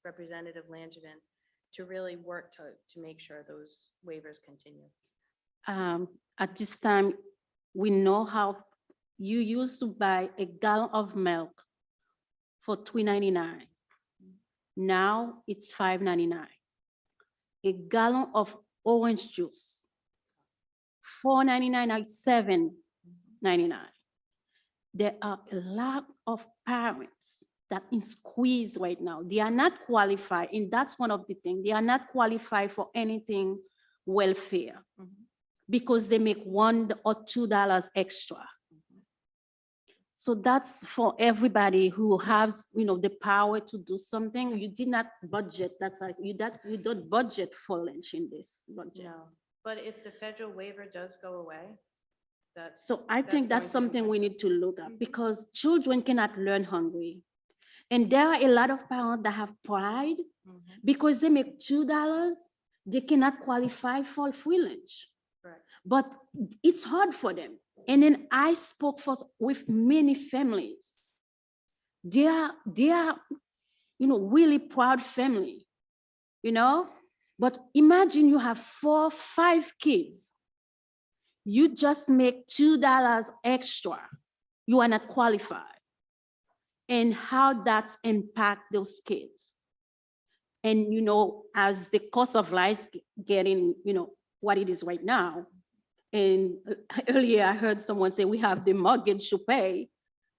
Representative Langevin to really work to make sure those waivers continue. At this time, we know how you used to buy a gallon of milk for $3.99. Now it's $5.99. A gallon of orange juice, $4.99 or $7.99. There are a lot of parents that in squeeze right now. They are not qualified, and that's one of the things. They are not qualified for anything welfare because they make $1 or $2 extra. So that's for everybody who has, the power to do something. You did not budget. That's like you don't budget for lunch in this budget. No, but if the federal waiver does go away, So I think that's something we need to look at because children cannot learn hungry. And there are a lot of parents that have pride because they make $2, they cannot qualify for free lunch. Correct. But it's hard for them. And then I spoke with many families. They are, really proud family, But imagine you have 4 or 5 kids. You just make $2 extra. You are not qualified. And how that's impact those kids. And, as the cost of life getting, what it is right now. And earlier I heard someone say, we have the mortgage to pay.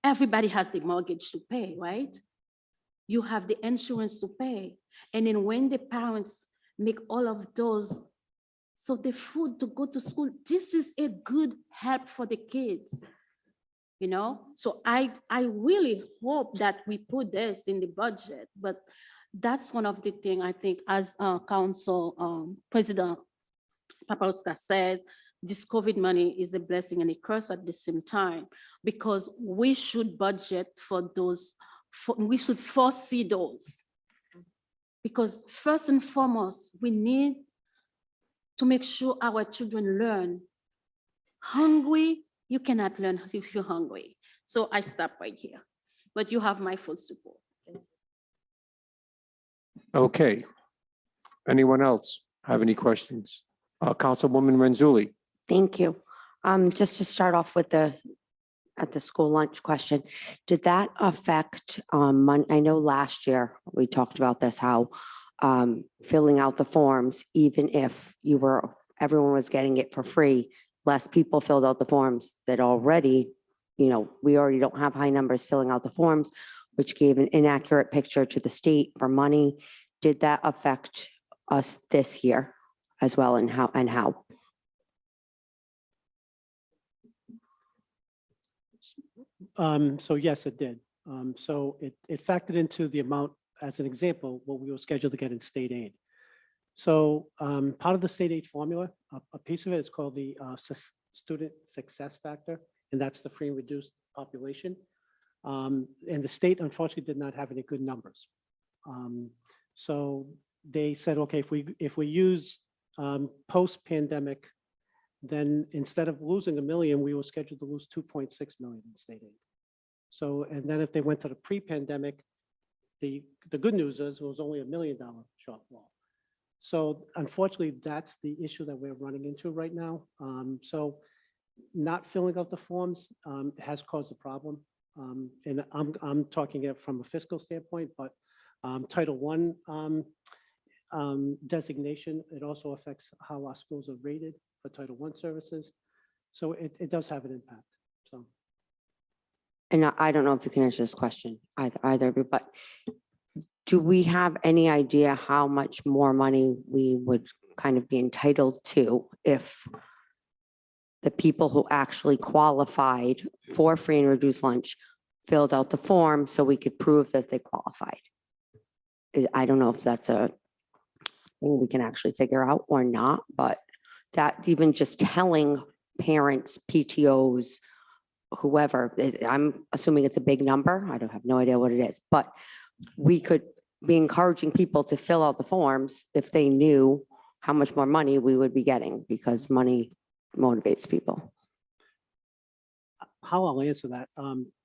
Everybody has the mortgage to pay, right? You have the insurance to pay. And then when the parents make all of those, so the food to go to school, this is a good help for the kids, So I really hope that we put this in the budget, but that's one of the things I think as Council President Papalska says, this COVID money is a blessing and a curse at the same time, because we should budget for those, we should foresee those. Because first and foremost, we need to make sure our children learn. Hungry, you cannot learn if you're hungry. So I stop right here, but you have my full support. Okay. Anyone else have any questions? Councilwoman Renzulli. Thank you. Just to start off with at the school lunch question, did that affect, I know last year we talked about this, how filling out the forms, even if everyone was getting it for free, less people filled out the forms that already, we already don't have high numbers filling out the forms, which gave an inaccurate picture to the state for money. Did that affect us this year as well, and how? So yes, it did. So it factored into the amount, as an example, what we were scheduled to get in state aid. So part of the state aid formula, a piece of it is called the student success factor, and that's the free and reduced population. And the state unfortunately did not have any good numbers. So they said, okay, if we use post-pandemic, then instead of losing $1 million, we were scheduled to lose $2.6 million in state aid. So, and then if they went to the pre-pandemic, the good news is it was only $1 million shortfall. So unfortunately, that's the issue that we're running into right now. So not filling out the forms has caused a problem. And I'm talking it from a fiscal standpoint, but Title I designation, it also affects how our schools are rated for Title I services. So it does have an impact, so. And I don't know if you can answer this question either of you, but do we have any idea how much more money we would kind of be entitled to if the people who actually qualified for free and reduced lunch filled out the form so we could prove that they qualified? I don't know if that's a thing we can actually figure out or not, but that even just telling parents, PTOs, whoever, I'm assuming it's a big number. I don't have no idea what it is, but we could be encouraging people to fill out the forms if they knew how much more money we would be getting, because money motivates people. How I'll answer that,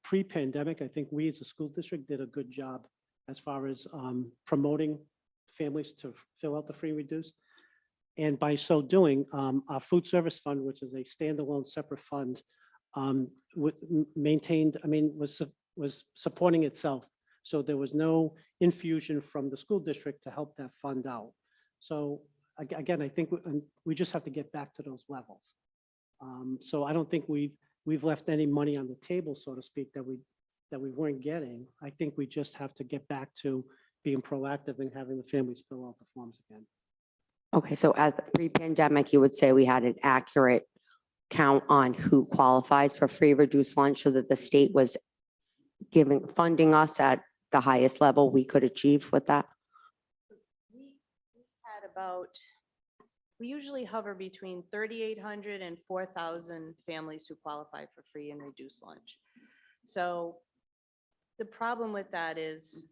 pre-pandemic, I think we as a school district did a good job as far as promoting families to fill out the free and reduced. And by so doing, our food service fund, which is a standalone separate fund, maintained, was supporting itself. So there was no infusion from the school district to help that fund out. So again, I think we just have to get back to those levels. So I don't think we've left any money on the table, so to speak, that we weren't getting. I think we just have to get back to being proactive and having the families fill out the forms again. Okay, so as pre-pandemic, you would say we had an accurate count on who qualifies for free reduced lunch so that the state was funding us at the highest level we could achieve with that? We had about, we usually hover between 3,800 and 4,000 families who qualify for free and reduced lunch. So the problem with that is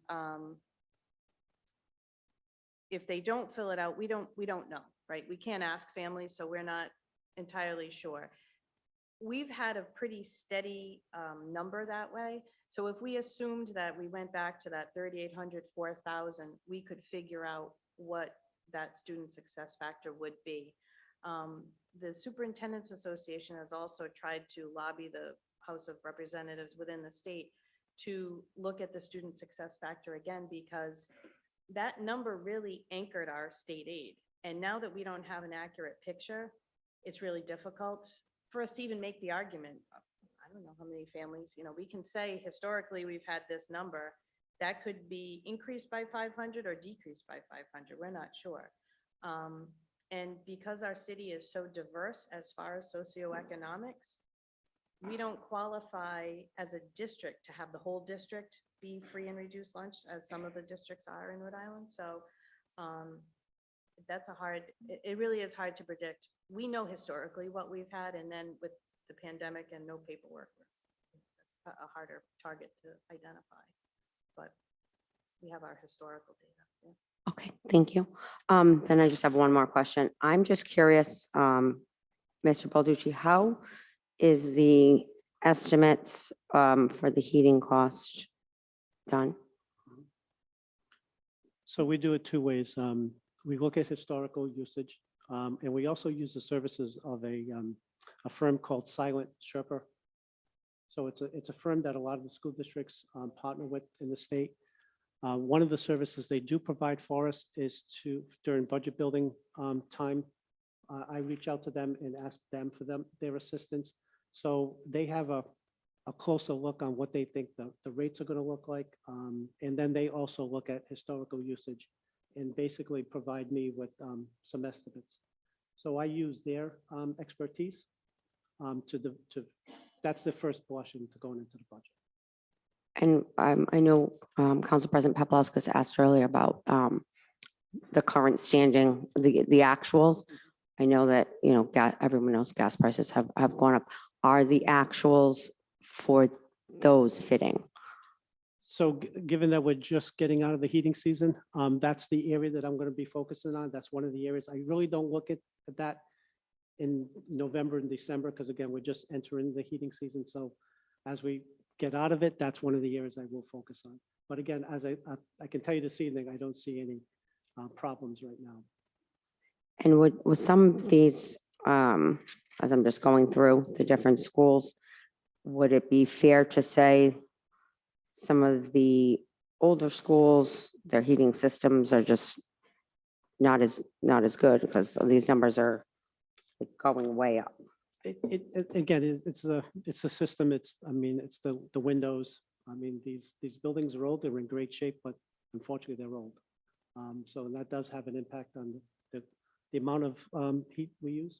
if they don't fill it out, we don't know, right? We can't ask families, so we're not entirely sure. We've had a pretty steady number that way. So if we assumed that we went back to that 3,800, 4,000, we could figure out what that student success factor would be. The Superintendent's Association has also tried to lobby the House of Representatives within the state to look at the student success factor again, because that number really anchored our state aid. And now that we don't have an accurate picture, it's really difficult for us to even make the argument. I don't know how many families, we can say historically we've had this number that could be increased by 500 or decreased by 500. We're not sure. And because our city is so diverse as far as socioeconomics, we don't qualify as a district to have the whole district be free and reduced lunch as some of the districts are in Rhode Island. So that's it really is hard to predict. We know historically what we've had, and then with the pandemic and no paperwork, that's a harder target to identify, but we have our historical data. Yeah. Okay, thank you. Then I just have one more question. I'm just curious, Mr. Balducci, how is the estimates for the heating cost done? So we do it two ways. We look at historical usage, and we also use the services of a firm called Silent Sherpa. So it's a firm that a lot of the school districts partner with in the state. One of the services they do provide for us is during budget building time, I reach out to them and ask them for their assistance. So they have a closer look on what they think the rates are going to look like. And then they also look at historical usage and basically provide me with some estimates. So I use their expertise that's the first blush into going into the budget. And I know Council President Paplaskas asked earlier about the current standing, the actuals. I know that, everyone knows gas prices have gone up. Are the actuals for those fitting? So given that we're just getting out of the heating season, that's the area that I'm going to be focusing on. That's one of the areas. I really don't look at that in November and December, because again, we're just entering the heating season. So as we get out of it, that's one of the areas I will focus on. But again, as I can tell you this evening, I don't see any problems right now. And with some of these, as I'm just going through the different schools, would it be fair to say some of the older schools, their heating systems are just not as good because these numbers are going way up. Again, it's a system. I mean, it's the windows. I mean, these buildings are old. They're in great shape, but unfortunately they're old. So that does have an impact on the amount of heat we use.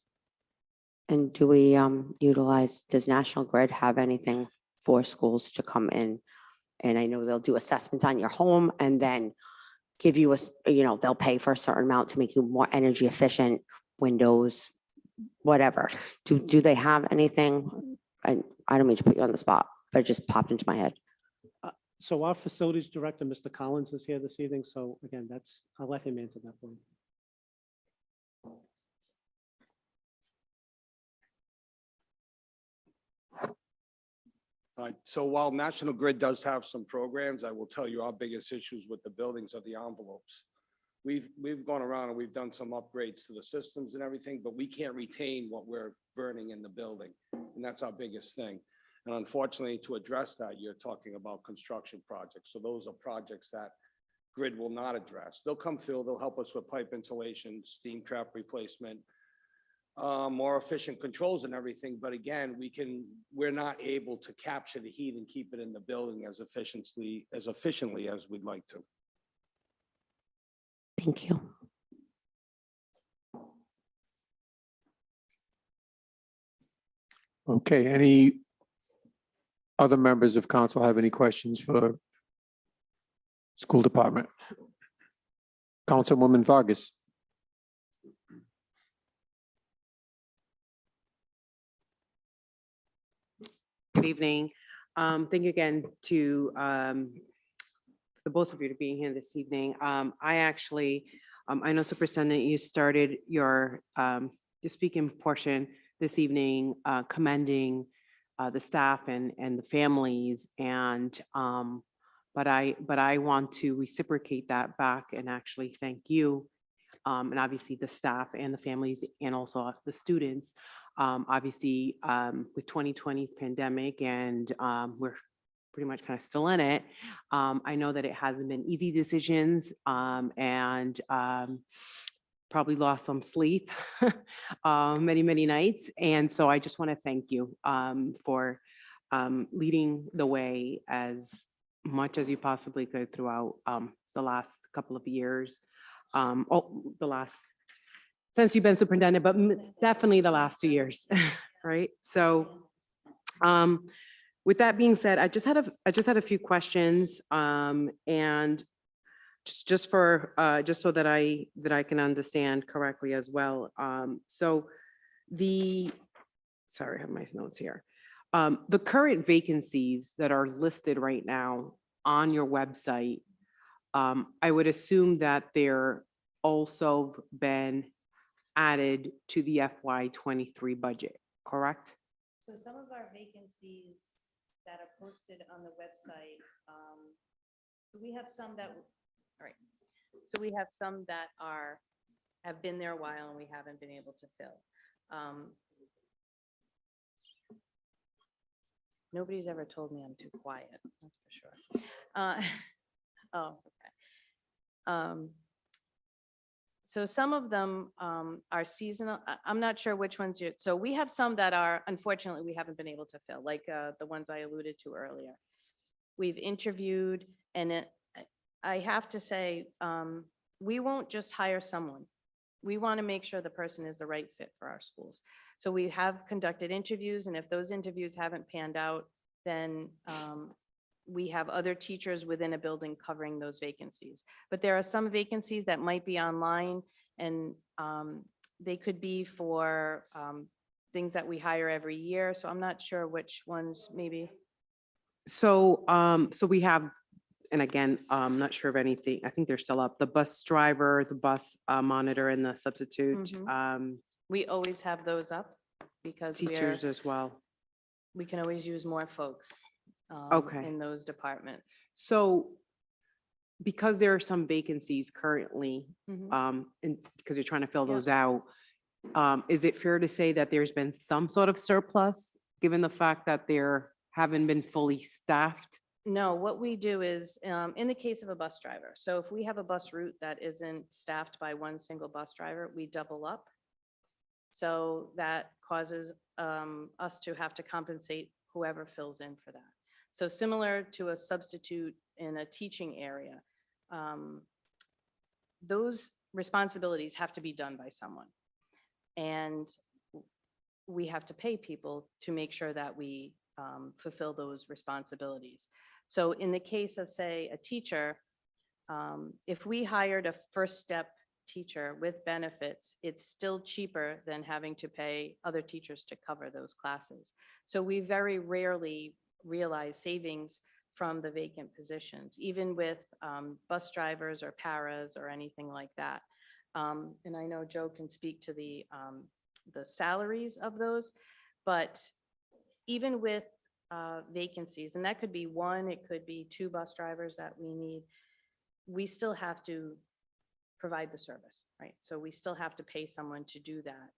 And do we does National Grid have anything for schools to come in? And I know they'll do assessments on your home and then give you they'll pay for a certain amount to make you more energy efficient, windows, whatever. Do they have anything? I don't mean to put you on the spot, but it just popped into my head. So our facilities director, Mr. Collins, is here this evening. So again, I'll let him answer that point. So while National Grid does have some programs, I will tell you our biggest issues with the buildings are the envelopes. We've gone around and we've done some upgrades to the systems and everything, but we can't retain what we're burning in the building. And that's our biggest thing. And unfortunately, to address that, you're talking about construction projects. So those are projects that Grid will not address. They'll come through, they'll help us with pipe insulation, steam trap replacement, more efficient controls and everything. But again, we're not able to capture the heat and keep it in the building as efficiently as we'd like to. Thank you. Okay, any other members of council have any questions for school department? Councilwoman Vargas. Good evening. Thank you again to the both of you to being here this evening. I actually, I know Superintendent, you started your speaking portion this evening commending the staff and the families, and but I want to reciprocate that back and actually thank you, and obviously the staff and the families and also the students. Obviously, with 2020 pandemic and we're pretty much kind of still in it. I know that it hasn't been easy decisions and probably lost some sleep many nights. And so I just want to thank you for leading the way as much as you possibly could throughout the last couple of years. Since you've been superintendent, but definitely the last 2 years, right? So with that being said, I just had a few questions, and just so that I can understand correctly as well. Sorry, I have my notes here. The current vacancies that are listed right now on your website, I would assume that they're also been added to the FY23 budget, correct? So some of our vacancies that are posted on the website, we have some that, all right. So we have some that have been there a while and we haven't been able to fill. Nobody's ever told me I'm too quiet, that's for sure. Oh, okay. So some of them are seasonal. I'm not sure which ones so we have some that are, unfortunately, we haven't been able to fill, like the ones I alluded to earlier. We've interviewed, and I have to say, we won't just hire someone. We want to make sure the person is the right fit for our schools. So we have conducted interviews, and if those interviews haven't panned out, then we have other teachers within a building covering those vacancies. But there are some vacancies that might be online, and they could be for things that we hire every year. So I'm not sure which ones maybe. So we have, and again, I'm not sure of anything. I think they're still up. The bus driver, the bus monitor, and the substitute. We always have those up because Teachers as well. we can always use more folks. Okay. In those departments. So because there are some vacancies currently, and because you're trying to fill those out, is it fair to say that there's been some sort of surplus, given the fact that there haven't been fully staffed No, what we do is, in the case of a bus driver, so if we have a bus route that isn't staffed by one single bus driver, we double up. So that causes us to have to compensate whoever fills in for that. So similar to a substitute in a teaching area, those responsibilities have to be done by someone. And we have to pay people to make sure that we fulfill those responsibilities. So in the case of, say, a teacher, if we hired a first step teacher with benefits, it's still cheaper than having to pay other teachers to cover those classes. So we very rarely realize savings from the vacant positions, even with bus drivers or paras or anything like that. And I know Joe can speak to the salaries of those, but even with vacancies, and that could be one, it could be two bus drivers that we need, we still have to provide the service, right? So we still have to pay someone to do that.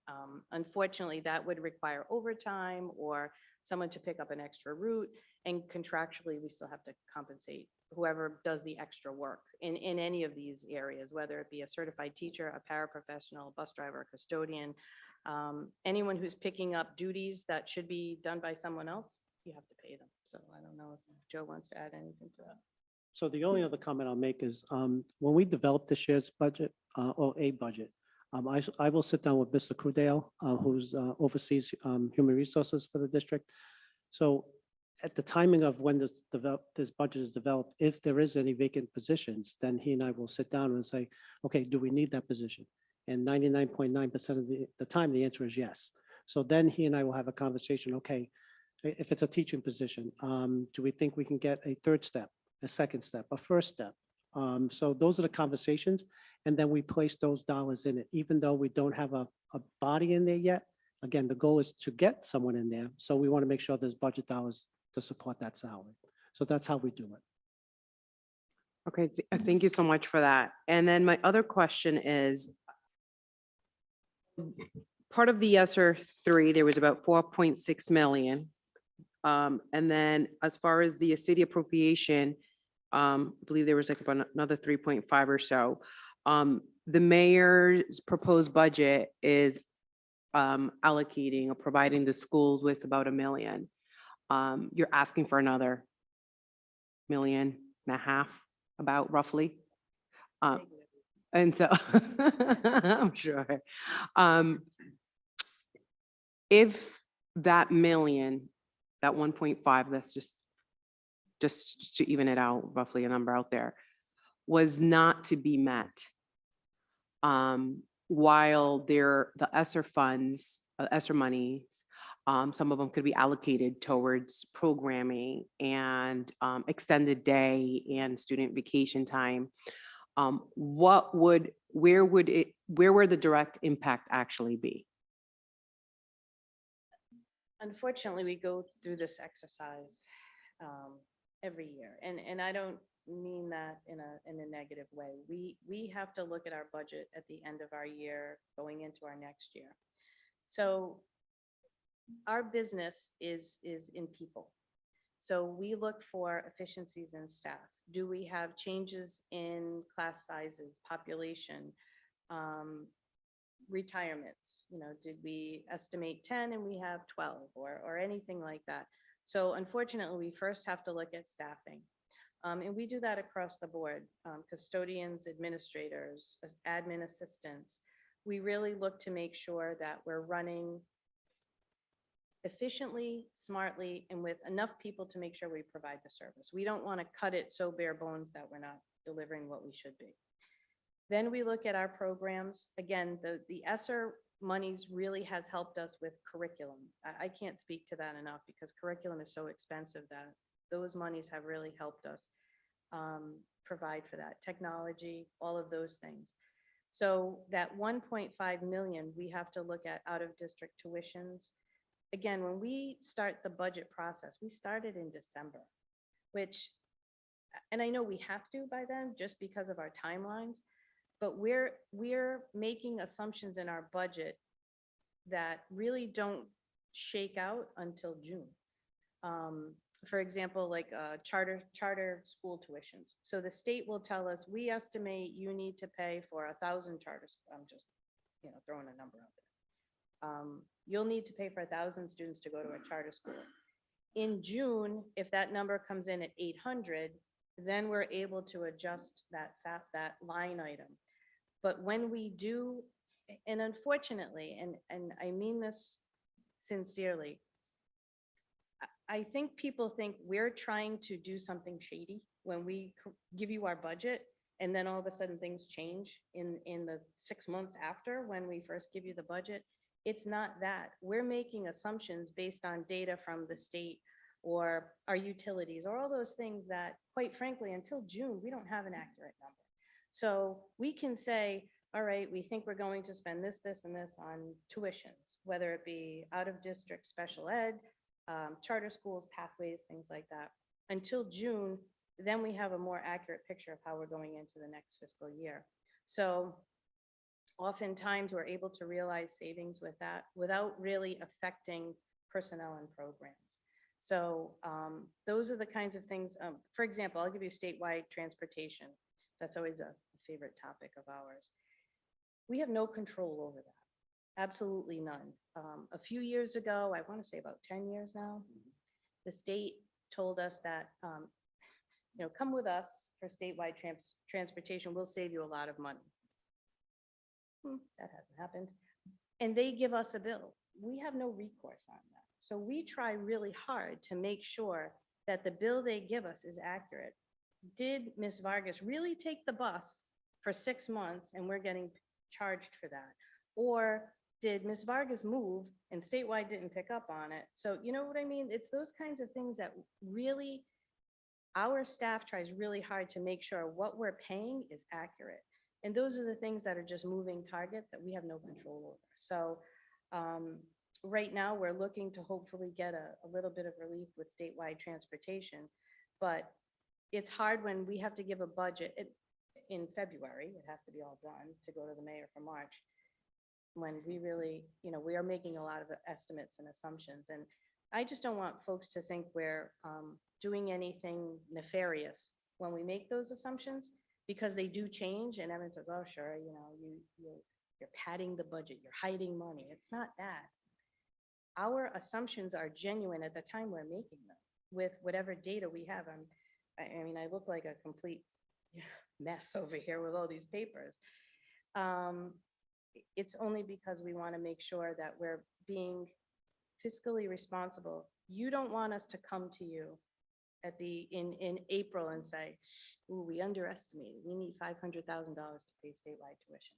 Unfortunately, that would require overtime or someone to pick up an extra route, and contractually, we still have to compensate whoever does the extra work in any of these areas, whether it be a certified teacher, a paraprofessional, a bus driver, a custodian, anyone who's picking up duties that should be done by someone else, you have to pay them. So I don't know if Joe wants to add anything to that. So the only other comment I'll make is when we develop this year's budget or a budget, I will sit down with Mr. Crudale, who's oversees human resources for the district. So at the timing of when this budget is developed, if there is any vacant positions, then he and I will sit down and say, okay, do we need that position? And 99.9% of the time, the answer is yes. So then he and I will have a conversation. Okay, if it's a teaching position, do we think we can get a third step, a second step, a first step? So those are the conversations. And then we place those dollars in it, even though we don't have a body in there yet. Again, the goal is to get someone in there. So we want to make sure there's budget dollars to support that salary. So that's how we do it. Okay, thank you so much for that. And then my other question is, part of the ESSER 3, there was about 4.6 million. And then as far as the city appropriation, I believe there was like about another 3.5 or so. The mayor's proposed budget is allocating or providing the schools with about $1 million. You're asking for another 1.5 million, about roughly. And so I'm sure. If that million, that 1.5, that's just to even it out, roughly a number out there, was not to be met, while the ESSER funds, ESSER monies, some of them could be allocated towards programming and extended day and student vacation time. Where would the direct impact actually be? Unfortunately, we go through this exercise every year, and I don't mean that in a negative way. We have to look at our budget at the end of our year, going into our next year. So our business is in people. So we look for efficiencies in staff. Do we have changes in class sizes, population, retirements? Did we estimate 10 and we have 12 or anything like that? So unfortunately, we first have to look at staffing. And we do that across the board, custodians, administrators, admin assistants. We really look to make sure that we're running efficiently, smartly, and with enough people to make sure we provide the service. We don't want to cut it so bare bones that we're not delivering what we should be. Then we look at our programs. Again, the ESSER monies really has helped us with curriculum. I can't speak to that enough because curriculum is so expensive that those monies have really helped us provide for that. Technology, all of those things. So that 1.5 million, we have to look at out of district tuitions. Again, when we start the budget process, we started in December, and I know we have to by then just because of our timelines, but we're making assumptions in our budget that really don't shake out until June. for example, like charter school tuitions. So the state will tell us, we estimate you need to pay for 1,000 charter, I'm just, throwing a number out there. You'll need to pay for 1,000 students to go to a charter school. In June, if that number comes in at 800, then we're able to adjust that line item. But when we do, and unfortunately, and I mean this sincerely, I think people think we're trying to do something shady when we give you our budget, and then all of a sudden things change in the 6 months after when we first give you the budget. It's not that. We're making assumptions based on data from the state or our utilities or all those things that, quite frankly, until June, we don't have an accurate number. So we can say, all right, we think we're going to spend this, this, and this on tuitions, whether it be out of district special ed, charter schools, pathways, things like that. Until June, then we have a more accurate picture of how we're going into the next fiscal year. So oftentimes we're able to realize savings with that without really affecting personnel and programs. So those are the kinds of things. For example, I'll give you statewide transportation. That's always a favorite topic of ours. We have no control over that. Absolutely none. A few years ago, I want to say about 10 years now, the state told us that, come with us for statewide transportation. We'll save you a lot of money. That hasn't happened. And they give us a bill. We have no recourse on that. So we try really hard to make sure that the bill they give us is accurate. Did Ms. Vargas really take the bus for 6 months and we're getting charged for that? Or did Ms. Vargas move and statewide didn't pick up on it? So you know what I mean? It's those kinds of things that really, our staff tries really hard to make sure what we're paying is accurate. And those are the things that are just moving targets that we have no control over. So right now we're looking to hopefully get a little bit of relief with statewide transportation, but it's hard when we have to give a budget in February. It has to be all done to go to the mayor for March, when we really, we are making a lot of estimates and assumptions. And I just don't want folks to think we're doing anything nefarious when we make those assumptions, because they do change. And everyone says, oh, sure, you're padding the budget, you're hiding money. It's not that. Our assumptions are genuine at the time we're making them with whatever data we have. I mean, I look like a complete mess over here with all these papers. It's only because we want to make sure that we're being fiscally responsible. You don't want us to come to you in April and say, ooh, we underestimated. We need $500,000 to pay statewide tuition,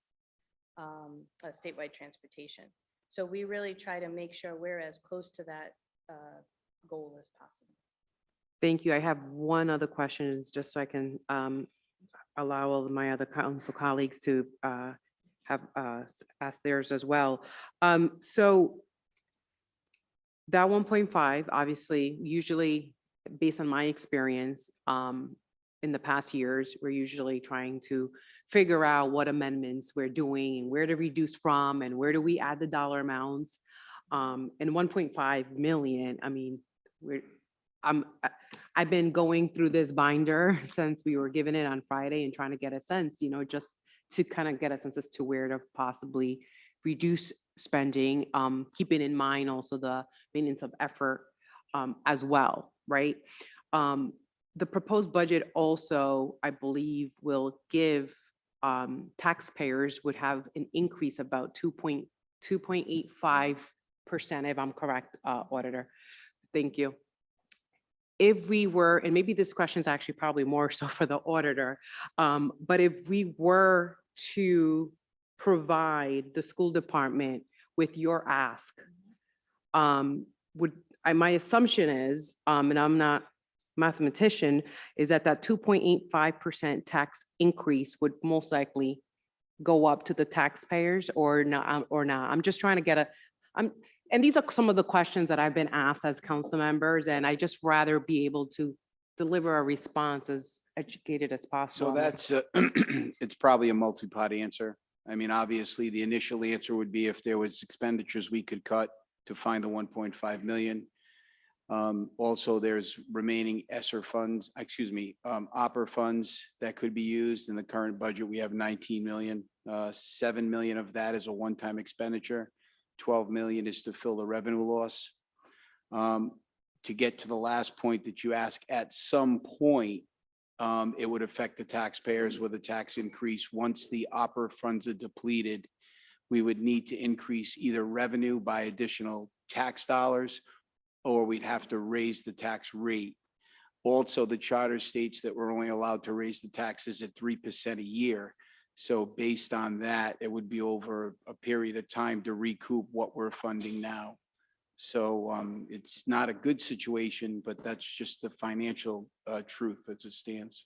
statewide transportation. So we really try to make sure we're as close to that goal as possible. Thank you. I have one other question, just so I can allow all of my other council colleagues to have ask theirs as well. So that 1.5, obviously, usually based on my experience in the past years, we're usually trying to figure out what amendments we're doing and where to reduce from and where do we add the dollar amounts. And 1.5 million, I mean, I've been going through this binder since we were given it on Friday and trying to get a sense, just to kind of get a sense as to where to possibly reduce spending, keeping in mind also the maintenance of effort as well, right? The proposed budget also, I believe, will give taxpayers would have an increase about 2.85%, if I'm correct, Auditor. Thank you. If we were, and maybe this question is actually probably more so for the auditor, but if we were to provide the school department with your ask, my assumption is, and I'm not a mathematician, is that 2.85% tax increase would most likely go up to the taxpayers or not, I'm just trying to get and these are some of the questions that I've been asked as council members, and I just rather be able to deliver a response as educated as possible. So that's, it's probably a multi-part answer. I mean, obviously, the initial answer would be if there was expenditures we could cut to find the 1.5 million. Also, there's remaining ESSER funds, opera funds that could be used. In the current budget, we have 19 million. 7 million of that is a one-time expenditure. 12 million is to fill the revenue loss. To get to the last point that you asked, at some point, it would affect the taxpayers with a tax increase. Once the opera funds are depleted, we would need to increase either revenue by additional tax dollars, or we'd have to raise the tax rate. Also, the charter states that we're only allowed to raise the taxes at 3% a year. So based on that, it would be over a period of time to recoup what we're funding now. So it's not a good situation, but that's just the financial truth as it stands.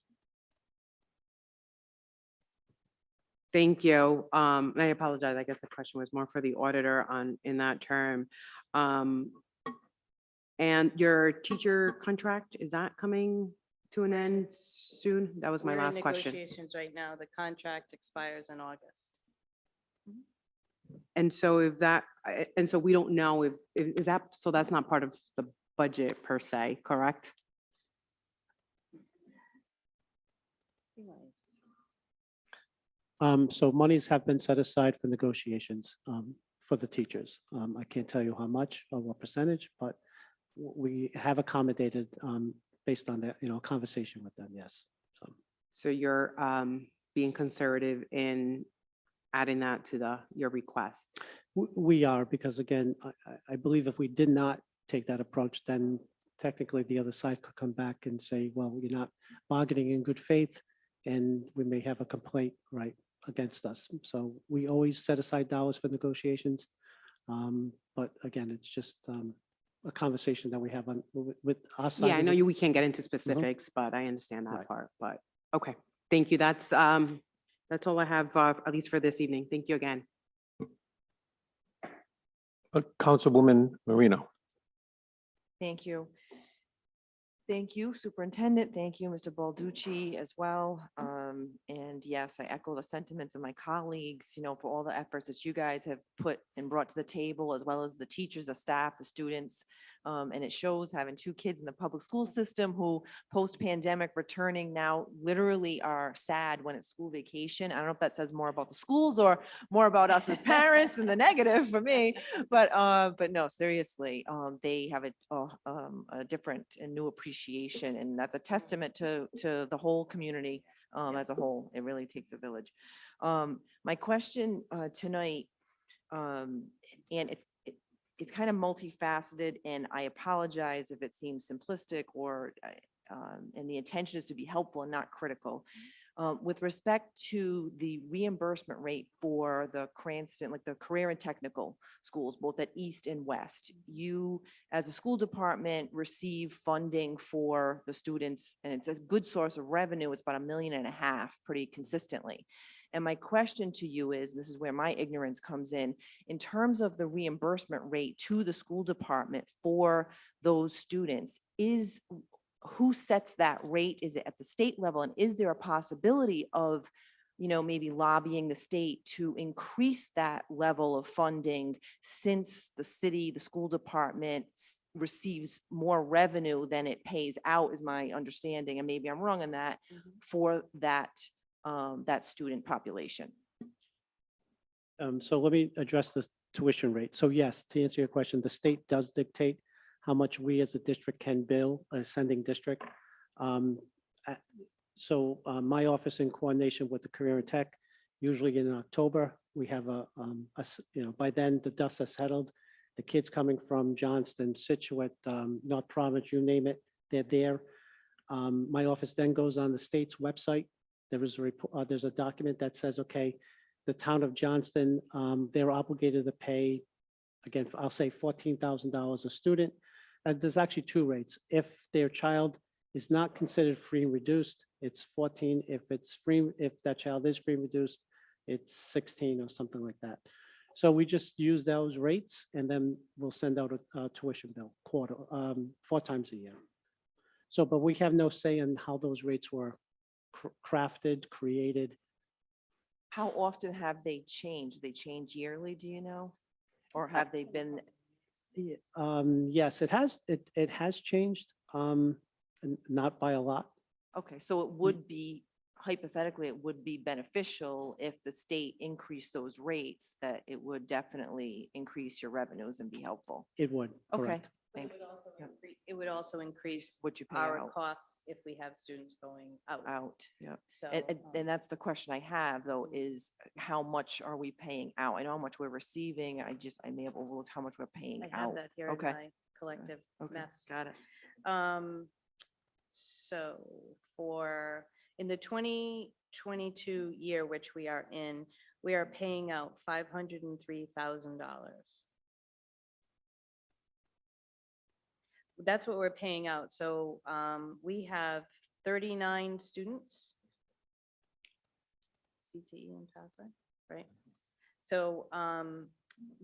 Thank you. And I apologize. I guess the question was more for the auditor in that term. And your teacher contract, is that coming to an end soon? That was my We're in last question. Negotiations right now. The contract expires in August. And so and so we don't know is that, so that's not part of the budget per se, correct? So monies have been set aside for negotiations for the teachers. I can't tell you how much or what percentage, but we have accommodated based on that, conversation with them, yes. So you're being conservative in adding that to your request? We are, because again, I believe if we did not take that approach, then technically the other side could come back and say, well, you're not bargaining in good faith, and we may have a complaint right against us. So we always set aside dollars for negotiations. But again, it's just a conversation that we have with our side. Yeah, I of know it. we can't get into specifics, but I understand that Right. part, but okay. Thank you. That's all I have, at least for this evening. Thank you again. Councilwoman Marino. Thank you. Thank you, Superintendent. Thank you, Mr. Balducci as well. And yes, I echo the sentiments of my colleagues, for all the efforts that you guys have put and brought to the table, as well as the teachers, the staff, the students. And it shows having 2 kids in the public school system who post-pandemic returning now literally are sad when it's school vacation. I don't know if that says more about the schools or more about us as parents than the negative for me, but no, seriously, they have a different and new appreciation, and that's a testament to the whole community as a whole. It really takes a village. My question tonight, and it's kind of multifaceted, and I apologize if it seems simplistic or and the intention is to be helpful and not critical. With respect to the reimbursement rate for the Cranston, like the career and technical schools, both at East and West, you as a school department receive funding for the students, and it's a good source of revenue. It's about $1.5 million pretty consistently. And my question to you is, this is where my ignorance comes in terms of the reimbursement rate to the school department for those students, who sets that rate? Is it at the state level? And is there a possibility of, maybe lobbying the state to increase that level of funding, since the city, the school department receives more revenue than it pays out, is my understanding, and maybe I'm wrong on that, for that student population? So let me address the tuition rate. So yes, to answer your question, the state does dictate how much we as a district can bill a sending district. So my office, in coordination with the Career and Tech, usually in October, we have by then the dust has settled. The kids coming from Johnston, Situate, North Providence, you name it, they're there. My office then goes on the state's website. There is a report, there's a document that says, okay, the town of Johnston, they're obligated to pay, again, I'll say $14,000 a student. There's actually 2 rates. If their child is not considered free and reduced, it's 14. If that child is free and reduced, it's 16 or something like that. So we just use those rates, and then we'll send out a tuition bill 4 times a year. So, but we have no say in how those rates were crafted, created. How often have they changed? They change yearly, do you know? Or have they been, Yes, it has changed, not by a lot. Okay, so it would be, hypothetically, it would be beneficial if the state increased those rates, that it would definitely increase your revenues and be helpful. It would, Okay, correct. thanks. It would also increase What you pay our out. costs if we have students going out. Out, yeah. So, And that's the question I have, though, is how much are we paying out? I know how much we're receiving. I may have overlooked how much we're paying I have out. that here in Okay. my collective Okay, mess. got it. So in the 2022 year, which we are in, we are paying out $503,000. That's what we're paying out. So we have 39 students. CTE and pathway, right? So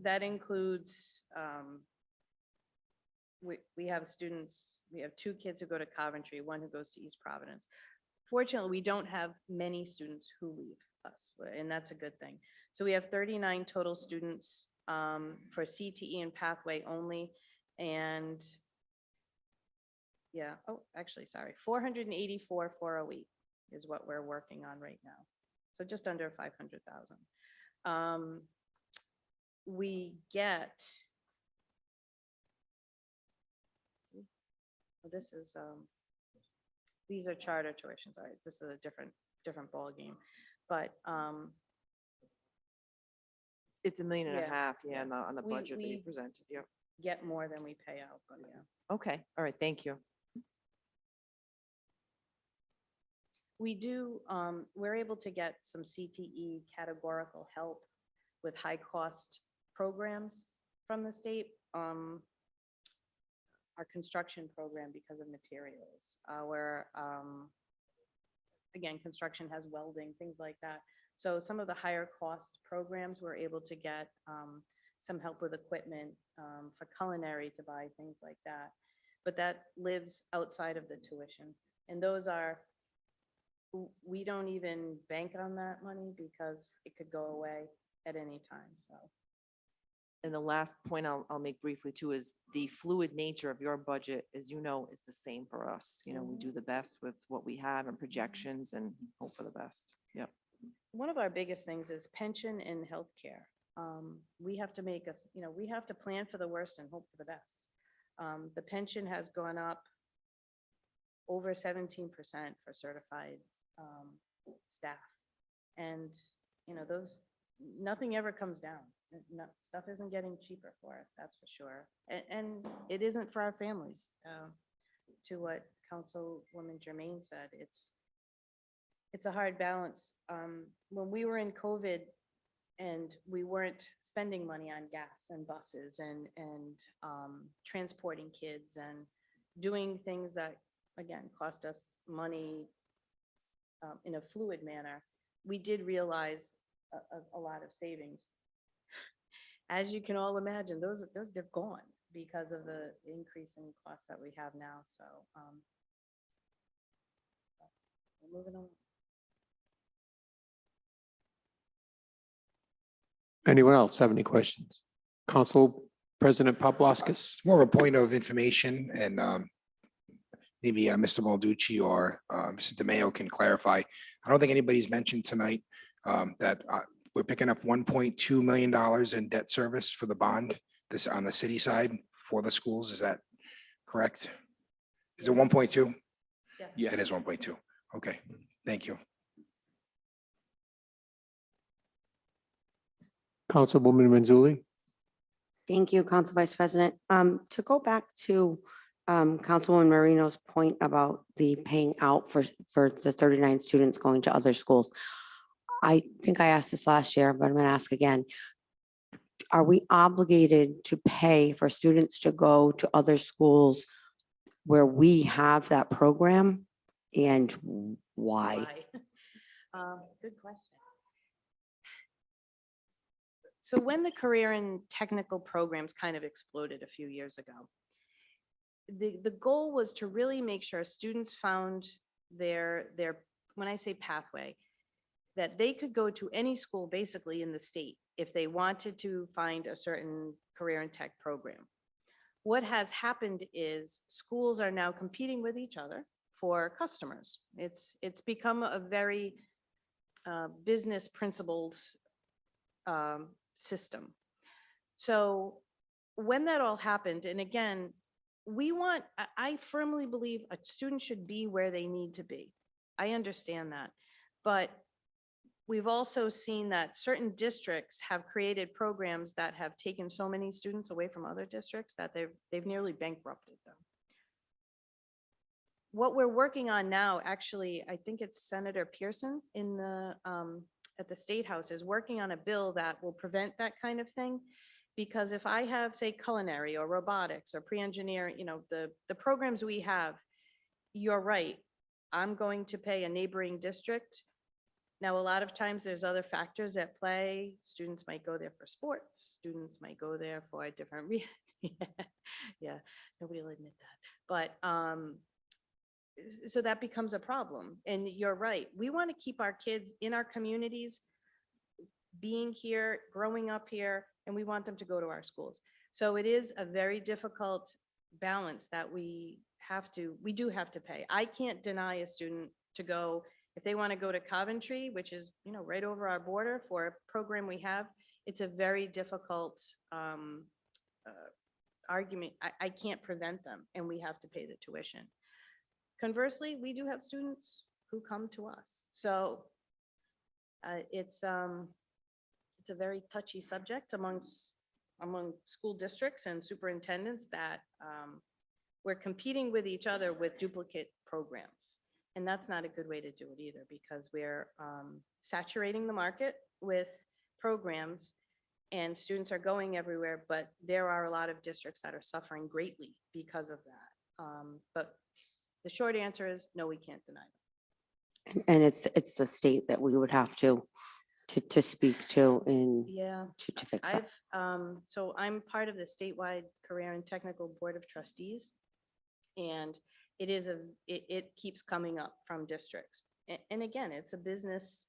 that includes, we have students, we have 2 kids who go to Coventry, 1 who goes to East Providence. Fortunately, we don't have many students who leave us, and that's a good thing. So we have 39 total students for CTE and pathway only, and yeah, oh, actually, sorry, 484 408 is what we're working on right now. So just under 500,000. We get, this is, these are charter tuitions, all right, this is a different ballgame, but It's $1.5 million, Yeah, yeah, on the We- budget that you we- presented, yep. get more than we pay out, but yeah. Okay, all right, thank you. We do, we're able to get some CTE categorical help with high-cost programs from the state. Our construction program because of materials. Our, again, construction has welding, things like that. So some of the higher cost programs, we're able to get some help with equipment for culinary to buy things like that. But that lives outside of the tuition. And those are, we don't even bank on that money because it could go away at any time, so. And the last point I'll make briefly too is the fluid nature of your budget, as you know, is the same for us. You know, we do the best with what we have and projections and hope for the best. Yep. One of our biggest things is pension and healthcare. We have to make us, we have to plan for the worst and hope for the best. The pension has gone up over 17% for certified staff. And, nothing ever comes down. No, stuff isn't getting cheaper for us, that's for sure. And it isn't for our families. To what Councilwoman Germain said, it's a hard balance. When we were in COVID and we weren't spending money on gas and buses and transporting kids and doing things that, again, cost us money in a fluid manner, we did realize a lot of savings. As you can all imagine, they're gone because of the increase in costs that we have now. So we're moving on. Anyone else have any questions? Council President Paplaskas. More of a point of information and maybe Mr. Balducci or Mr. DeMayo can clarify. I don't think anybody's mentioned tonight that we're picking up $1.2 million in debt service for the bond, this on the city side for the schools. Is that correct? Is it 1.2? Yes. Yeah, it is 1.2. Okay, thank you. Councilwoman Manzulli. Thank you, Council Vice President. To go back to Councilwoman Marino's point about the paying out for the 39 students going to other schools. I think I asked this last year, but I'm going to ask again. Are we obligated to pay for students to go to other schools where we have that program, and why? Good question. So when the career and technical programs kind of exploded a few years ago, the goal was to really make sure students found their, when I say pathway, that they could go to any school basically in the state if they wanted to find a certain career and tech program. what has happened is schools are now competing with each other for customers. It's become a very business principled system. So when that all happened, and again, I firmly believe a student should be where they need to be. I understand that. But we've also seen that certain districts have created programs that have taken so many students away from other districts that they've nearly bankrupted them. What we're working on now, actually, I think it's Senator Pearson in the at the State House is working on a bill that will prevent that kind of thing. Because if I have, say, culinary or robotics or pre-engineering, the programs we have, you're right. I'm going to pay a neighboring district. Now, a lot of times there's other factors at play. Students might go there for sports. Students might go there for a different yeah, nobody will admit that. But so that becomes a problem. And you're right. We want to keep our kids in our communities, being here, growing up here, and we want them to go to our schools. So it is a very difficult balance that we do have to pay. I can't deny a student to go, if they want to go to Coventry, which is, right over our border for a program we have, it's a very difficult argument. I can't prevent them, and we have to pay the tuition. Conversely, we do have students who come to us. So it's a very touchy subject among school districts and superintendents that we're competing with each other with duplicate programs. And that's not a good way to do it either, because we're saturating the market with programs and students are going everywhere, but there are a lot of districts that are suffering greatly because of that. But the short answer is no, we can't deny them. And it's the state that we would have to speak to Yeah. to fix that. So I'm part of the statewide Career and Technical Board of Trustees. And it keeps coming up from districts. And again, it's a business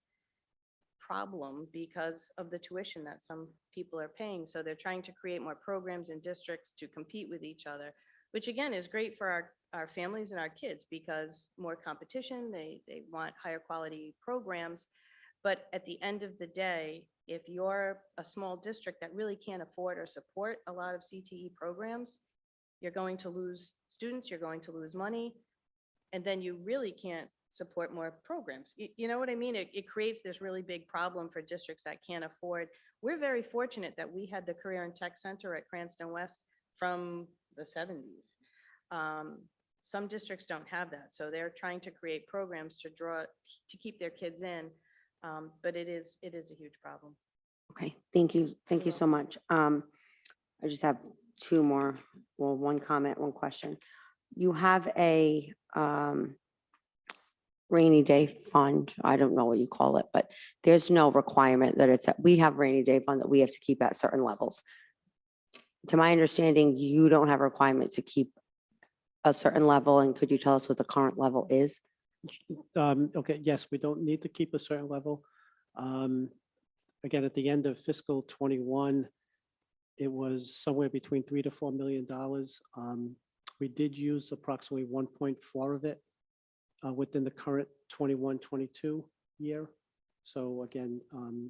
problem because of the tuition that some people are paying. So they're trying to create more programs in districts to compete with each other, which again is great for our families and our kids because more competition, they want higher quality programs. But at the end of the day, if you're a small district that really can't afford or support a lot of CTE programs, you're going to lose students, you're going to lose money, and then you really can't support more programs. You know what I mean? It creates this really big problem for districts that can't afford. We're very fortunate that we had the Career and Tech Center at Cranston West from the 70s. Some districts don't have that, so they're trying to create programs to keep their kids in, but it is a huge problem. Okay, thank you. Thank you so much. I just have two more, well, one comment, one question. You have a rainy day fund. I don't know what you call it, but there's no requirement that we have rainy day fund that we have to keep at certain levels. To my understanding, you don't have a requirement to keep a certain level, and could you tell us what the current level is? Okay, yes, we don't need to keep a certain level. Again, at the end of fiscal 21, it was somewhere between $3 to $4 million. We did use approximately 1.4 of it within the current 21-22 year. So again,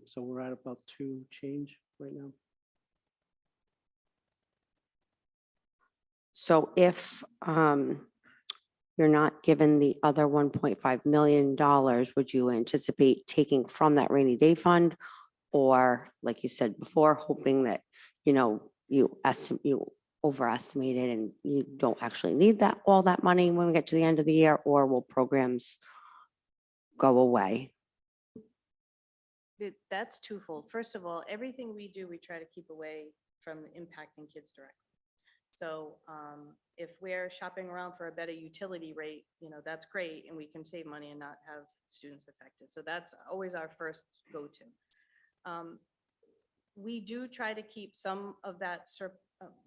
so we're at about 2 change right now. So if you're not given the other $1.5 million, would you anticipate taking from that rainy day fund? Or like you said before, hoping that, you overestimated and you don't actually need all that money when we get to the end of the year, or will programs go away? That's twofold. First of all, everything we do, we try to keep away from impacting kids directly. So if we're shopping around for a better utility rate, that's great, and we can save money and not have students affected. So that's always our first go-to. We do try to keep some of that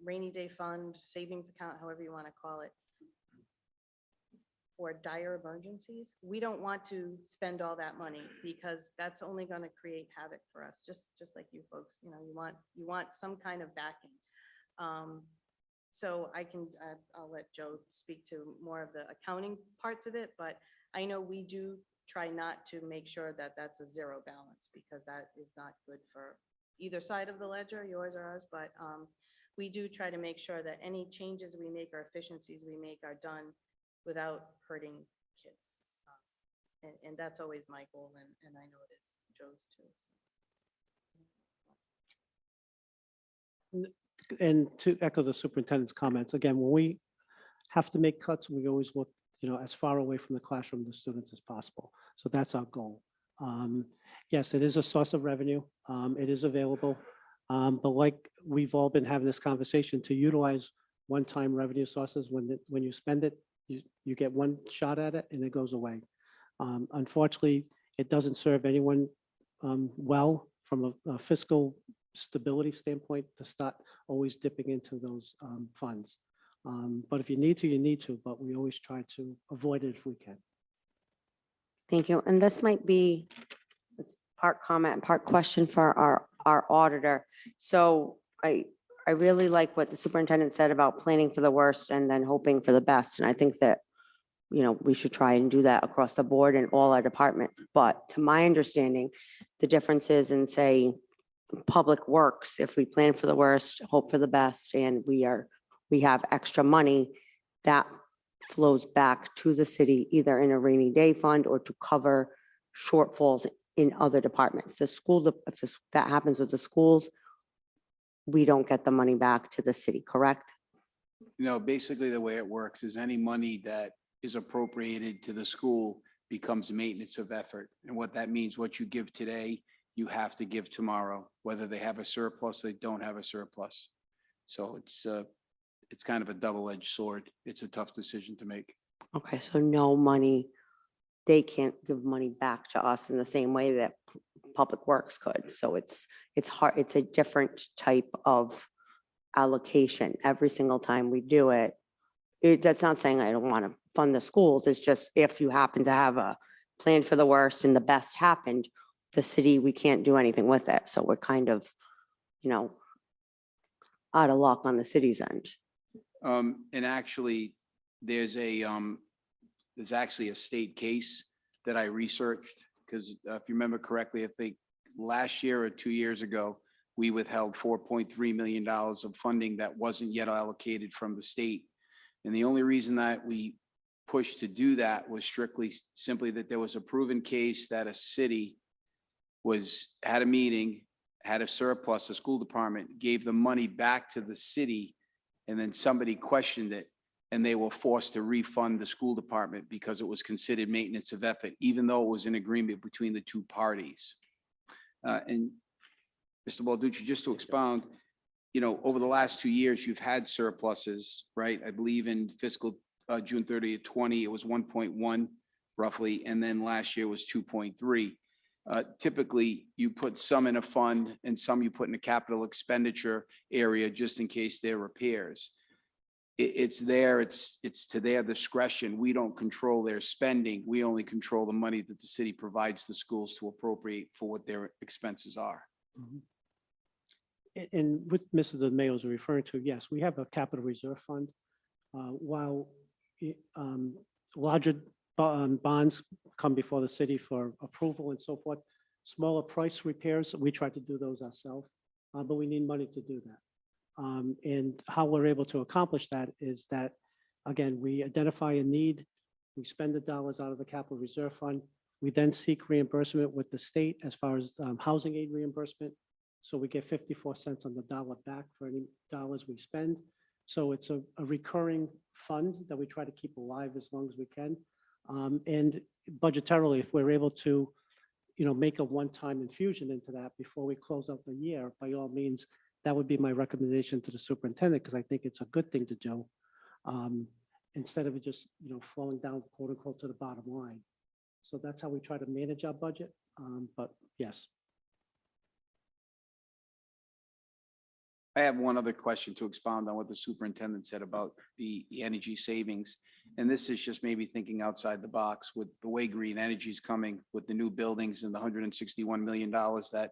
rainy day fund, savings account, however you want to call it, for dire emergencies. We don't want to spend all that money because that's only going to create havoc for us, just like you folks. You want some kind of backing. So I can, I'll let Joe speak to more of the accounting parts of it, but I know we do try not to make sure that that's a zero balance because that is not good for either side of the ledger, yours or ours, but we do try to make sure that any changes we make or efficiencies we make are done without hurting kids. And that's always my goal, and I know it is Joe's too. So. And to echo the superintendent's comments, again, when we have to make cuts, we always look, as far away from the classroom of the students as possible. So that's our goal. Yes, it is a source of revenue. It is available. But like we've all been having this conversation, to utilize one-time revenue sources, when you spend it, you get one shot at it and it goes away. Unfortunately, it doesn't serve anyone well from a fiscal stability standpoint to start always dipping into those funds. But if you need to, you need to, but we always try to avoid it if we can. Thank you. And this might be it's part comment and part question for our auditor. So I really like what the superintendent said about planning for the worst and then hoping for the best. And I think that, we should try and do that across the board in all our departments. But to my understanding, the difference is in, say, public works, if we plan for the worst, hope for the best, and we have extra money, that flows back to the city either in a rainy day fund or to cover shortfalls in other departments. The school, if that happens with the schools, we don't get the money back to the city, correct? Basically the way it works is any money that is appropriated to the school becomes maintenance of effort. And what that means, what you give today, you have to give tomorrow, whether they have a surplus, they don't have a surplus. So it's kind of a double-edged sword. It's a tough decision to make. Okay, so no money, they can't give money back to us in the same way that public works could. So it's hard, it's a different type of allocation every single time we do it. That's not saying I don't want to fund the schools. It's just if you happen to have a plan for the worst and the best happened, the city, we can't do anything with it. So we're kind of, out of luck on the city's end. And actually, there's actually a state case that I researched because if you remember correctly, I think last year or 2 years ago, we withheld $4.3 million of funding that wasn't yet allocated from the state. And the only reason that we pushed to do that was simply that there was a proven case that a city had a meeting, had a surplus, the school department gave the money back to the city, and then somebody questioned it, and they were forced to refund the school department because it was considered maintenance of effort, even though it was an agreement between the two parties. And Mr. Balducci, just to expound, over the last 2 years, you've had surpluses, right? I believe in fiscal June 30th, 20, it was 1.1 roughly, and then last year was 2.3. Typically, you put some in a fund and some you put in a capital expenditure area just in case there are repairs. It's to their discretion. We don't control their spending. We only control the money that the city provides the schools to appropriate for what their expenses are. Mhm. And what Mr. DeMayo is referring to, yes, we have a capital reserve fund. While larger bonds come before the city for approval and so forth, smaller price repairs, we try to do those ourselves, but we need money to do that. And how we're able to accomplish that is that, again, we identify a need, we spend the dollars out of the capital reserve fund, we then seek reimbursement with the state as far as housing aid reimbursement. So we get 54 cents on the dollar back for any dollars we spend. So it's a recurring fund that we try to keep alive as long as we can. And budgetarily, if we're able to, make a one-time infusion into that before we close out the year, by all means, that would be my recommendation to the superintendent, because I think it's a good thing to do, instead of it just, flowing down, quote unquote, to the bottom line. So that's how we try to manage our budget. But yes. I have one other question to expound on what the superintendent said about the energy savings. And this is just maybe thinking outside the box with the way green energy is coming with the new buildings and the $161 million that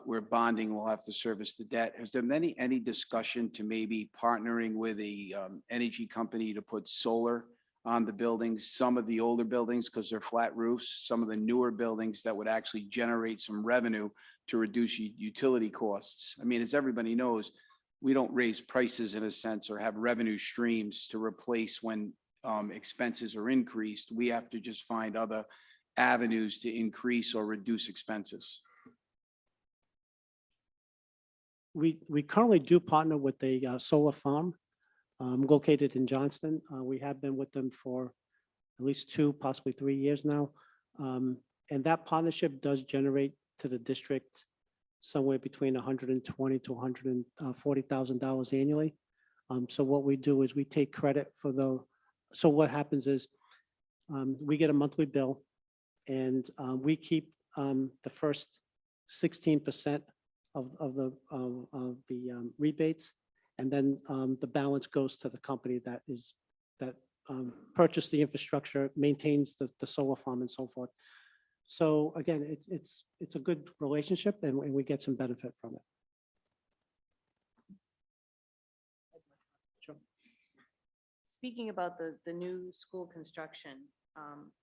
where bonding will have to service the debt. Has there been any discussion to maybe partnering with a energy company to put solar on the buildings, some of the older buildings because they're flat roofs, some of the newer buildings that would actually generate some revenue to reduce utility costs? I mean, as everybody knows, we don't raise prices in a sense or have revenue streams to replace when expenses are increased. We have to just find other avenues to increase or reduce expenses. We currently do partner with a solar farm located in Johnston. We have been with them for at least 2, possibly 3 years now. And that partnership does generate to the district somewhere between $120,000 to $140,000 annually. So what we do is we take credit for so what happens is we get a monthly bill and we keep the first 16% of the rebates. And then the balance goes to the company that purchased the infrastructure, maintains the solar farm and so forth. So again, it's a good relationship and we get some benefit from it. Speaking about the new school construction,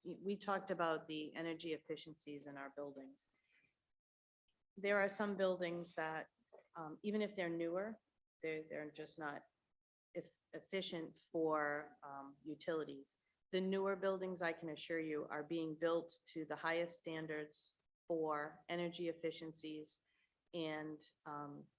we talked about the energy efficiencies in our buildings. There are some buildings that, even if they're newer, they're just not efficient for utilities. The newer buildings, I can assure you, are being built to the highest standards for energy efficiencies and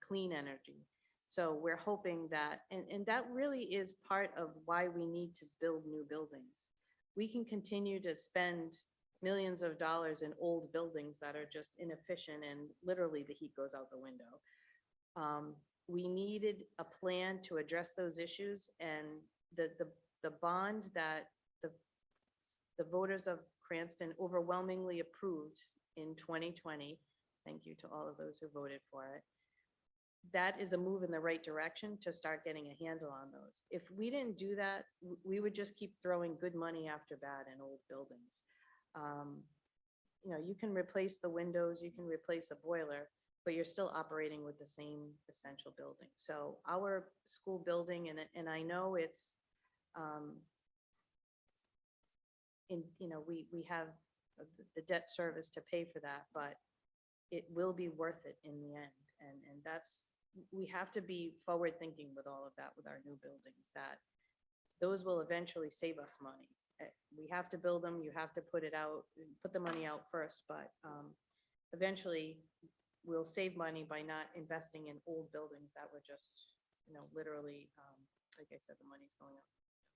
clean energy. So we're hoping that, and that really is part of why we need to build new buildings. We can continue to spend millions of dollars in old buildings that are just inefficient and literally the heat goes out the window. We needed a plan to address those issues, and the bond that the voters of Cranston overwhelmingly approved in 2020, thank you to all of those who voted for it, that is a move in the right direction to start getting a handle on those. If we didn't do that, we would just keep throwing good money after bad in old buildings. You know, you can replace the windows, you can replace a boiler, but you're still operating with the same essential building. So our school building, and I know it's, we have the debt service to pay for that, but it will be worth it in the end. And that's, we have to be forward thinking with all of that, with our new buildings, that those will eventually save us money. We have to build them, you have to put the money out first, but eventually we'll save money by not investing in old buildings that were just, literally, like I said, the money's going up.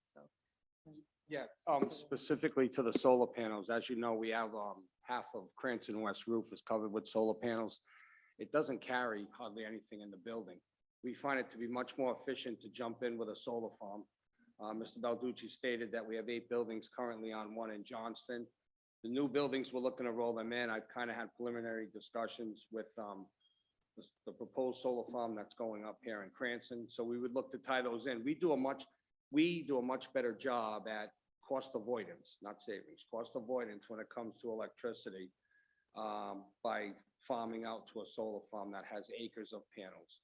So. Yeah, specifically to the solar panels, as you know, we have half of Cranston West roof is covered with solar panels. It doesn't carry hardly anything in the building. We find it to be much more efficient to jump in with a solar farm. Mr. Balducci stated that we have 8 buildings currently on one in Johnston. The new buildings, we're looking to roll them in. I've kind of had preliminary discussions with the proposed solar farm that's going up here in Cranston. So we would look to tie those in. We do a much better job at cost avoidance, not savings, cost avoidance when it comes to electricity by farming out to a solar farm that has acres of panels.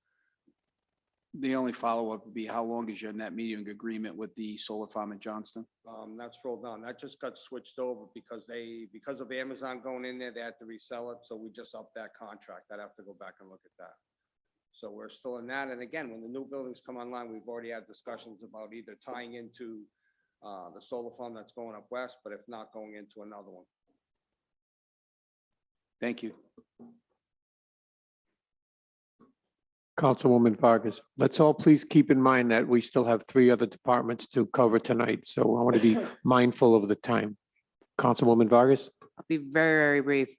The only follow-up would be how long is your net metering agreement with the solar farm in Johnston? That's rolled on. That just got switched over because of Amazon going in there, they had to resell it. So we just upped that contract. I'd have to go back and look at that. So we're still in that. And again, when the new buildings come online, we've already had discussions about either tying into the solar farm that's going up west, but if not, going into another one. Thank you. Councilwoman Vargas, let's all please keep in mind that we still have 3 other departments to cover tonight. So I want to be mindful of the time. Councilwoman Vargas? I'll be very, very brief.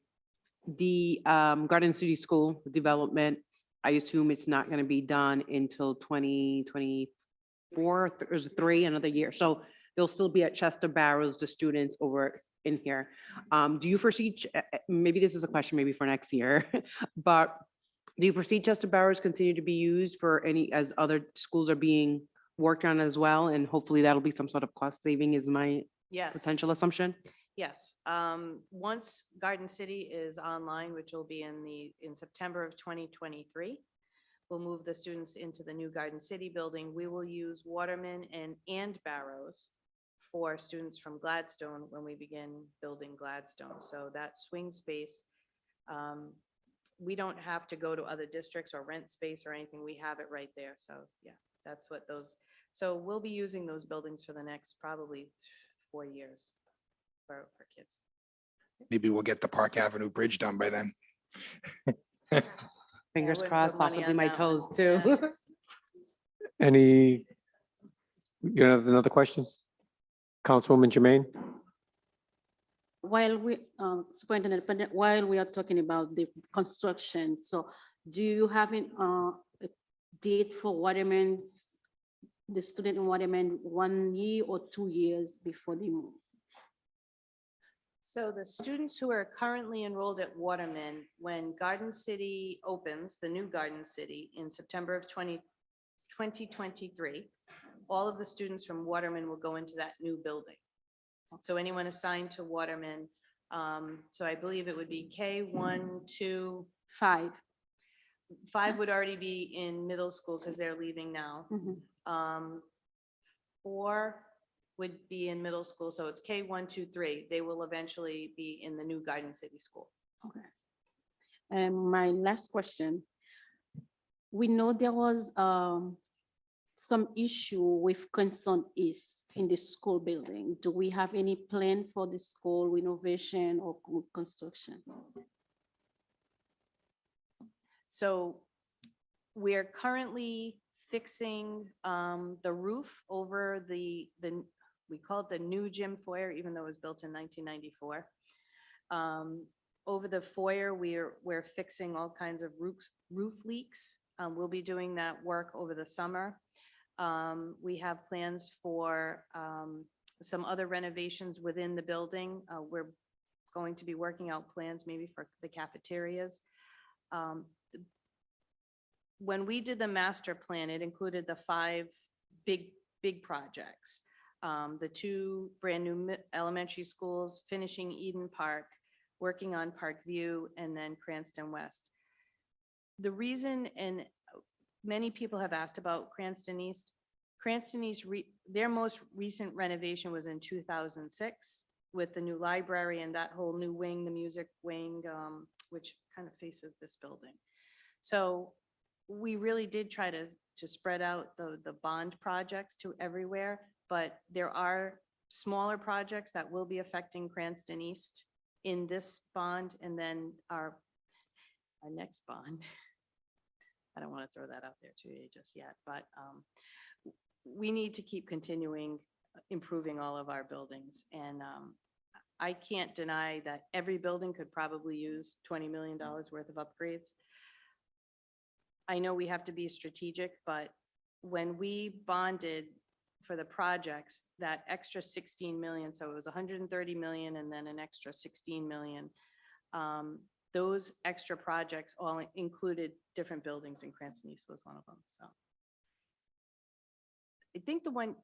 The Garden City School development, I assume it's not going to be done until 2024, there's 3, another year. So they'll still be at Chester Barrows, the students over in here. Do you foresee, maybe this is a question maybe for next year, but do you foresee Chester Barrows continue to be used for as other schools are being worked on as well? And hopefully that'll be some sort of cost saving is my Yes. potential assumption. Yes, once Garden City is online, which will be in September of 2023, we'll move the students into the new Garden City building. We will use Waterman and Barrows for students from Gladstone when we begin building Gladstone. So that swing space, we don't have to go to other districts or rent space or anything. We have it right there. So yeah, that's what those, so we'll be using those buildings for the next probably 4 years for kids. Maybe we'll get the Park Avenue Bridge done by then. Fingers wouldn't crossed, put money possibly on my that one. toes too. Any, you have another question? Councilwoman Jermaine? While we, Superintendent, but while we are talking about the construction, so do you have a date for Waterman's, the student in Waterman, 1 year or 2 years before they move? So the students who are currently enrolled at Waterman, when Garden City opens, the new Garden City in September of 2023, all of the students from Waterman will go into that new building. So anyone assigned to Waterman, so I believe it would be K1, 2, 5. 5 would already be in middle school because they're leaving now. 4 would be in middle school, so it's K1, 2, 3. They will eventually be in the new Garden City School. Okay. And my last question, we know there was some issue with Cranston East in the school building. Do we have any plan for the school renovation or construction? So we're currently fixing the roof over the we call it the new gym foyer, even though it was built in 1994. Over the foyer, we're fixing all kinds of roof leaks. We'll be doing that work over the summer. We have plans for some other renovations within the building. We're going to be working out plans maybe for the cafeterias. When we did the master plan, it included the 5 big projects. The 2 brand new elementary schools, finishing Eden Park, working on Park View, and then Cranston West. The reason, and many people have asked about Cranston East. Cranston East, their most recent renovation was in 2006 with the new library and that whole new wing, the music wing, which kind of faces this building. So we really did try to spread out the bond projects to everywhere, but there are smaller projects that will be affecting Cranston East in this bond, and then our next bond. I don't want to throw that out there to you just yet, but we need to keep continuing improving all of our buildings. And I can't deny that every building could probably use $20 million worth of upgrades. I know we have to be strategic, but when we bonded for the projects, that extra 16 million, so it was 130 million and then an extra 16 million. Those extra projects all included different buildings, and Cranston East was one of them. So I think the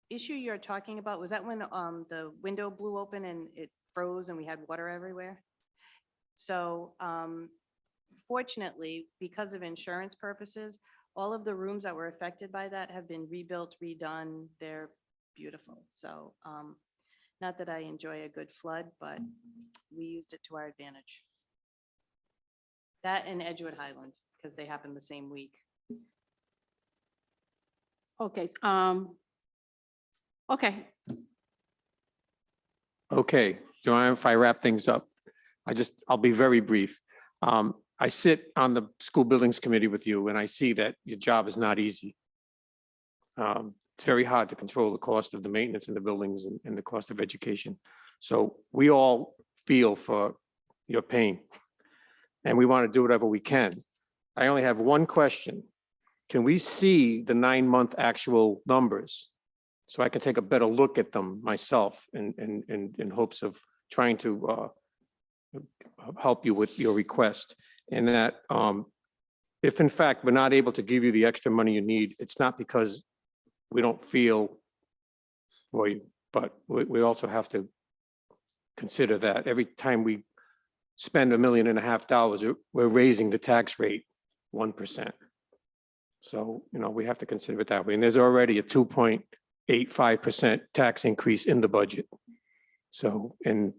issue you're talking about, was that when the window blew open and it froze and we had water everywhere? So fortunately, because of insurance purposes, all of the rooms that were affected by that have been rebuilt, redone. They're beautiful. So not that I enjoy a good flood, but we used it to our advantage. That and Edgewood Highland, because they happened the same week. Okay, okay. Okay, Joanne, if I wrap things up, I'll be very brief. I sit on the school buildings committee with you, and I see that your job is not easy. It's very hard to control the cost of the maintenance in the buildings and the cost of education. So we all feel for your pain, and we want to do whatever we can. I only have one question. Can we see the 9-month actual numbers so I can take a better look at them myself in hopes of trying to help you with your request? And that if in fact we're not able to give you the extra money you need, it's not because we don't feel for you. But we also have to consider that every time we spend $1.5 million, we're raising the tax rate 1%. So, we have to consider it that way. And there's already a 2.85% tax increase in the budget. So, and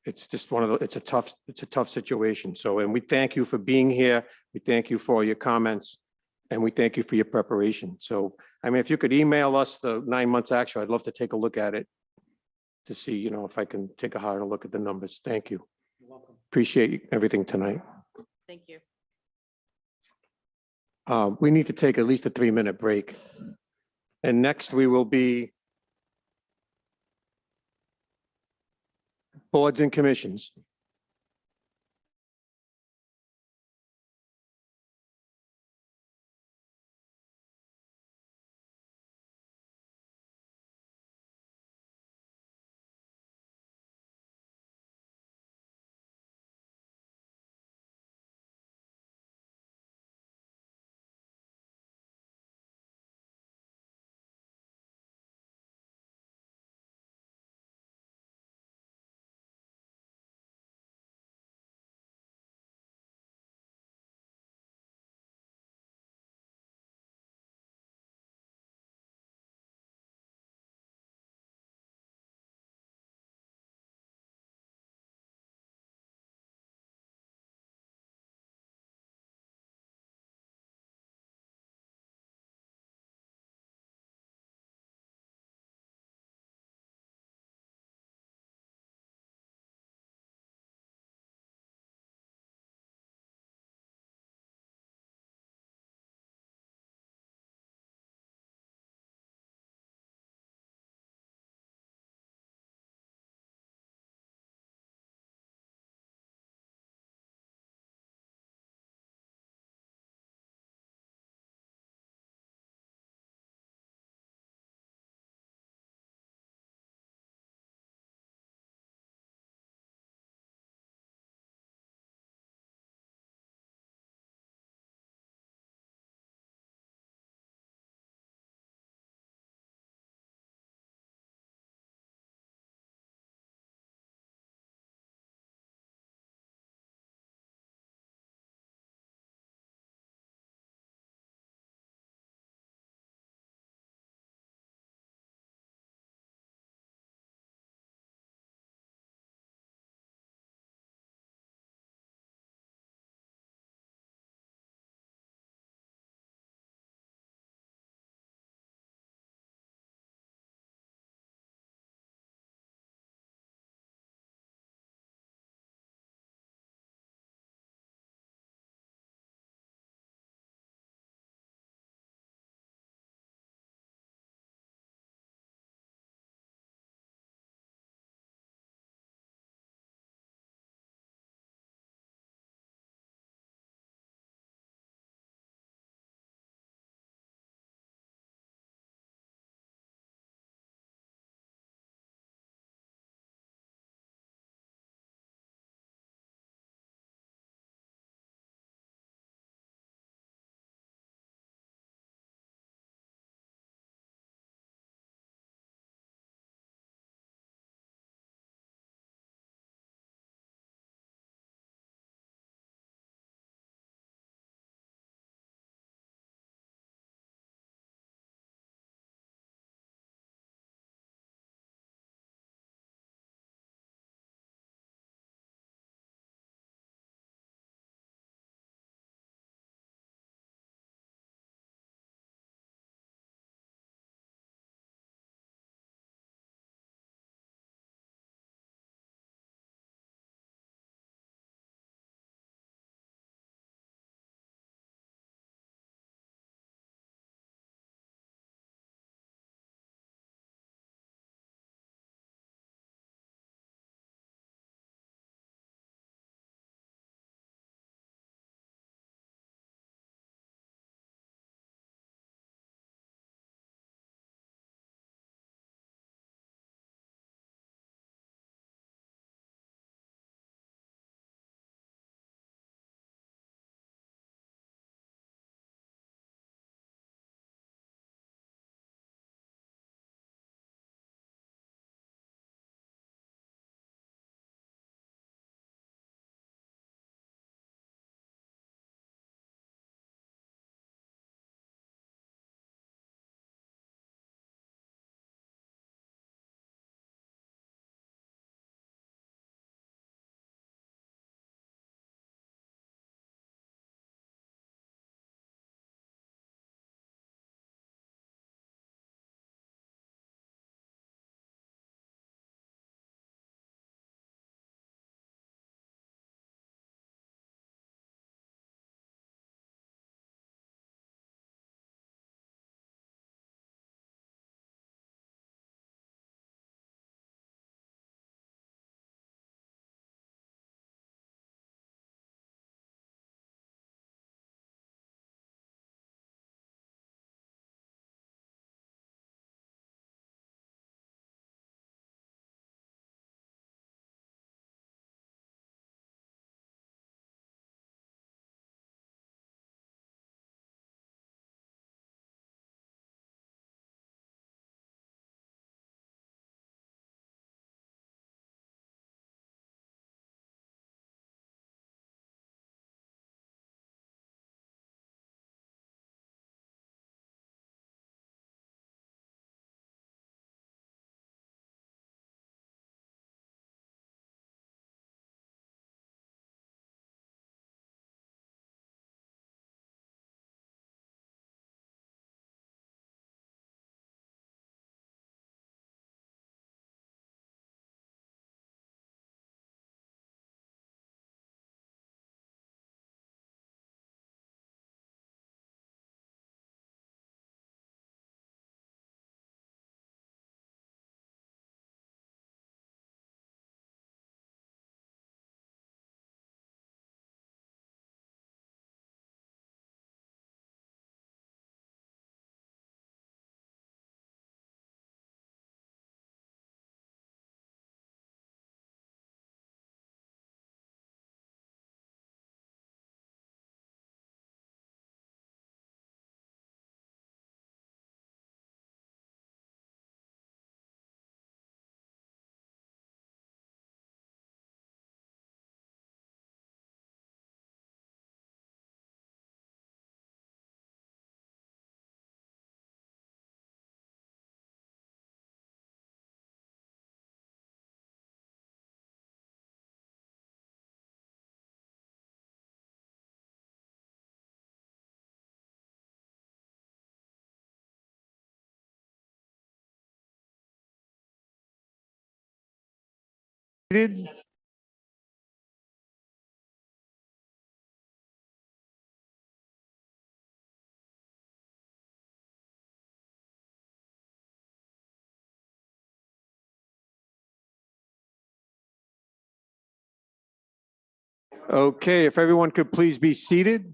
it's just it's a tough situation. So, and we thank you for being here. We thank you for your comments and we thank you for your preparation. So, I mean, if you could email us the 9 months actual, I'd love to take a look at it to see, if I can take a harder look at the numbers. Thank you. You're welcome. Appreciate everything tonight. Thank you. We need to take at least a 3-minute break. And next we will be boards and commissions. Seated? Okay, if everyone could please be seated.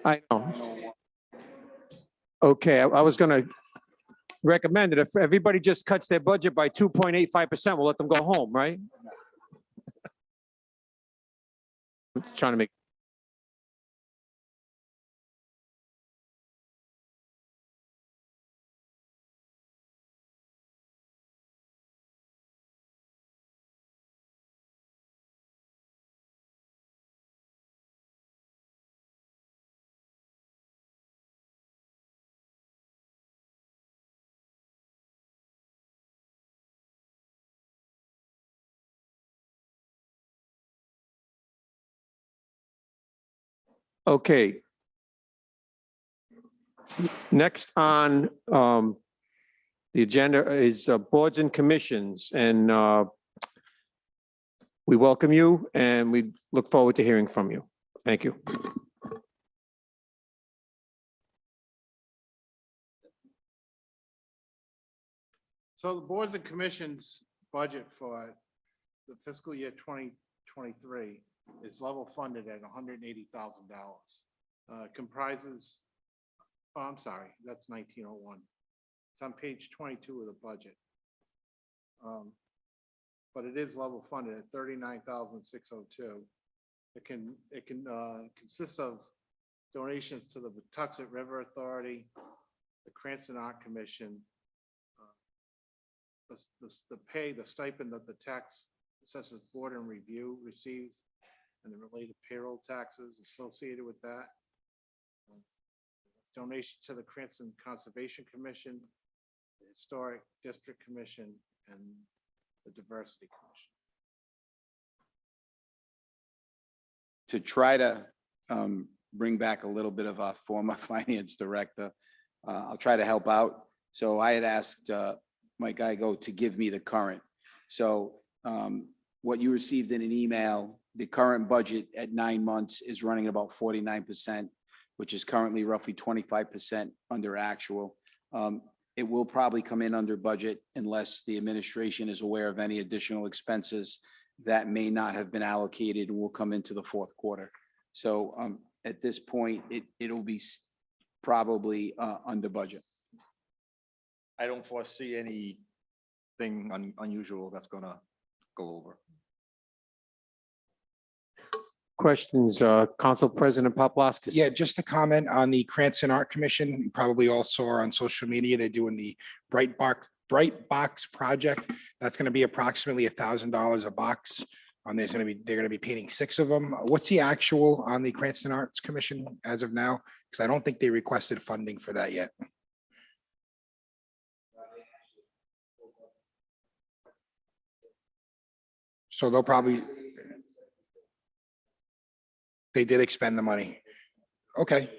I know. Okay, I was going to recommend that if everybody just cuts their budget by 2.85%, we'll let them go home, right? I'm just trying to make. Okay. Next on the agenda is boards and commissions, and we welcome you and we look forward to hearing from you. Thank you. So the boards and commissions budget for the fiscal year 2023 is level funded at $180,000. Comprises, oh, I'm sorry, that's 1901. It's on page 22 of the budget. But it is level funded at 39,602. It can consist of donations to the Patuxent River Authority, the Cranston Art Commission, the stipend that the tax assessors board and review receives, and the related payroll taxes associated with that. Donation to the Cranston Conservation Commission, the Historic District Commission, and the Diversity Commission. To try to bring back a little bit of a former finance director, I'll try to help out. So I had asked Mike Igo to give me the current. So what you received in an email, the current budget at 9 months is running about 49%, which is currently roughly 25% under actual. It will probably come in under budget unless the administration is aware of any additional expenses that may not have been allocated and will come into the fourth quarter. So at this point, it'll be probably under budget. I don't foresee anything unusual that's gonna go over. Questions, Council President Paplaskas? Yeah, just a comment on the Cranston Art Commission. You probably all saw on social media, they're doing the Bright Box project. That's going to be approximately $1,000 a box. They're going to be painting 6 of them. What's the actual on the Cranston Arts Commission as of now? Because I don't think they requested funding for that yet. So they'll probably. They did expend the money. Okay.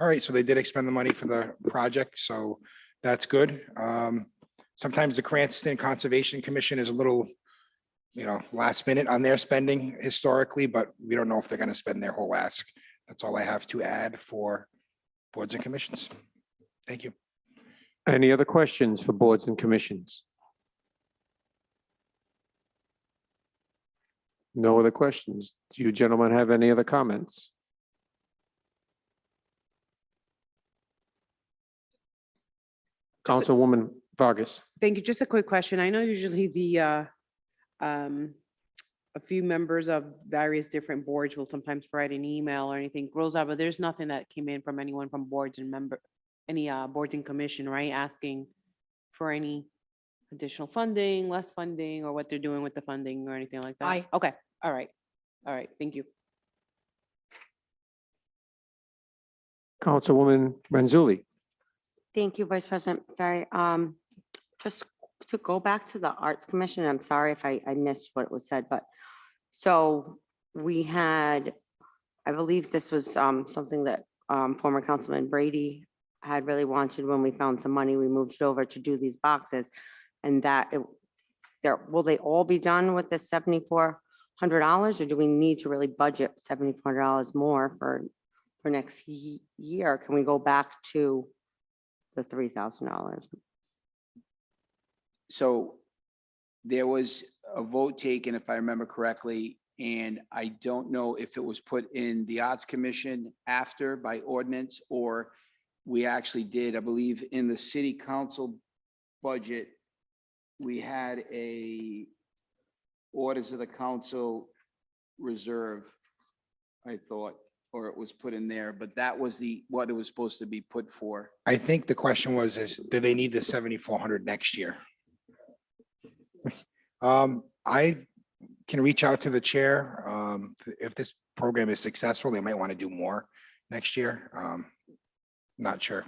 All right, so they did expend the money for the project, so that's good. Sometimes the Cranston Conservation Commission is a little, last minute on their spending historically, but we don't know if they're going to spend their whole ask. That's all I have to add for boards and commissions. Thank you. Any other questions for boards and commissions? No other questions. Do you gentlemen have any other comments? Councilwoman Vargas. Thank you. Just a quick question. I know usually the a few members of various different boards will sometimes write an email or anything grows up, but there's nothing that came in from anyone from boards and any boards and commission, right? Asking for any additional funding, less funding, or what they're doing with the funding or anything like that? Aye. Okay, all right. All right, thank you. Councilwoman Renzulli. Thank you, Vice President Ferry. Just to go back to the Arts Commission, I'm sorry if I missed what was said, but so we had, I believe this was something that former Councilman Brady had really wanted when we found some money, we moved it over to do these boxes. And that, will they all be done with the $7,400 or do we need to really budget $7,400 more for next year? Can we go back to the $3,000? So there was a vote taken, if I remember correctly, and I don't know if it was put in the Arts Commission after by ordinance, or we actually did, I believe, in the city council budget, we had a orders of the council reserve, I thought, or it was put in there, but that was what it was supposed to be put for. I think the question was, do they need the 7,400 next year? I can reach out to the chair. If this program is successful, they might want to do more next year. Not sure.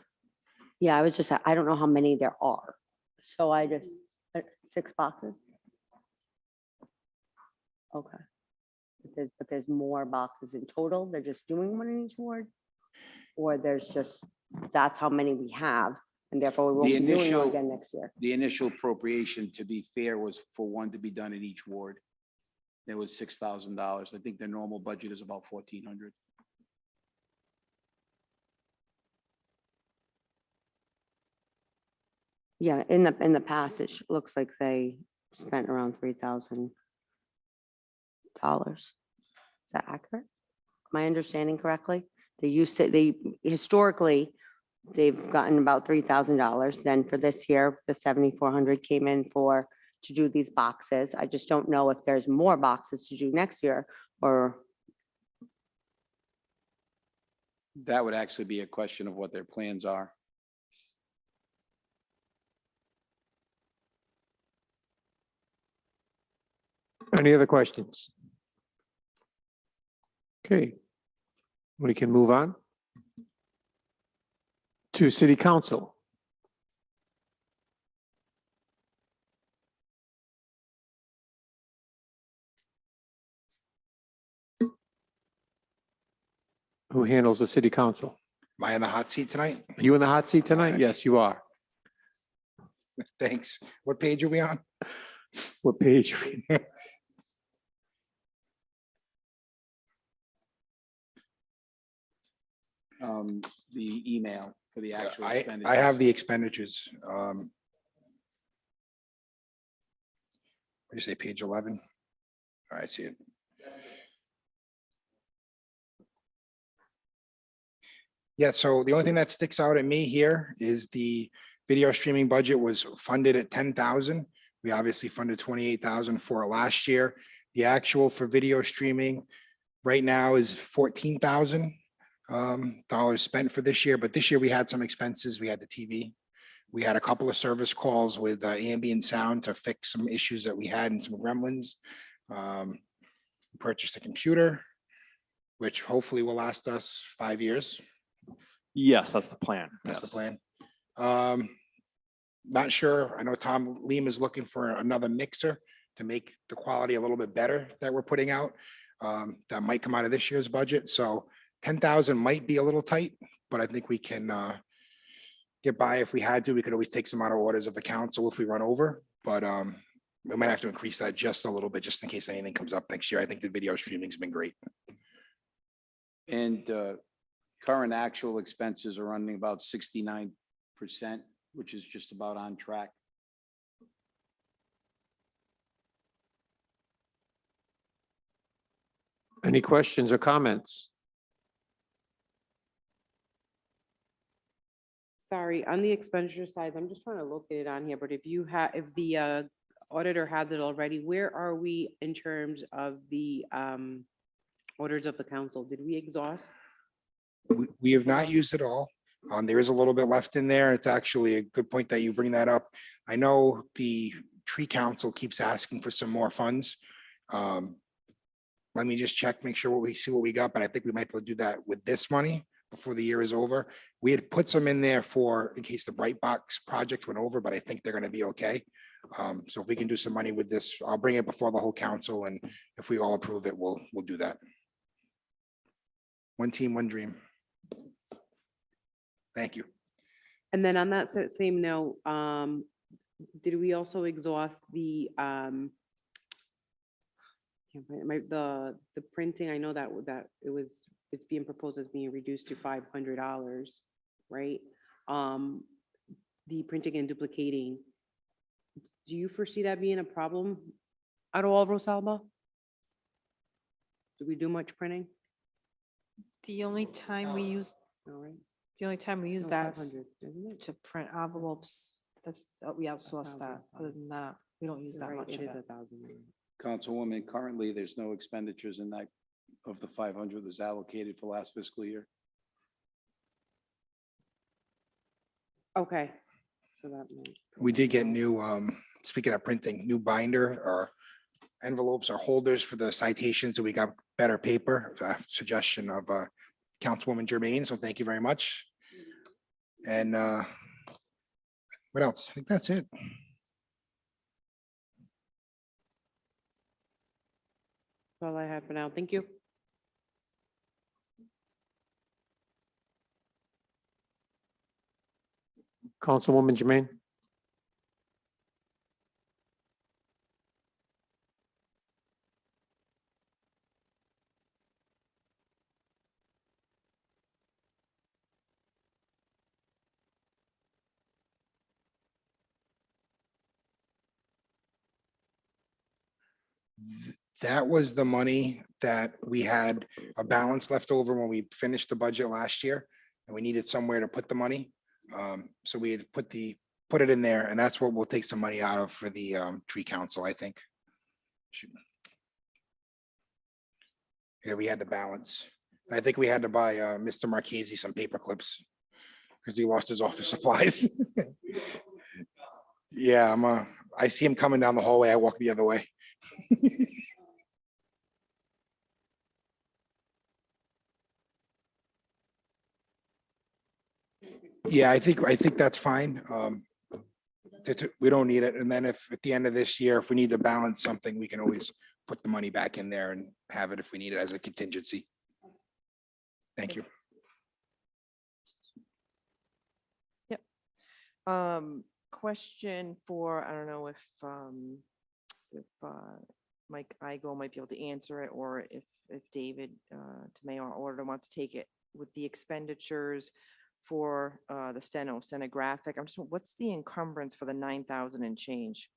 Yeah, I don't know how many there are. So I just, 6 boxes? Okay. But there's more boxes in total? They're just doing one in each ward? Or there's just, that's how many we have, and therefore we won't The be doing initial- one again next year? The initial appropriation, to be fair, was for one to be done in each ward. There was $6,000. I think the normal budget is about 1,400. Yeah, in the past, it looks like they spent around $3,000. Is that accurate? Am I understanding correctly? Historically, they've gotten about $3,000. Then for this year, the 7,400 came in to do these boxes. I just don't know if there's more boxes to do next year or. That would actually be a question of what their plans are. Any other questions? Okay. We can move on to City Council. Who handles the City Council? Am I in the hot seat tonight? Are you in the hot seat tonight? Yes, you are. Thanks. What page are we on? What page? are we on? The email for the actual I expenditures. have the expenditures. What do you say, page 11? All right, I see it. Yeah, so the only thing that sticks out at me here is the video streaming budget was funded at 10,000. We obviously funded 28,000 for it last year. The actual for video streaming right now is 14,000 dollars spent for this year, but this year we had some expenses. We had the TV. We had a couple of service calls with ambient sound to fix some issues that we had and some gremlins. We purchased a computer, which hopefully will last us 5 years. Yes, that's the plan. That's the Yes. plan. Not sure. I know Tom Leam is looking for another mixer to make the quality a little bit better that we're putting out. That might come out of this year's budget. So 10,000 might be a little tight, but I think we can get by if we had to. We could always take some out of orders of the council if we run over, but we might have to increase that just a little bit, just in case anything comes up next year. I think the video streaming's been great. And current actual expenses are running about 69%, which is just about on track. Any questions or comments? Sorry, on the expenditure side, I'm just trying to locate it on here, but if you have, if the auditor has it already. Where are we in terms of the orders of the council? Did we exhaust? We have not used it all. There is a little bit left in there. It's actually a good point that you bring that up. I know the tree council keeps asking for some more funds. Let me just check, make sure see what we got, but I think we might be able to do that with this money before the year is over. We had put some in there in case the Bright Box project went over, but I think they're gonna be okay. So if we can do some money with this, I'll bring it before the whole council, and if we all approve it, we'll do that. One team, one dream. Thank you. And then on that same note, did we also exhaust the the printing? I know that it's being proposed as being reduced to $500, right? The printing and duplicating. Do you foresee that being a problem at all, Rosalba? Do we do much printing? The only time we use, All right. the only time we use No, that 500, isn't it? to print envelopes. That's, we outsource 1,000, that. Other than that, we don't use You're that right, much it of is it. 1,000. Councilwoman, currently, there's no expenditures in that of the 500 that's allocated for last fiscal year. Okay. So that means. We did get new, speaking of printing, new binder or envelopes or holders for the citations, so we got better paper, suggestion of Councilwoman Germain, so thank you very much. And what else? I think that's it. That's all I have for now. Thank you. Councilwoman Jermaine? That was the money that we had a balance left over when we finished the budget last year, and we needed somewhere to put the money. So we had put it in there, and that's what we'll take some money out of for the tree council, I think. Yeah, we had the balance. I think we had to buy Mr. Marchese some paper clips because he lost his office supplies. Yeah, I see him coming down the hallway. I walk the other way. Yeah, I think that's fine. We don't need it. And then if at the end of this year, if we need to balance something, we can always put the money back in there and have it if we need it as a contingency. Thank you. Yep. Question for, I don't know if Mike Igo might be able to answer it, or if David Tamayo, our auditor, wants to take it with the expenditures for the stenographic. I'm just, what's the encumbrance for the 9,000 and change?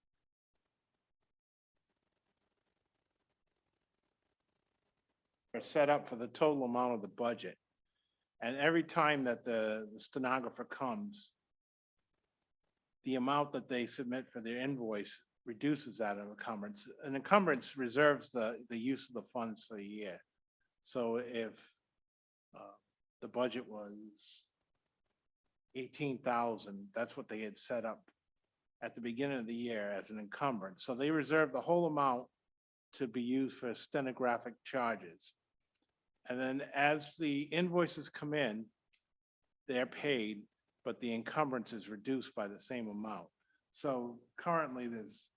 Are set up for the total amount of the budget. And every time that the stenographer comes, the amount that they submit for their invoice reduces that encumbrance. An encumbrance reserves the use of the funds for the year. So if the budget was 18,000, that's what they had set up at the beginning of the year as an encumbrance. So they reserve the whole amount to be used for stenographic charges. And then as the invoices come in, they're paid, but the encumbrance is reduced by the same amount. So currently there's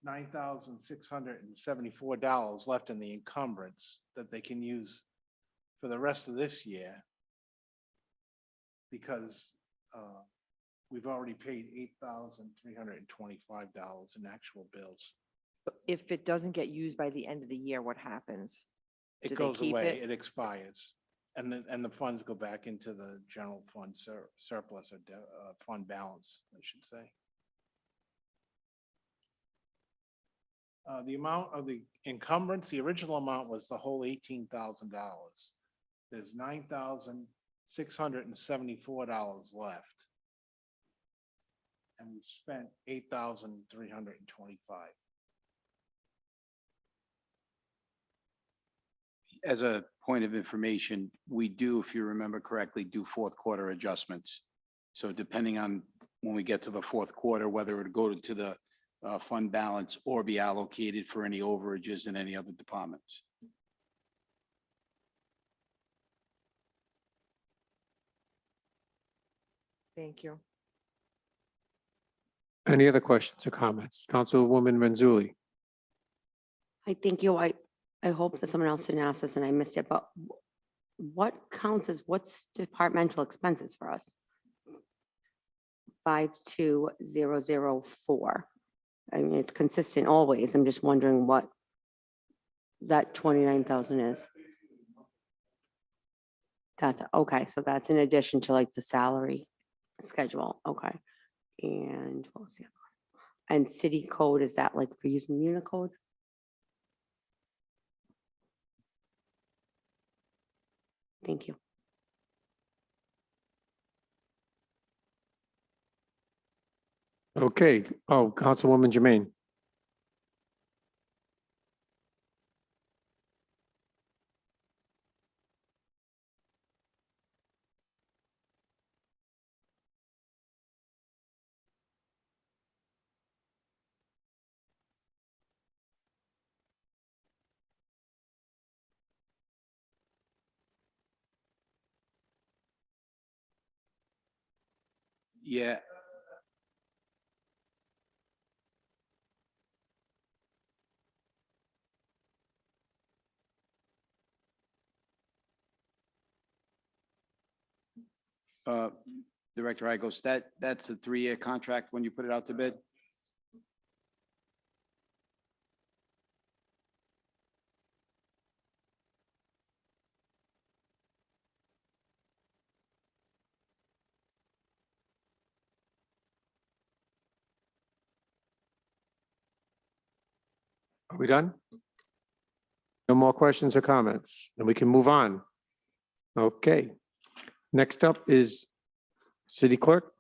$9,674 left in the encumbrance that they can use for the rest of this year, because we've already paid $8,325 in actual bills. If it doesn't get used by the end of the year, what happens? It Do they goes keep away, it expires, and the funds go back into the general fund surplus or fund balance, I should say. The amount of the encumbrance, the original amount was the whole $18,000. There's $9,674 left. and we spent 8,325. As a point of information, we do, if you remember correctly, do fourth quarter adjustments. So depending on when we get to the fourth quarter, whether it would go to the fund balance or be allocated for any overages in any other departments. Thank you. Any other questions or comments? Councilwoman Renzulli. I think I hope that someone else didn't ask this and I missed it, but what counts as what's departmental expenses for us? 52004. I mean, it's consistent always. I'm just wondering what that 29,000 is. That's okay. So that's in addition to like the salary schedule. Okay. And what was the other one? And city code, is that like for using Unicode? Thank you. Okay. Oh, Councilwoman Jermaine. Yeah. Director Igos, that's a 3-year contract when you put it out to bid? Are we done? No more questions or comments, and we can move on. Okay. Next up is City Clerk.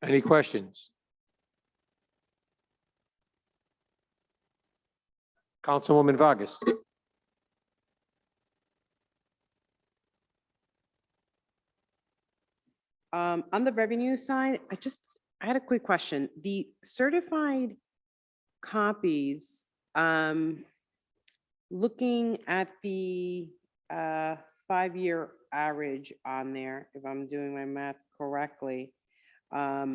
Any questions? Councilwoman Vargas. On the revenue side, I had a quick question. The certified copies, looking at the 5-year average on there, if I'm doing my math correctly, I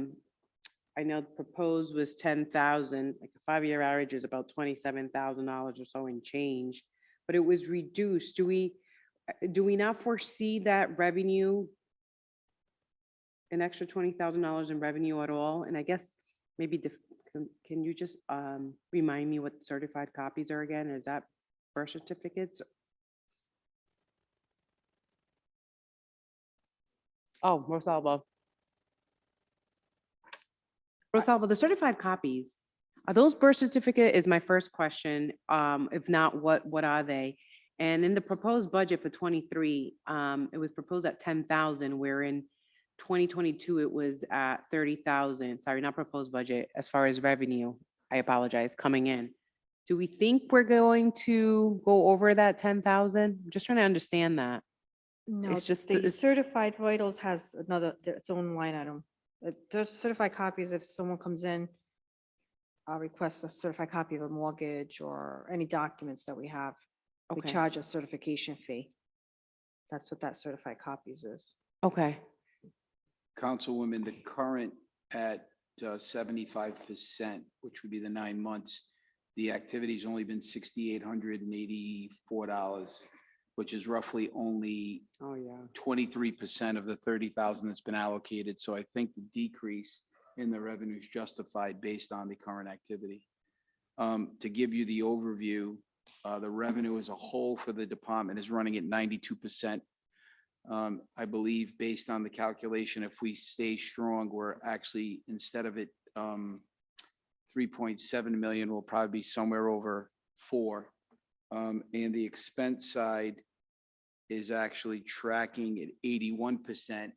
know the proposed was 10,000, like the 5-year average is about $27,000 or so in change, but it was reduced. Do we not foresee that revenue, an extra $20,000 in revenue at all? And I guess maybe can you just remind me what certified copies are again? Is that birth certificates? Oh, Rosalba. Rosalba, the certified copies, are those birth certificate is my first question. If not, what are they? And in the proposed budget for 23, it was proposed at 10,000, where in 2022, it was at 30,000. Sorry, not proposed budget, as far as revenue, I apologize, coming in. Do we think we're going to go over that 10,000? I'm just trying to understand that. No, It's just, the certified vitals has its own line item. The certified copies, if someone comes in, requests a certified copy of a mortgage or any documents that we have, we Okay. charge a certification fee. That's what that certified copies is. Okay, Councilwoman, the current at 75%, which would be the 9 months, the activity's only been $6,884, which is roughly only Oh, yeah. 23% of the 30,000 that's been allocated. So I think the decrease in the revenue is justified based on the current activity. To give you the overview, the revenue as a whole for the department is running at 92%. I believe based on the calculation, if we stay strong, we're actually, instead of it 3.7 million, will probably be somewhere over 4. And the expense side is actually tracking at 81%,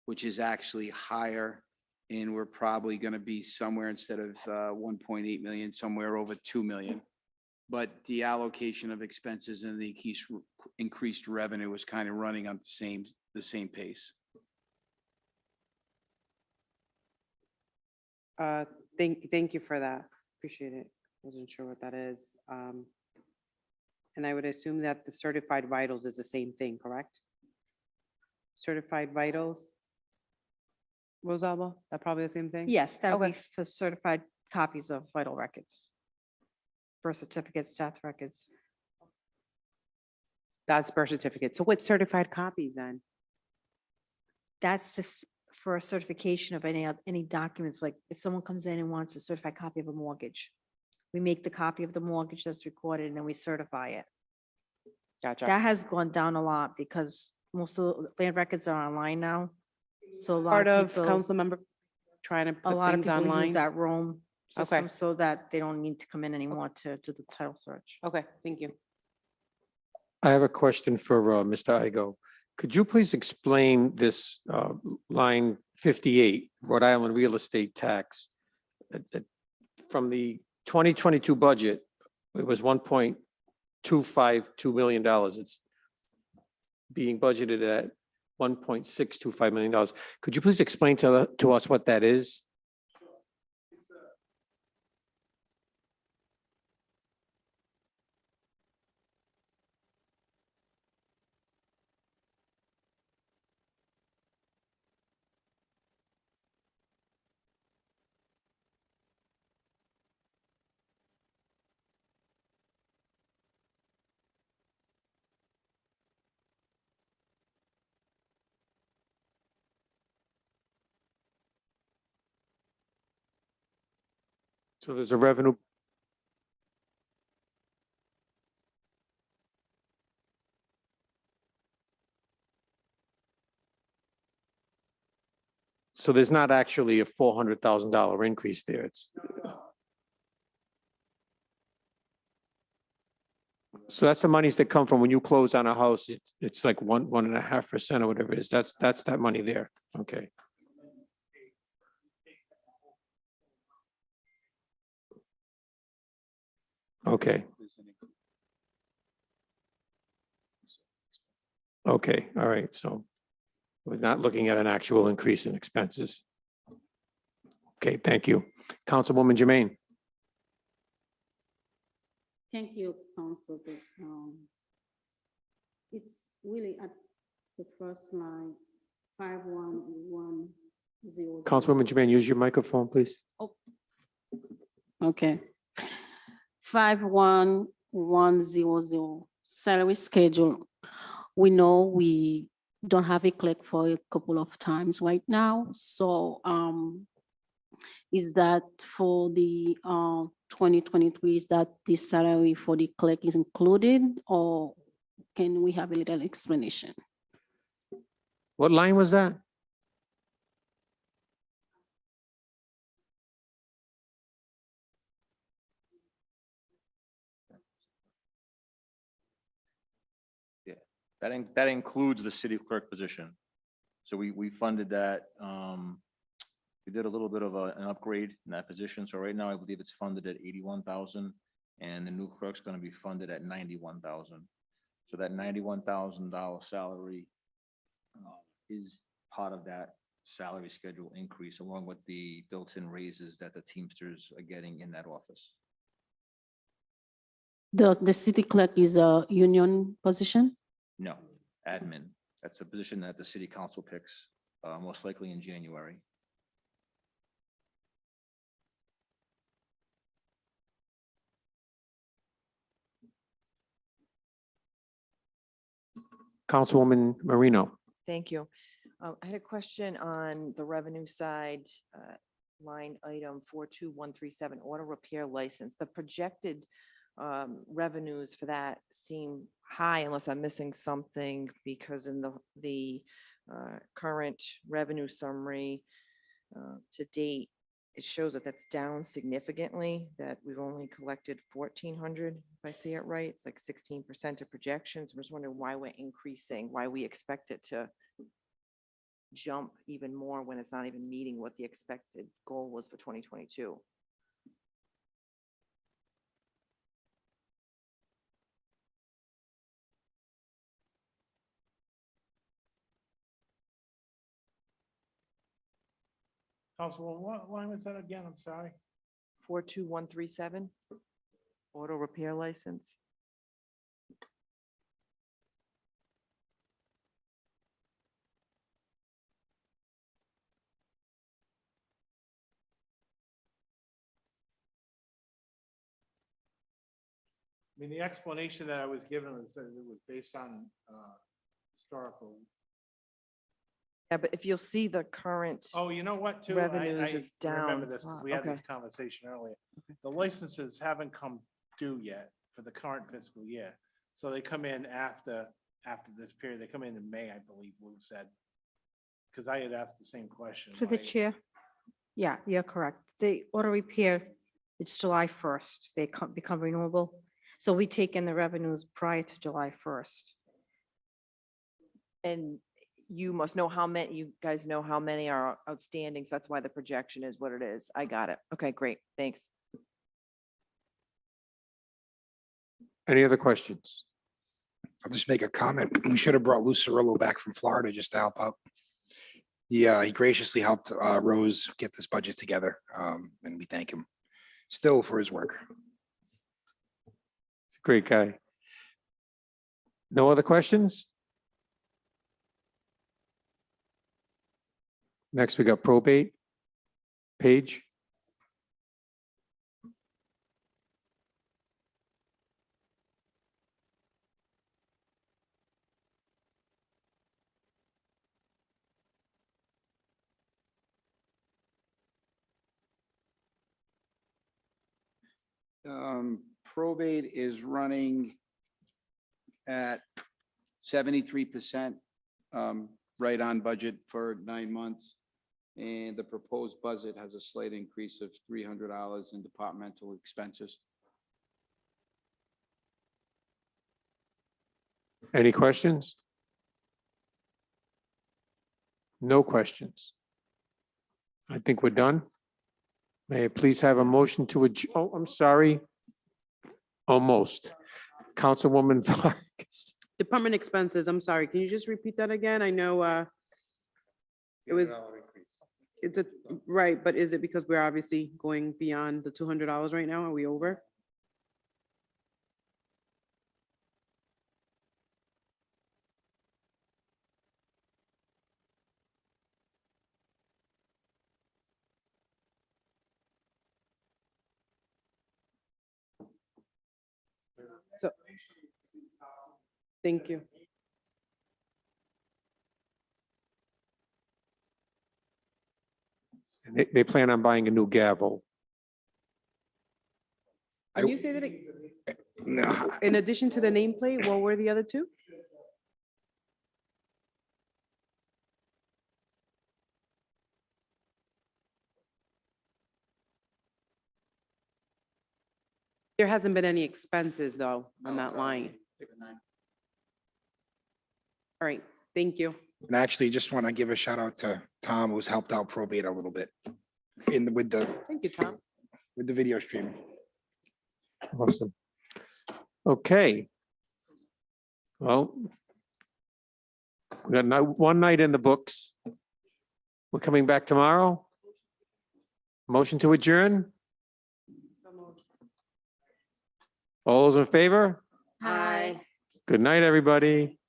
which is actually higher. And we're probably going to be somewhere, instead of 1.8 million, somewhere over 2 million. But the allocation of expenses and the increased revenue is kind of running on the same pace. Thank you for that. Appreciate it. Wasn't sure what that is. And I would assume that the certified vitals is the same thing, correct? Certified vitals? Rosalba, that probably the same thing? Yes, that would Okay. be for certified copies of vital records. Birth certificates, death records. That's birth certificate. So what certified copies then? That's for a certification of any documents, like if someone comes in and wants a certified copy of a mortgage. We make the copy of the mortgage that's recorded and then we certify it. Gotcha. That has gone down a lot because most of the land records are online now. So a lot Part of of people, council member trying to a put lot of things people use online? that Rome Okay. system so that they don't need to come in anymore to do the title search. Okay, thank you. I have a question for Mr. Igo. Could you please explain this line 58, Rhode Island real estate tax? From the 2022 budget, it was $1.252 million. It's being budgeted at $1.625 million. Could you please explain to us what that is? So there's a revenue. So there's not actually a $400,000 increase there. It's. So that's the monies that come from when you close on a house, it's like 1.5% or whatever it is. That's that money there. Okay. Okay. Okay, all right, so we're not looking at an actual increase in expenses. Okay, thank you. Councilwoman Jermaine. Thank you, Council. It's really at the first line, 51100. Councilwoman Jermaine, use your microphone, please. Oh, okay. 51100 salary schedule. We know we don't have a clerk for a couple of times right now. So is that for the 2023, is that the salary for the clerk is included, or can we have a little explanation? What line was that? That includes the city clerk position. So we funded that. We did a little bit of an upgrade in that position. So right now, I believe it's funded at 81,000 and the new clerk's going to be funded at 91,000. So that $91,000 salary is part of that salary schedule increase, along with the built-in raises that the Teamsters are getting in that office. The city clerk is a union position? No, admin. That's a position that the city council picks, most likely in January. Councilwoman Marino. Thank you. I had a question on the revenue side, line item 42137, auto repair license. The projected revenues for that seem high unless I'm missing something, because in the current revenue summary to date, it shows that that's down significantly, that we've only collected 1,400, if I see it right. It's like 16% of projections. I'm just wondering why we're increasing, why we expect it to jump even more when it's not even meeting what the expected goal was for 2022. Councilwoman, what line was that again? I'm sorry. 42137, auto repair license. I mean, the explanation that I was given was that it was based on historical. Yeah, but if you'll see the current, Oh, you know what, too? revenues is I remember down this a because lot. we had this Okay. conversation earlier. The licenses haven't come due yet for the current fiscal year. So they come in after this period. They come in May, I believe Lou said. Because I had asked the same question. To the why- chair. Yeah, you're correct. The auto repair, it's July 1st. They become renewable. So we take in the revenues prior to July 1st. and you must know how many, you guys know how many are outstanding, so that's why the projection is what it is. I got it. Okay, great, thanks. Any other questions? I'll just make a comment. We should have brought Lou Cirillo back from Florida just to help out. Yeah, he graciously helped Rose get this budget together, and we thank him still for his work. He's a great guy. No other questions? Next, we got probate. Page. Probate is running at 73%, right on budget for 9 months. And the proposed budget has a slight increase of $300 in departmental expenses. Any questions? No questions. I think we're done. May I please have a motion to adjourn? Oh, I'm sorry. Almost. Councilwoman Vargas. Department expenses, I'm sorry, can you just repeat that again? I know it was, it's a, right, but is it because we're obviously going beyond the $200 right now? Are we over? So, thank you. They plan on buying a new gavel. Can you say that? No, In addition to the nameplate, what were the other two? There hasn't been any expenses though on that line. All right, thank you. and actually, just want to give a shout out to Tom, who's helped out probate a little bit with Thank you, Tom. the video streaming. Awesome. Okay. Well, we got one night in the books. We're coming back tomorrow. Motion to adjourn. All those in favor? Hi. Good night, everybody.